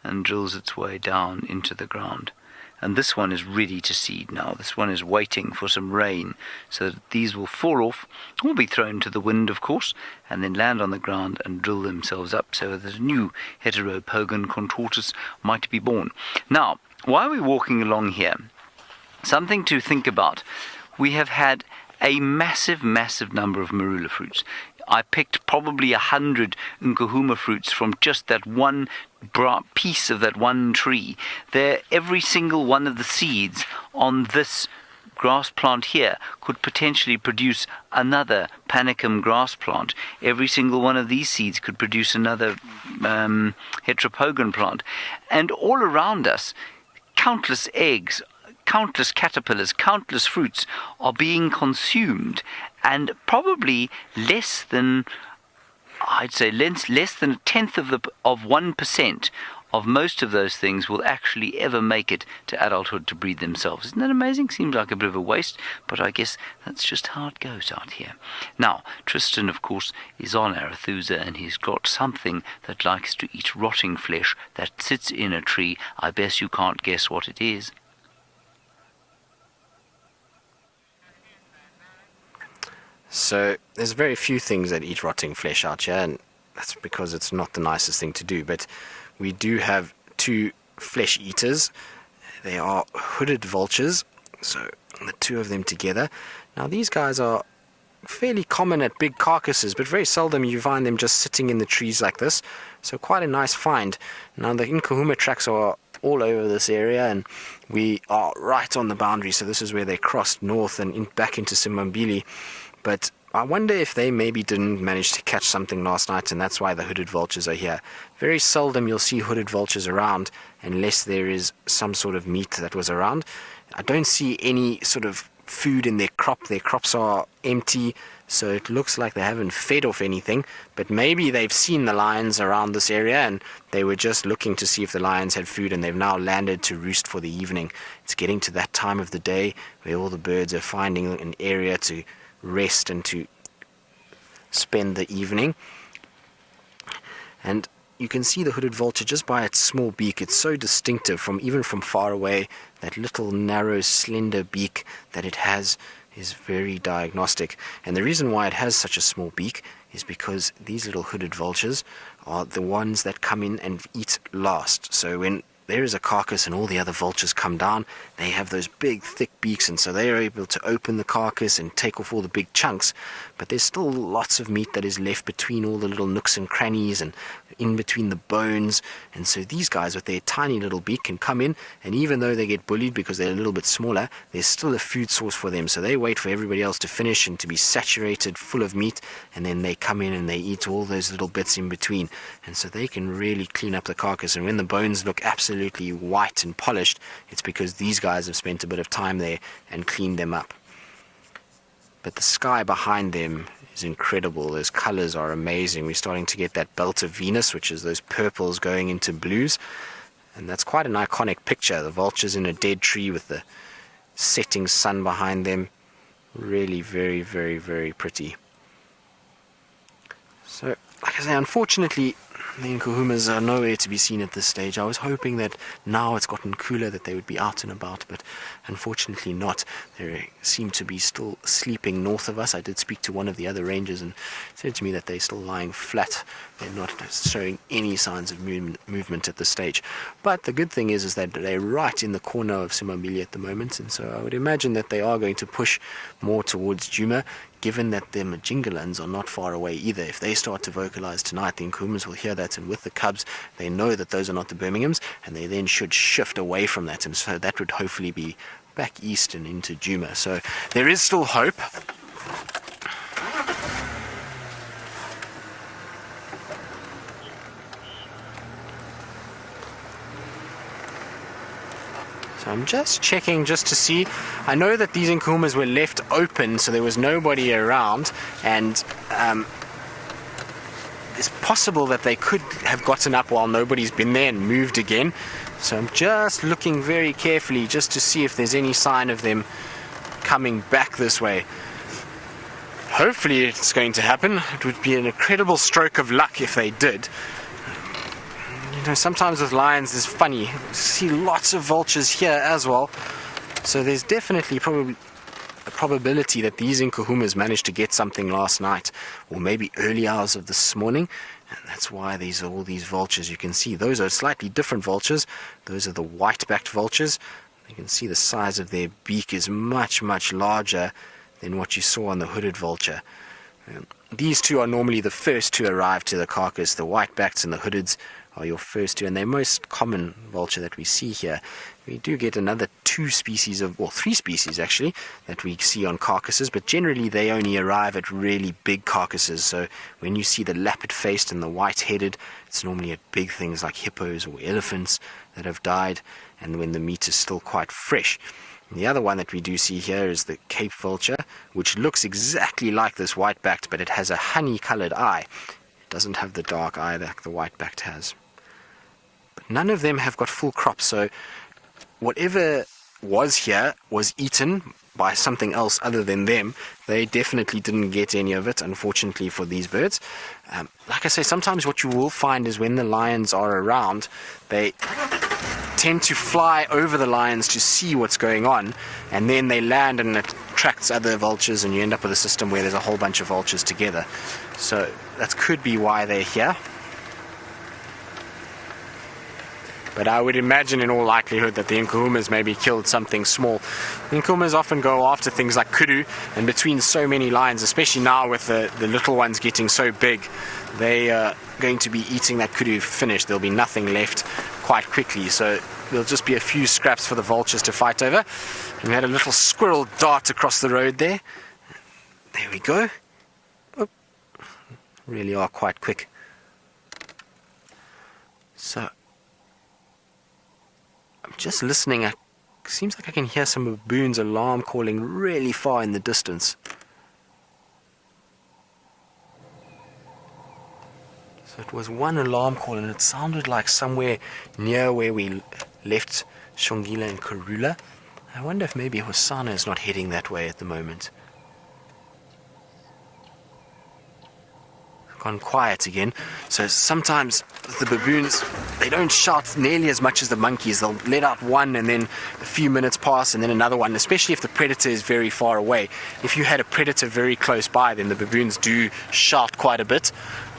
and drills its way down into the ground. And this one is ready to seed now. This one is waiting for some rain so that these will fall off, or be thrown to the wind, of course, and then land on the ground and drill themselves up so that a new Heteropogon contortus might be born. Now, while we're walking along here, something to think about. We have had a massive number of marula fruits. I picked probably 100 Nkuhuma fruits from just that one piece of that one tree. Every single one of the seeds on this grass plant here could potentially produce another panicum grass plant. Every single one of these seeds could produce another heteropogon plant. And all around us, countless eggs, countless caterpillars, countless fruits are being consumed, and probably less than, I'd say, less than a tenth of 1% of most of those things will actually ever make it to adulthood to breed themselves. Isn't that amazing? Seems like a bit of a waste, but I guess that's just how it goes out here. Now, Tristan, of course, is on Arathusa, and he's got something that likes to eat rotting flesh that sits in a tree. I bet you can't guess what it is. So there's very few things that eat rotting flesh out here, and that's because it's not the nicest thing to do. But we do have two flesh eaters. They are hooded vultures, so the two of them together. Now these guys are fairly common at big carcasses, but very seldom you find them just sitting in the trees like this. So quite a nice find. Now the Nkuhuma tracks are all over this area, and we are right on the boundary. So this is where they crossed north and back into Simbambili. But I wonder if they maybe didn't manage to catch something last night, and that's why the hooded vultures are here. Very seldom you'll see hooded vultures around unless there is some sort of meat that was around. I don't see any sort of food in their crop. Their crops are empty, so it looks like they haven't fed off anything. But maybe they've seen the lions around this area, and they were just looking to see if the lions had food, and they've now landed to roost for the evening. It's getting to that time of the day where all the birds are finding an area to rest and to spend the evening. And you can see the hooded vulture just by its small beak. It's so distinctive even from far away. That little narrow slender beak that it has is very diagnostic, and the reason why it has such a small beak is because these little hooded vultures are the ones that come in and eat last. So when there is a carcass and all the other vultures come down, they have those big thick beaks, and so they are able to open the carcass and take off all the big chunks. But there's still lots of meat that is left between all the little nooks and crannies and in between the bones. And so these guys with their tiny little beak can come in, and even though they get bullied because they're a little bit smaller, there's still a food source for them. So they wait for everybody else to finish and to be saturated full of meat, and then they come in and they eat all those little bits in between. And so they can really clean up the carcass, and when the bones look absolutely white and polished, it's because these guys have spent a bit of time there and cleaned them up. But the sky behind them is incredible. Those colors are amazing. We're starting to get that belt of Venus, which is those purples going into blues. And that's quite an iconic picture. The vultures in a dead tree with the setting sun behind them. Really very, very, very pretty. So, like I say, unfortunately, the Nkuhumas are nowhere to be seen at this stage. I was hoping that now it's gotten cooler that they would be out and about, but unfortunately not. They seem to be still sleeping north of us. I did speak to one of the other rangers and said to me that they're still lying flat. They're not showing any signs of movement at this stage. But the good thing is that they're right in the corner of Simambili at the moment, and so I would imagine that they are going to push more towards Djuma, given that the Majingalans are not far away either. If they start to vocalize tonight, the Nkuhumas will hear that, and with the cubs, they know that those are not the Birminghams, and they then should shift away from that, and so that would hopefully be back east and into Djuma. So there is still hope. So I'm just checking just to see. I know that these Nkuhumas were left open, so there was nobody around, and it's possible that they could have gotten up while nobody's been there and moved again. So I'm just looking very carefully just to see if there's any sign of them coming back this way. Hopefully it's going to happen. It would be an incredible stroke of luck if they did. You know, sometimes with lions it's funny. You see lots of vultures here as well. So there's definitely probably a probability that these Nkuhumas managed to get something last night, or maybe early hours of this morning, and that's why these are all these vultures. You can see those are slightly different vultures. Those are the white-backed vultures. You can see the size of their beak is much, much larger than what you saw on the hooded vulture. These two are normally the first to arrive to the carcass. The white-backs and the hoodeds are your first two, and they're most common vulture that we see here. We do get another three species actually, that we see on carcasses, but generally they only arrive at really big carcasses. So when you see the lappet-faced and the white-headed, it's normally at big things like hippos or elephants that have died, and when the meat is still quite fresh. And the other one that we do see here is the Cape vulture, which looks exactly like this white-backed, but it has a honey-colored eye. It doesn't have the dark eye that the white-backed has. But none of them have got full crops, so whatever was here was eaten by something else other than them. They definitely didn't get any of it, unfortunately, for these birds. Like I say, sometimes what you will find is when the lions are around, they tend to fly over the lions to see what's going on, and then they land and it attracts other vultures, and you end up with a system where there's a whole bunch of vultures together. So that could be why they're here. But I would imagine in all likelihood that the Nkuhumas maybe killed something small. The Nkuhumas often go after things like kudu, and between so many lions, especially now with the little ones getting so big, they are going to be eating that kudu finished. There'll be nothing left quite quickly, so there'll just be a few scraps for the vultures to fight over. And we had a little squirrel dart across the road there. There we go. Oh, really are quite quick. So I'm just listening. It seems like I can hear some baboons' alarm calling really far in the distance. So it was one alarm call, and it sounded like somewhere near where we left Xongile and Karula. I wonder if maybe Hosana is not heading that way at the moment. Gone quiet again. So sometimes the baboons, they don't shout nearly as much as the monkeys. They'll let out one, and then a few minutes pass, and then another one, especially if the predator is very far away. If you had a predator very close by, then the baboons do shout quite a bit.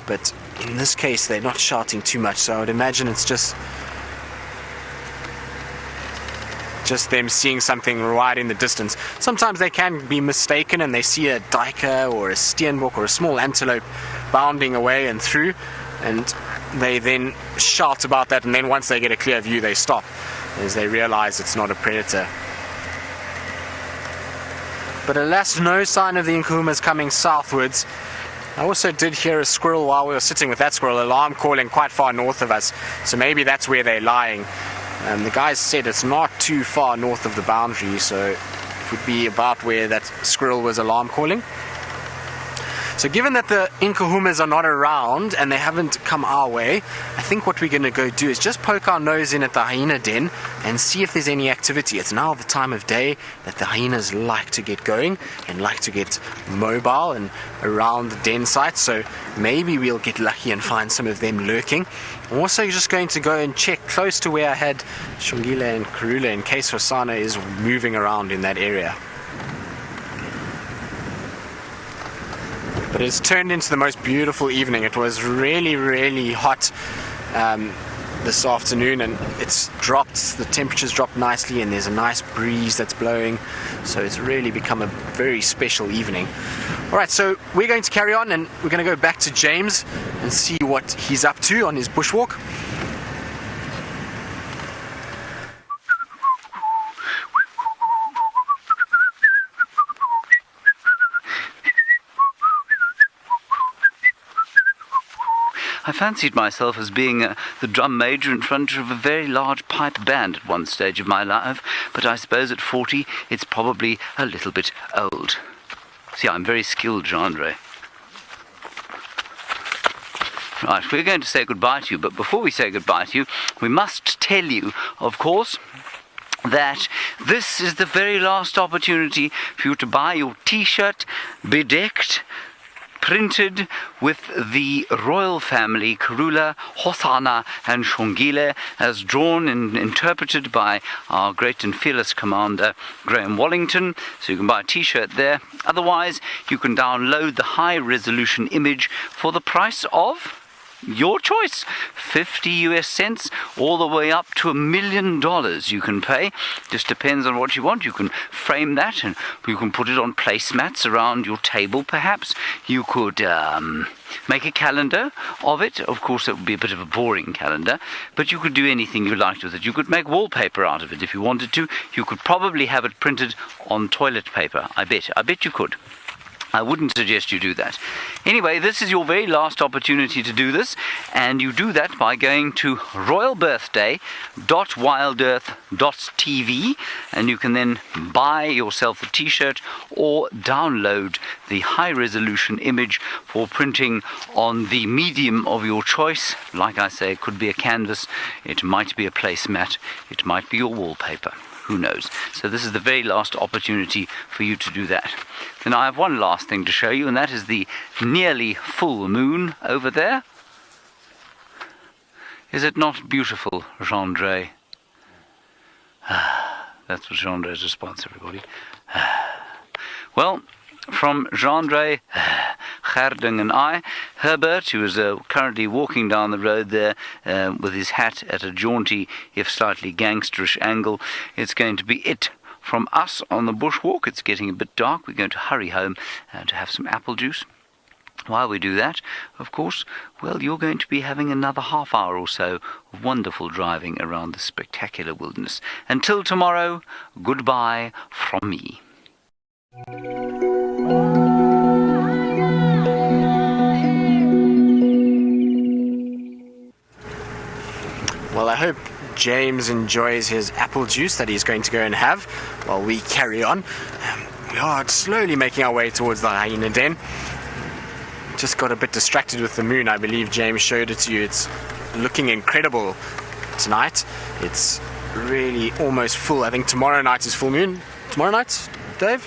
But in this case, they're not shouting too much, so I would imagine it's just them seeing something right in the distance. Sometimes they can be mistaken and they see a duiker or a steenbok or a small antelope bounding away and through, and they then shout about that, and then once they get a clear view they stop as they realize it's not a predator. But alas, no sign of the Nkuhumas coming southwards. I also did hear a squirrel while we were sitting with that squirrel, alarm calling quite far north of us, so maybe that's where they're lying. The guys said it's not too far north of the boundary, so it would be about where that squirrel was alarm calling. So So given that the Inkahumas are not around and they haven't come our way, I think what we're going to go do is just poke our nose in at the hyena den and see if there's any activity. It's now the time of day that the hyenas like to get going and like to get mobile and around the den site, so maybe we'll get lucky and find some of them lurking. I'm also just going to go and check close to where I had Xongile and Karula in case Rosanna is moving around in that area. But it's turned into the most beautiful evening. It was really, really hot this afternoon, and the temperature's dropped nicely, and there's a nice breeze that's blowing, so it's really become a very special evening. Alright, so we're going to carry on, and we're going to go back to James and see what he's up to on his bushwalk. I fancied myself as being the drum major in front of a very large pipe band at one stage of my life, but I suppose at 40 it's probably a little bit old. See, I'm very skilled, Jean-Andre. Right, we're going to say goodbye to you, but before we say goodbye to you, we must tell you, of course, that this is the very last opportunity for you to buy your t-shirt bedecked, printed with the royal family Karula, and Xongile, as drawn and interpreted by our great and fearless commander Graham Wallington. So you can buy a t-shirt there. Otherwise, you can download the high-resolution image for the price of your choice, 50 US cents all the way up to $1 million you can pay. Just depends on what you want. You can frame that and you can put it on placemats around your table perhaps. You could make a calendar of it. Of course, it would be a bit of a boring calendar, but you could do anything you liked with it. You could make wallpaper out of it if you wanted to. You could probably have it printed on toilet paper. I bet you could. I wouldn't suggest you do that. Anyway, this is your very last opportunity to do this, and you do that by going to royalbirthday.wildearth.tv, and you can then buy yourself a t-shirt or download the high-resolution image for printing on the medium of your choice. Like I say, it could be a canvas, it might be a placemat, it might be your wallpaper. Who knows? So this is the very last opportunity for you to do that. Then I have one last thing to show you, and that is the nearly full moon over there. Is it not beautiful, Jean-Andre? That's what Jean-Andre's response, everybody. Well, from Jean-Andre, Gerding and I, Herbert, who is currently walking down the road there with his hat at a jaunty, if slightly gangsterish angle, it's going to be it from us on the bushwalk. It's getting a bit dark. We're going to hurry home to have some apple juice. While we do that, of course, well, you're going to be having another half hour or so of wonderful driving around the spectacular wilderness. Until tomorrow, goodbye from me. Well, I hope James enjoys his apple juice that he's going to go and have while we carry on. We are slowly making our way towards the hyena den. Just got a bit distracted with the moon. I believe James showed it to you. It's looking incredible tonight. It's really almost full. I think tomorrow night is full moon. Tomorrow night, Dave?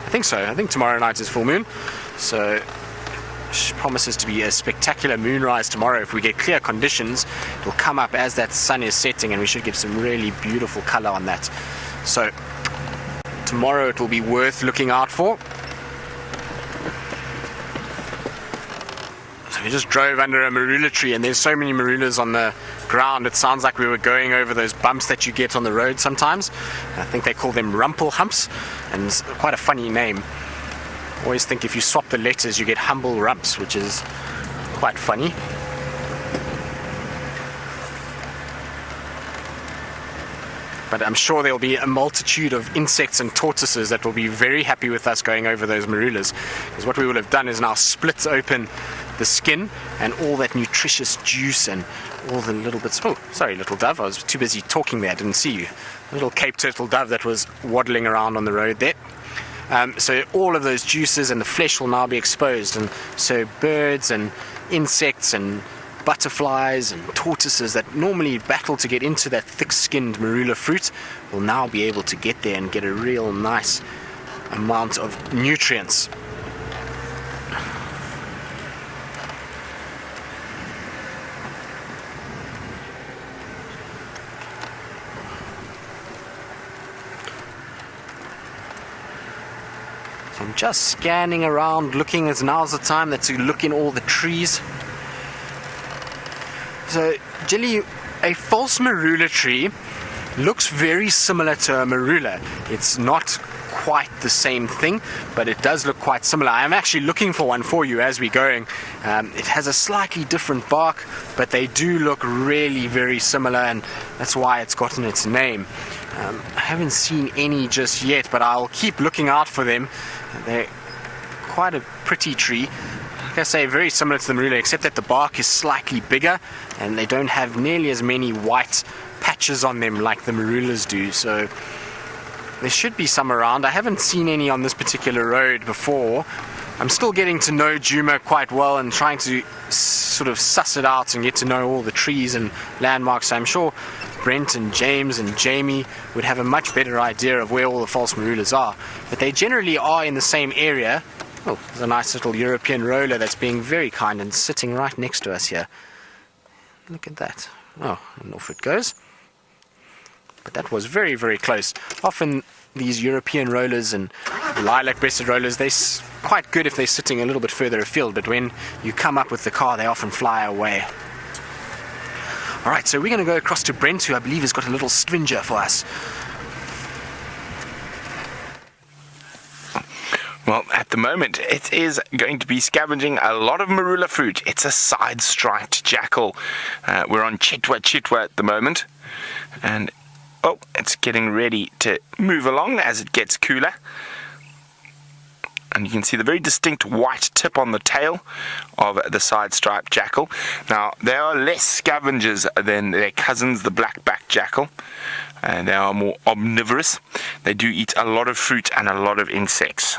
I think so. I think tomorrow night is full moon. So promises to be a spectacular moonrise tomorrow. If we get clear conditions, it will come up as that sun is setting, and we should get some really beautiful color on that. So tomorrow it will be worth looking out for. So we just drove under a marula tree, and there's so many marulas on the ground. It sounds like we were going over those bumps that you get on the road sometimes. I think they call them rumple humps, and it's quite a funny name. Always think if you swap the letters you get humble rumps, which is quite funny. But I'm sure there'll be a multitude of insects and tortoises that will be very happy with us going over those marulas, because what we will have done is now split open the skin and all that nutritious juice and all the little bits. Oh, sorry, little dove, I was too busy talking there, I didn't see you. A little Cape turtle dove that was waddling around on the road there. So all of those juices and the flesh will now be exposed, and so birds and insects and butterflies and tortoises that normally battle to get into that thick-skinned marula fruit will now be able to get there and get a real nice amount of nutrients. So I'm just scanning around, looking, as now's the time that to look in all the trees. So, Jilly, a false marula tree looks very similar to a marula. It's not quite the same thing, but it does look quite similar. I'm actually looking for one for you as we're going. It has a slightly different bark, but they do look really very similar, and that's why it's gotten its name. I haven't seen any just yet, but I'll keep looking out for them. They're quite a pretty tree. Like I say, very similar to the marula, except that the bark is slightly bigger and they don't have nearly as many white patches on them like the marulas do. So there should be some around. I haven't seen any on this particular road before. I'm still getting to know Djuma quite well and trying to sort of suss it out and get to know all the trees and landmarks. So I'm sure Brent and James and Jamie would have a much better idea of where all the false marulas are. But they generally are in the same area. Oh, there's a nice little European roller that's being very kind and sitting right next to us here. Look at that. Oh, and off it goes. But that was very, very close. Often these European rollers and lilac-breasted rollers, they're quite good if they're sitting a little bit further afield, but when you come up with the car, they often fly away. Alright, so we're going to go across to Brent, who I believe has got a little stringer for us. Well, at the moment, it is going to be scavenging a lot of marula fruit. It's a side-striped jackal. We're on Chitwa at the moment. And, oh, it's getting ready to move along as it gets cooler. And you can see the very distinct white tip on the tail of the side-striped jackal. Now, they are less scavengers than their cousins, the black-backed jackal. And they are more omnivorous. They do eat a lot of fruit and a lot of insects.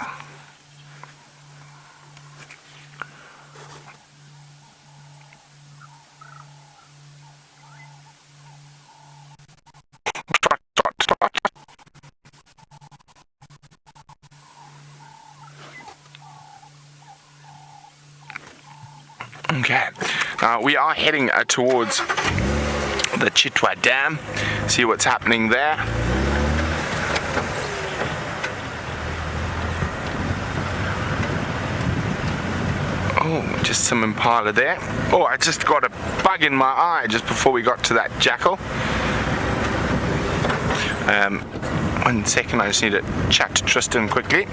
Okay, we are heading towards the Chitwa Dam. See what's happening there. Oh, just some impala there. Oh, I just got a bug in my eye just before we got to that jackal. 1 second, I just need to chat to Tristan quickly.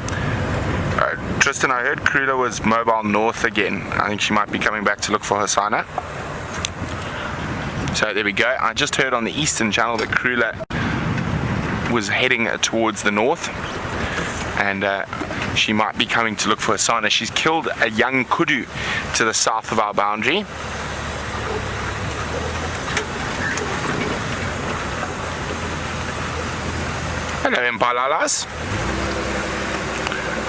Tristan, I heard Karula was mobile north again. I think she might be coming back to look for her signer. So there we go. I just heard on the eastern channel that Karula was heading towards the north, and she might be coming to look for her signer. She's killed a young kudu to the south of our boundary. Hello, Impalalas.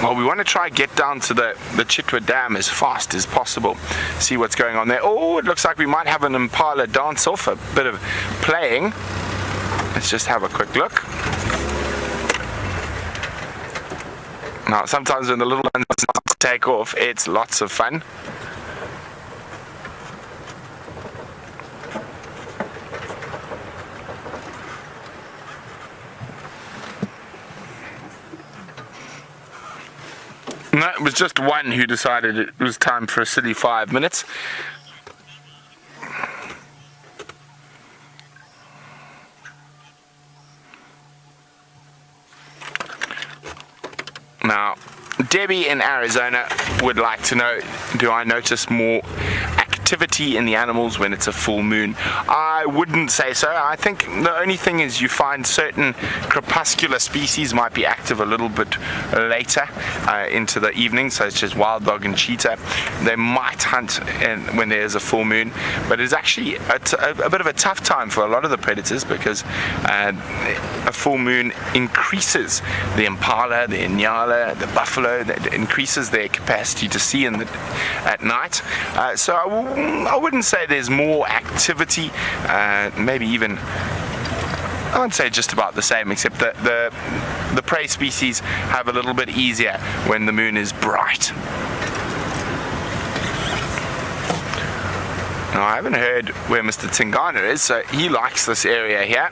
Well, we want to try get down to the Chitwa Dam as fast as possible. See what's going on there. Oh, it looks like we might have an impala dance off, a bit of playing. Let's just have a quick look. Now, sometimes when the little ones take off, it's lots of fun. No, it was just one who decided it was time for a silly 5 minutes. Now, Debbie in Arizona would like to know, do I notice more activity in the animals when it's a full moon? I I wouldn't say so. I think the only thing is you find certain crepuscular species might be active a little bit later into the evening, such as wild dog and cheetah. They might hunt when there's a full moon, but it's actually a bit of a tough time for a lot of the predators because a full moon increases the impala, the inyala, the buffalo. That increases their capacity to see at night. So I wouldn't say there's more activity. Maybe even, I would say just about the same, except that the prey species have a little bit easier when the moon is bright. Now, I haven't heard where Mr. Tingana is, so he likes this area here.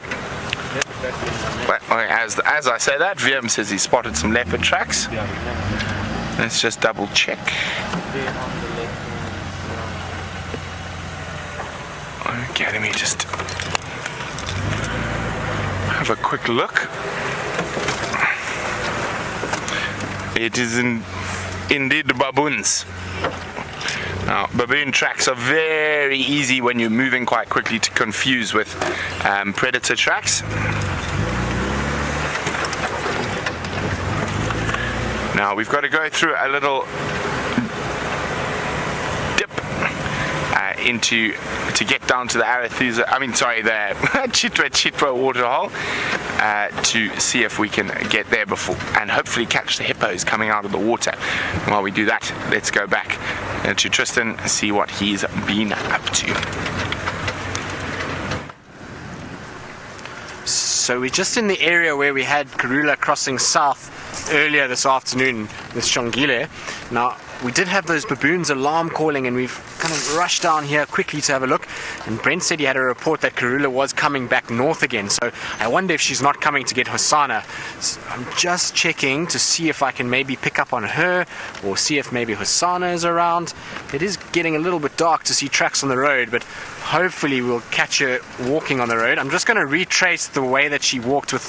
But as I say that, VM says he spotted some leopard tracks. Let's just double check. Okay, let me just have a quick look. It is indeed baboons. Now, baboon tracks are very easy when you're moving quite quickly to confuse with predator tracks. Now we've got to go through a little dip to get down to the the Chitwa waterhole to see if we can get there before and hopefully catch the hippos coming out of the water. And while we do that, let's go back to Tristan and see what he's been up to. So we're just in the area where we had Karula crossing south earlier this afternoon with Xongile. Now, we did have those baboons alarm calling and we've kind of rushed down here quickly to have a look, and Brent said he had a report that Karula was coming back north again, so I wonder if she's not coming to get Hosana. So I'm just checking to see if I can maybe pick up on her or see if maybe Hosana is around. It is getting a little bit dark to see tracks on the road, but hopefully we'll catch her walking on the road. I'm just going to retrace the way that she walked with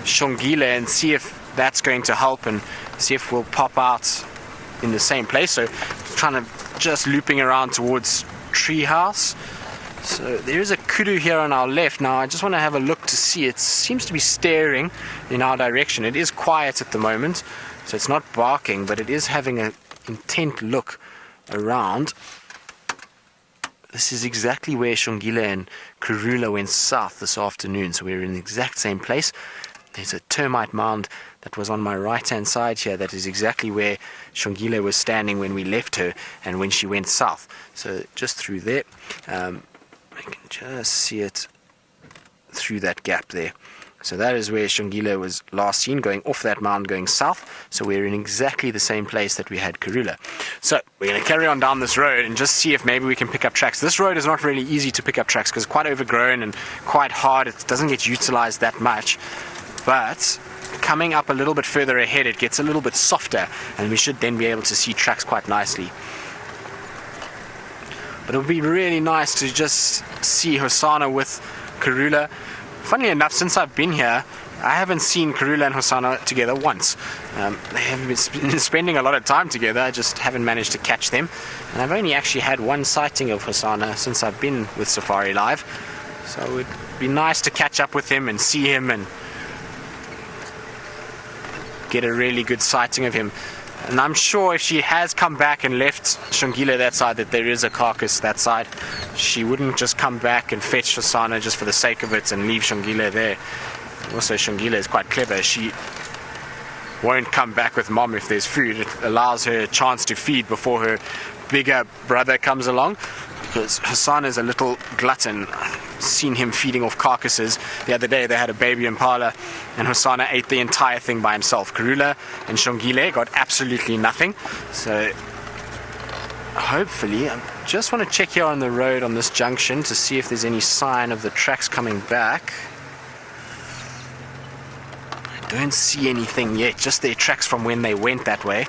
Xongile and see if that's going to help and see if we'll pop out in the same place. So kind of just looping around towards Treehouse. So there is a kudu here on our left. Now I just want to have a look to see. It seems to be staring in our direction. It is quiet at the moment, so it's not barking, but it is having an intent look around. This is exactly where Xongile and Karula went south this afternoon, so we're in the exact same place. There's a termite mound that was on my right hand side here. That is exactly where Xongile was standing when we left her and when she went south. So just through there, I can just see it through that gap there. So that is where Xongile was last seen, going off that mound going south. So we're in exactly the same place that we had Karula. So we're going to carry on down this road and just see if maybe we can pick up tracks. This road is not really easy to pick up tracks because it's quite overgrown and quite hard. It doesn't get utilized that much. But coming up a little bit further ahead, it gets a little bit softer and we should then be able to see tracks quite nicely. But it would be really nice to just see Hosana with Karula. Funnily enough, since I've been here, I haven't seen Karula and Hosana together once. They haven't been spending a lot of time together. I just haven't managed to catch them. And I've only actually had one sighting of Hosana since I've been with Safari Live. So it would be nice to catch up with him and see him and get a really good sighting of him. And I'm sure if she has come back and left Xongile that side, that there is a carcass that side. She wouldn't just come back and fetch Hosana just for the sake of it and leave Xongile there. Also, Xongile is quite clever. She won't come back with mom if there's food. It allows her a chance to feed before her bigger brother comes along, because Hosana is a little glutton. I've seen him feeding off carcasses. The other day they had a baby impala and Hosana ate the entire thing by himself. Karula and Xongile got absolutely nothing. So hopefully, I just want to check here on the road on this junction to see if there's any sign of the tracks coming back. I don't see anything yet, just their tracks from when they went that way.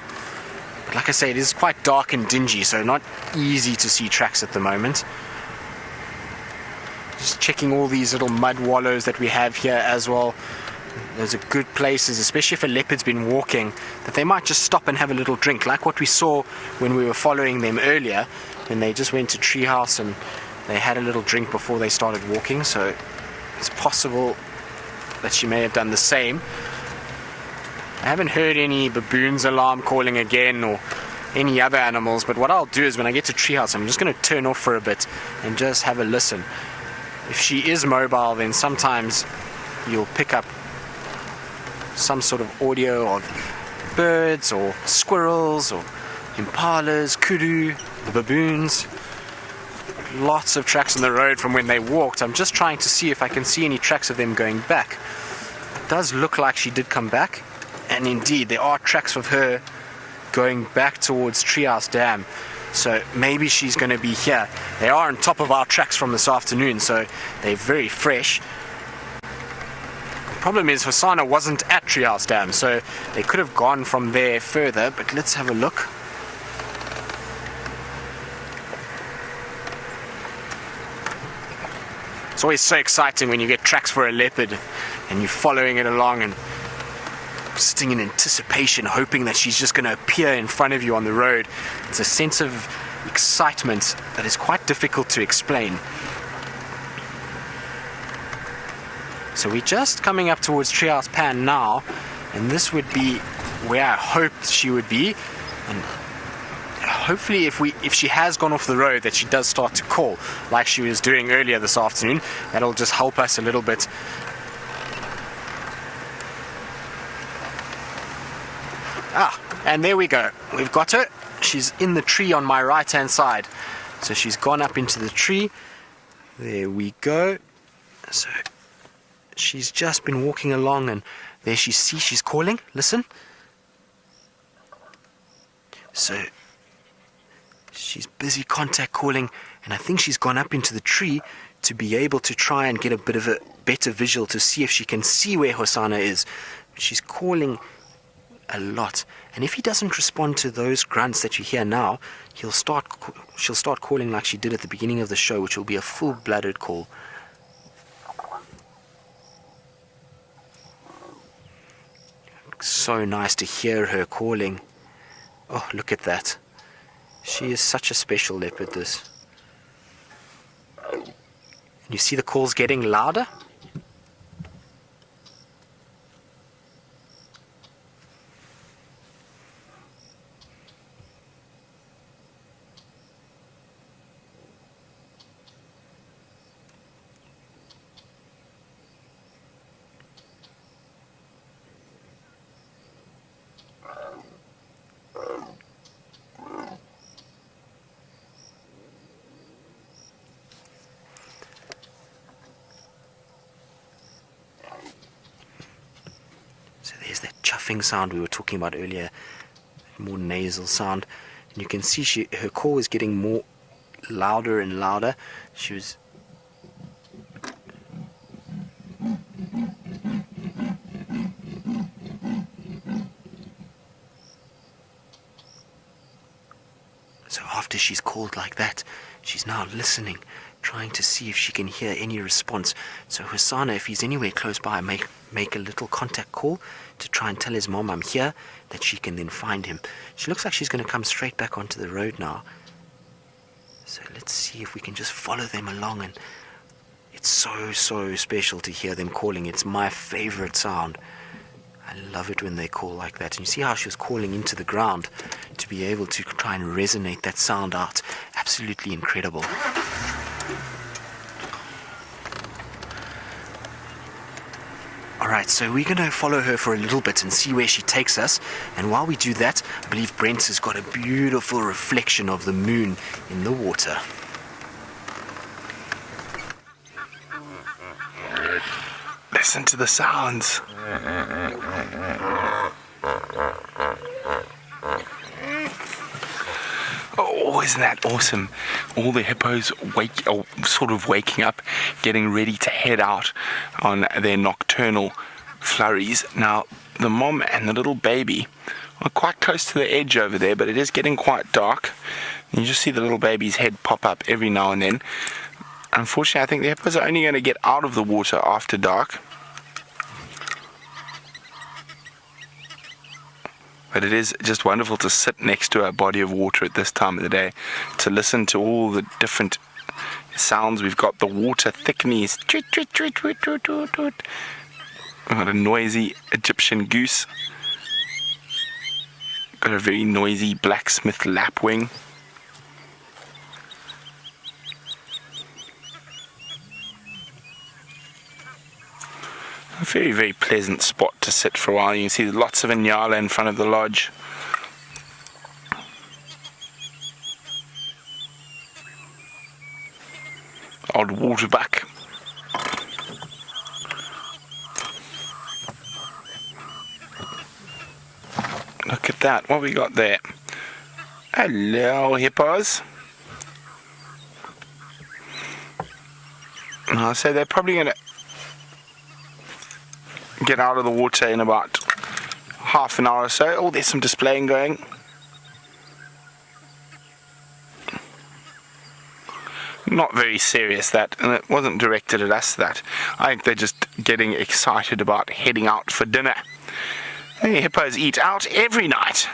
But like I say, it is quite dark and dingy, so not easy to see tracks at the moment. Just checking all these little mud wallows that we have here as well. Those are good places, especially if a leopard's been walking, that they might just stop and have a little drink, like what we saw when we were following them earlier, when they just went to Treehouse and They had a little drink before they started walking, so it's possible that she may have done the same. I haven't heard any baboons alarm calling again or any other animals, but what I'll do is when I get to treehouse, I'm just going to turn off for a bit and just have a listen. If she is mobile, then sometimes you'll pick up some sort of audio of birds or squirrels or impalas, kudu, the baboons. Lots of tracks on the road from when they walked. I'm just trying to see if I can see any tracks of them going back. It does look like she did come back, and indeed there are tracks of her going back towards Treehouse Dam. So maybe she's going to be here. They are on top of our tracks from this afternoon, so they're very fresh. The problem is Hosanna wasn't at Treehouse Dam, so they could have gone from there further, but let's have a look. It's always so exciting when you get tracks for a leopard and you're following it along and sitting in anticipation, hoping that she's just going to appear in front of you on the road. It's a sense of excitement that is quite difficult to explain. So we're just coming up towards Treehouse Pan now, and this would be where I hoped she would be. And hopefully if she has gone off the road, that she does start to call like she was doing earlier this afternoon. That'll just help us a little bit. And there we go. We've got her. She's in the tree on my right hand side. So she's gone up into the tree. There we go. So she's just been walking along, and there she's calling. Listen. So she's busy contact calling, and I think she's gone up into the tree to be able to try and get a bit of a better visual to see if she can see where Hosanna is. She's calling a lot, and if he doesn't respond to those grunts that you hear now, she'll start calling like she did at the beginning of the show, which will be a full-blooded call. So nice to hear her calling. Oh, look at that. She is such a special leopard, this. And you see the calls getting louder? So there's that chuffing sound we were talking about earlier, more nasal sound, and you can see her call was getting more louder and louder. She was so after she's called like that, she's now listening, trying to see if she can hear any response. So Hosanna, if he's anywhere close by, make a little contact call to try and tell his mom I'm here, that she can then find him. She looks like she's going to come straight back onto the road now. So let's see if we can just follow them along. And it's so special to hear them calling. It's my favorite sound. I love it when they call like that. And you see how she was calling into the ground to be able to try and resonate that sound out. Absolutely incredible. Alright, so we're going to follow her for a little bit and see where she takes us. And while we do that, I believe Brent has got a beautiful reflection of the moon in the water. Listen to the sounds. Oh, isn't that awesome? All the hippos waking up, getting ready to head out on their nocturnal flurries. Now, the mom and the little baby are quite close to the edge over there, but it is getting quite dark. You just see the little baby's head pop up every now and then. Unfortunately, I think the hippos are only going to get out of the water after dark. But it is just wonderful to sit next to a body of water at this time of the day, to listen to all the different sounds. We've got the water thickening. Tweet, tweet, tweet, tweet, tweet, tweet, tweet. We've got a noisy Egyptian goose. Got a very noisy blacksmith lapwing. A very, very pleasant spot to sit for a while. You can see lots of Xongile in front of the lodge. Old waterbuck. Look at that, what we got there? Hello, hippos. So they're probably going to get out of the water in about half an hour or so. Oh, there's some displaying going. Not very serious, that, and it wasn't directed at us, that. I think they're just getting excited about heading out for dinner. Hey, hippos eat out every night.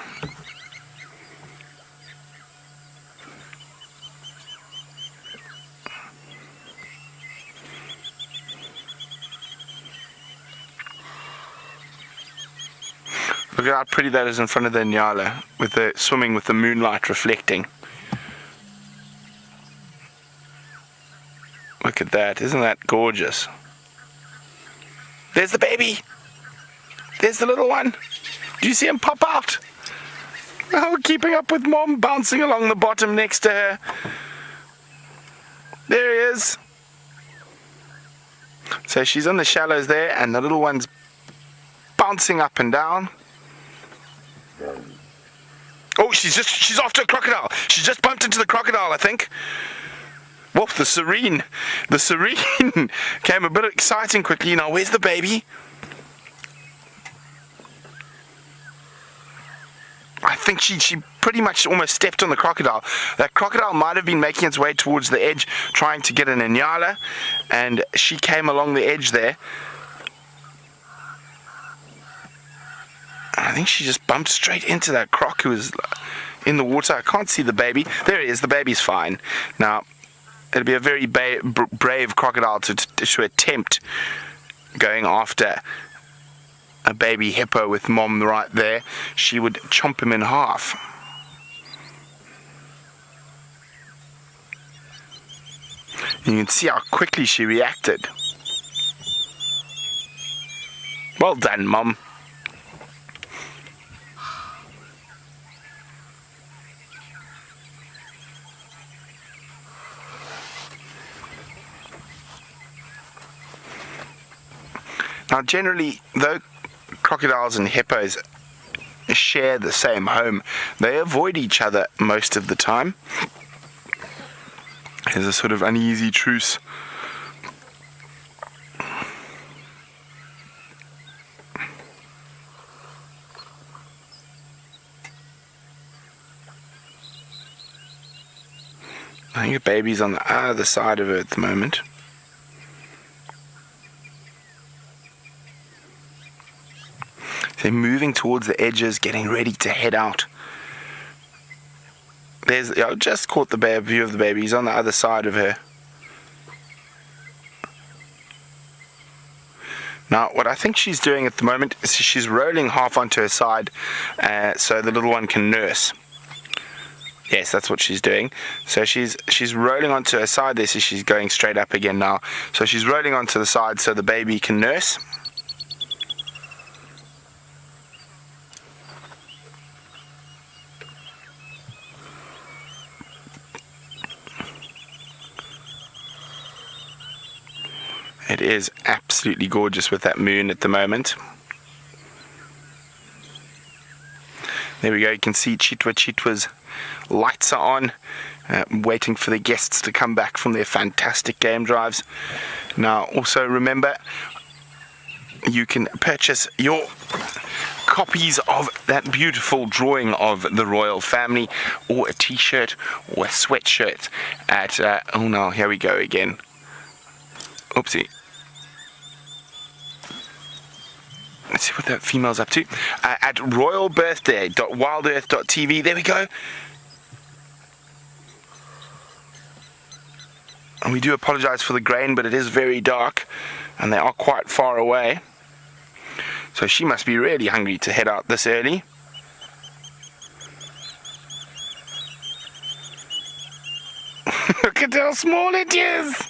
Look at how pretty that is in front of the Xongile, with the swimming with the moonlight reflecting. Look at that, isn't that gorgeous? There's the baby! There's the little one! Do you see him pop out? Oh, keeping up with Mom, bouncing along the bottom next to her. There he is. So she's in the shallows there, and the little one's bouncing up and down. Oh, she's after a crocodile. She just bumped into the crocodile, I think. Whoa, the serene came a bit exciting quickly. Now, where's the baby? I think she pretty much almost stepped on the crocodile. That crocodile might have been making its way towards the edge, trying to get an Xongile, and she came along the edge there. I think she just bumped straight into that croc who was in the water. I can't see the baby. There it is. The baby's fine. Now, it'd be a very brave crocodile to attempt going after a baby hippo with Mom right there. She would chomp him in half. And you can see how quickly she reacted. Well done, Mom. Now, generally, though crocodiles and hippos share the same home, they avoid each other most of the time. There's a sort of uneasy truce. I think the baby's on the other side of her at the moment. They're moving towards the edges, getting ready to head out. I just caught the view of the baby. He's on the other side of her. Now, what I think she's doing at the moment is she's rolling half onto her side so the little one can nurse. Yes, that's what she's doing. So she's rolling onto her side there, so she's going straight up again now. So she's rolling onto the side so the baby can nurse. It is absolutely gorgeous with that moon at the moment. There we go, you can see Chitwa's lights are on, waiting for the guests to come back from their fantastic game drives. Now, also remember, you can purchase your copies of that beautiful drawing of the royal family, or a t-shirt or a sweatshirt at, oh no, here we go again. Oopsie. Let's see what that female's up to. At royalbirthday.wildearth.tv. There we go. And we do apologize for the grain, but it is very dark and they are quite far away. So she must be really hungry to head out this early. Look at how small it is!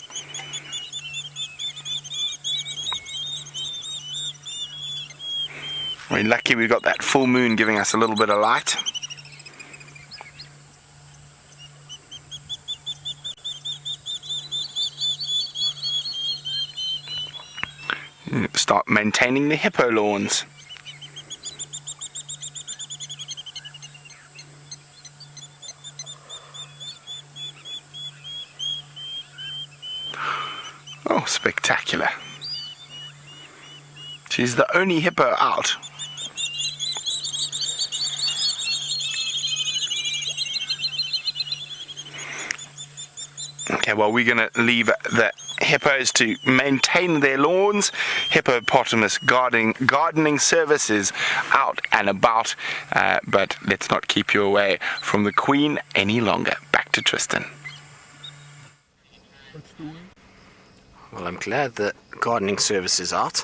We're lucky we've got that full moon giving us a little bit of light. Start maintaining the hippo lawns. Oh, spectacular. She's the only hippo out. Okay, well, we're going to leave the hippos to maintain their lawns. Hippopotamus gardening services out and about, but let's not keep you away from the queen any longer. Back to Tristan. Well, I'm glad the gardening service is out.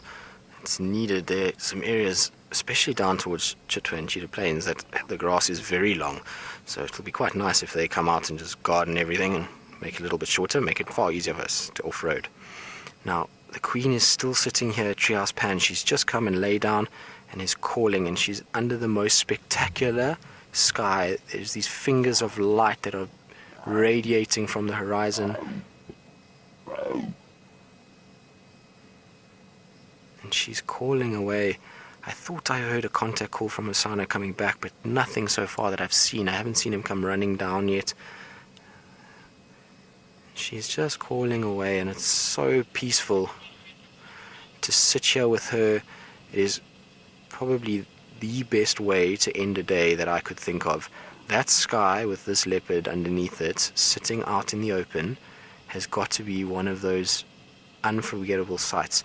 It's needed. There are some areas, especially down towards Chitwa and Cheetah Plains, that the grass is very long. So it'll be quite nice if they come out and just garden everything and make it a little bit shorter, make it far easier for us to off-road. Now, the queen is still sitting here at Treehouse Pan. She's just come and lay down and is calling, and she's under the most spectacular sky. There's these fingers of light that are radiating from the horizon. And she's calling away. I thought I heard a contact call from Osana coming back, but nothing so far that I've seen. I haven't seen him come running down yet. She's just calling away, and it's so peaceful to sit here with her. It is probably the best way to end a day that I could think of. That sky with this leopard underneath it, sitting out in the open, has got to be one of those unforgettable sights.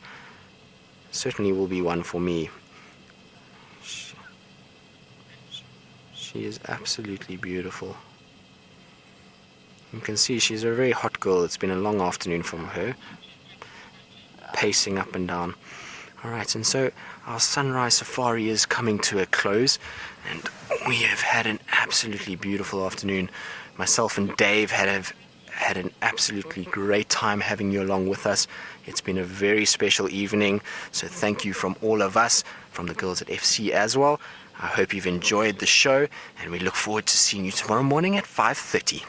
Certainly will be one for me. She is absolutely beautiful. You can see she's a very hot girl. It's been a long afternoon for her, pacing up and down. Alright, and so our sunrise safari is coming to a close, and we have had an absolutely beautiful afternoon. Myself and Dave have had an absolutely great time having you along with us. It's been a very special evening, so thank you from all of us, from the girls at FC as well. I hope you've enjoyed the show, and we look forward to seeing you tomorrow morning at 5:30.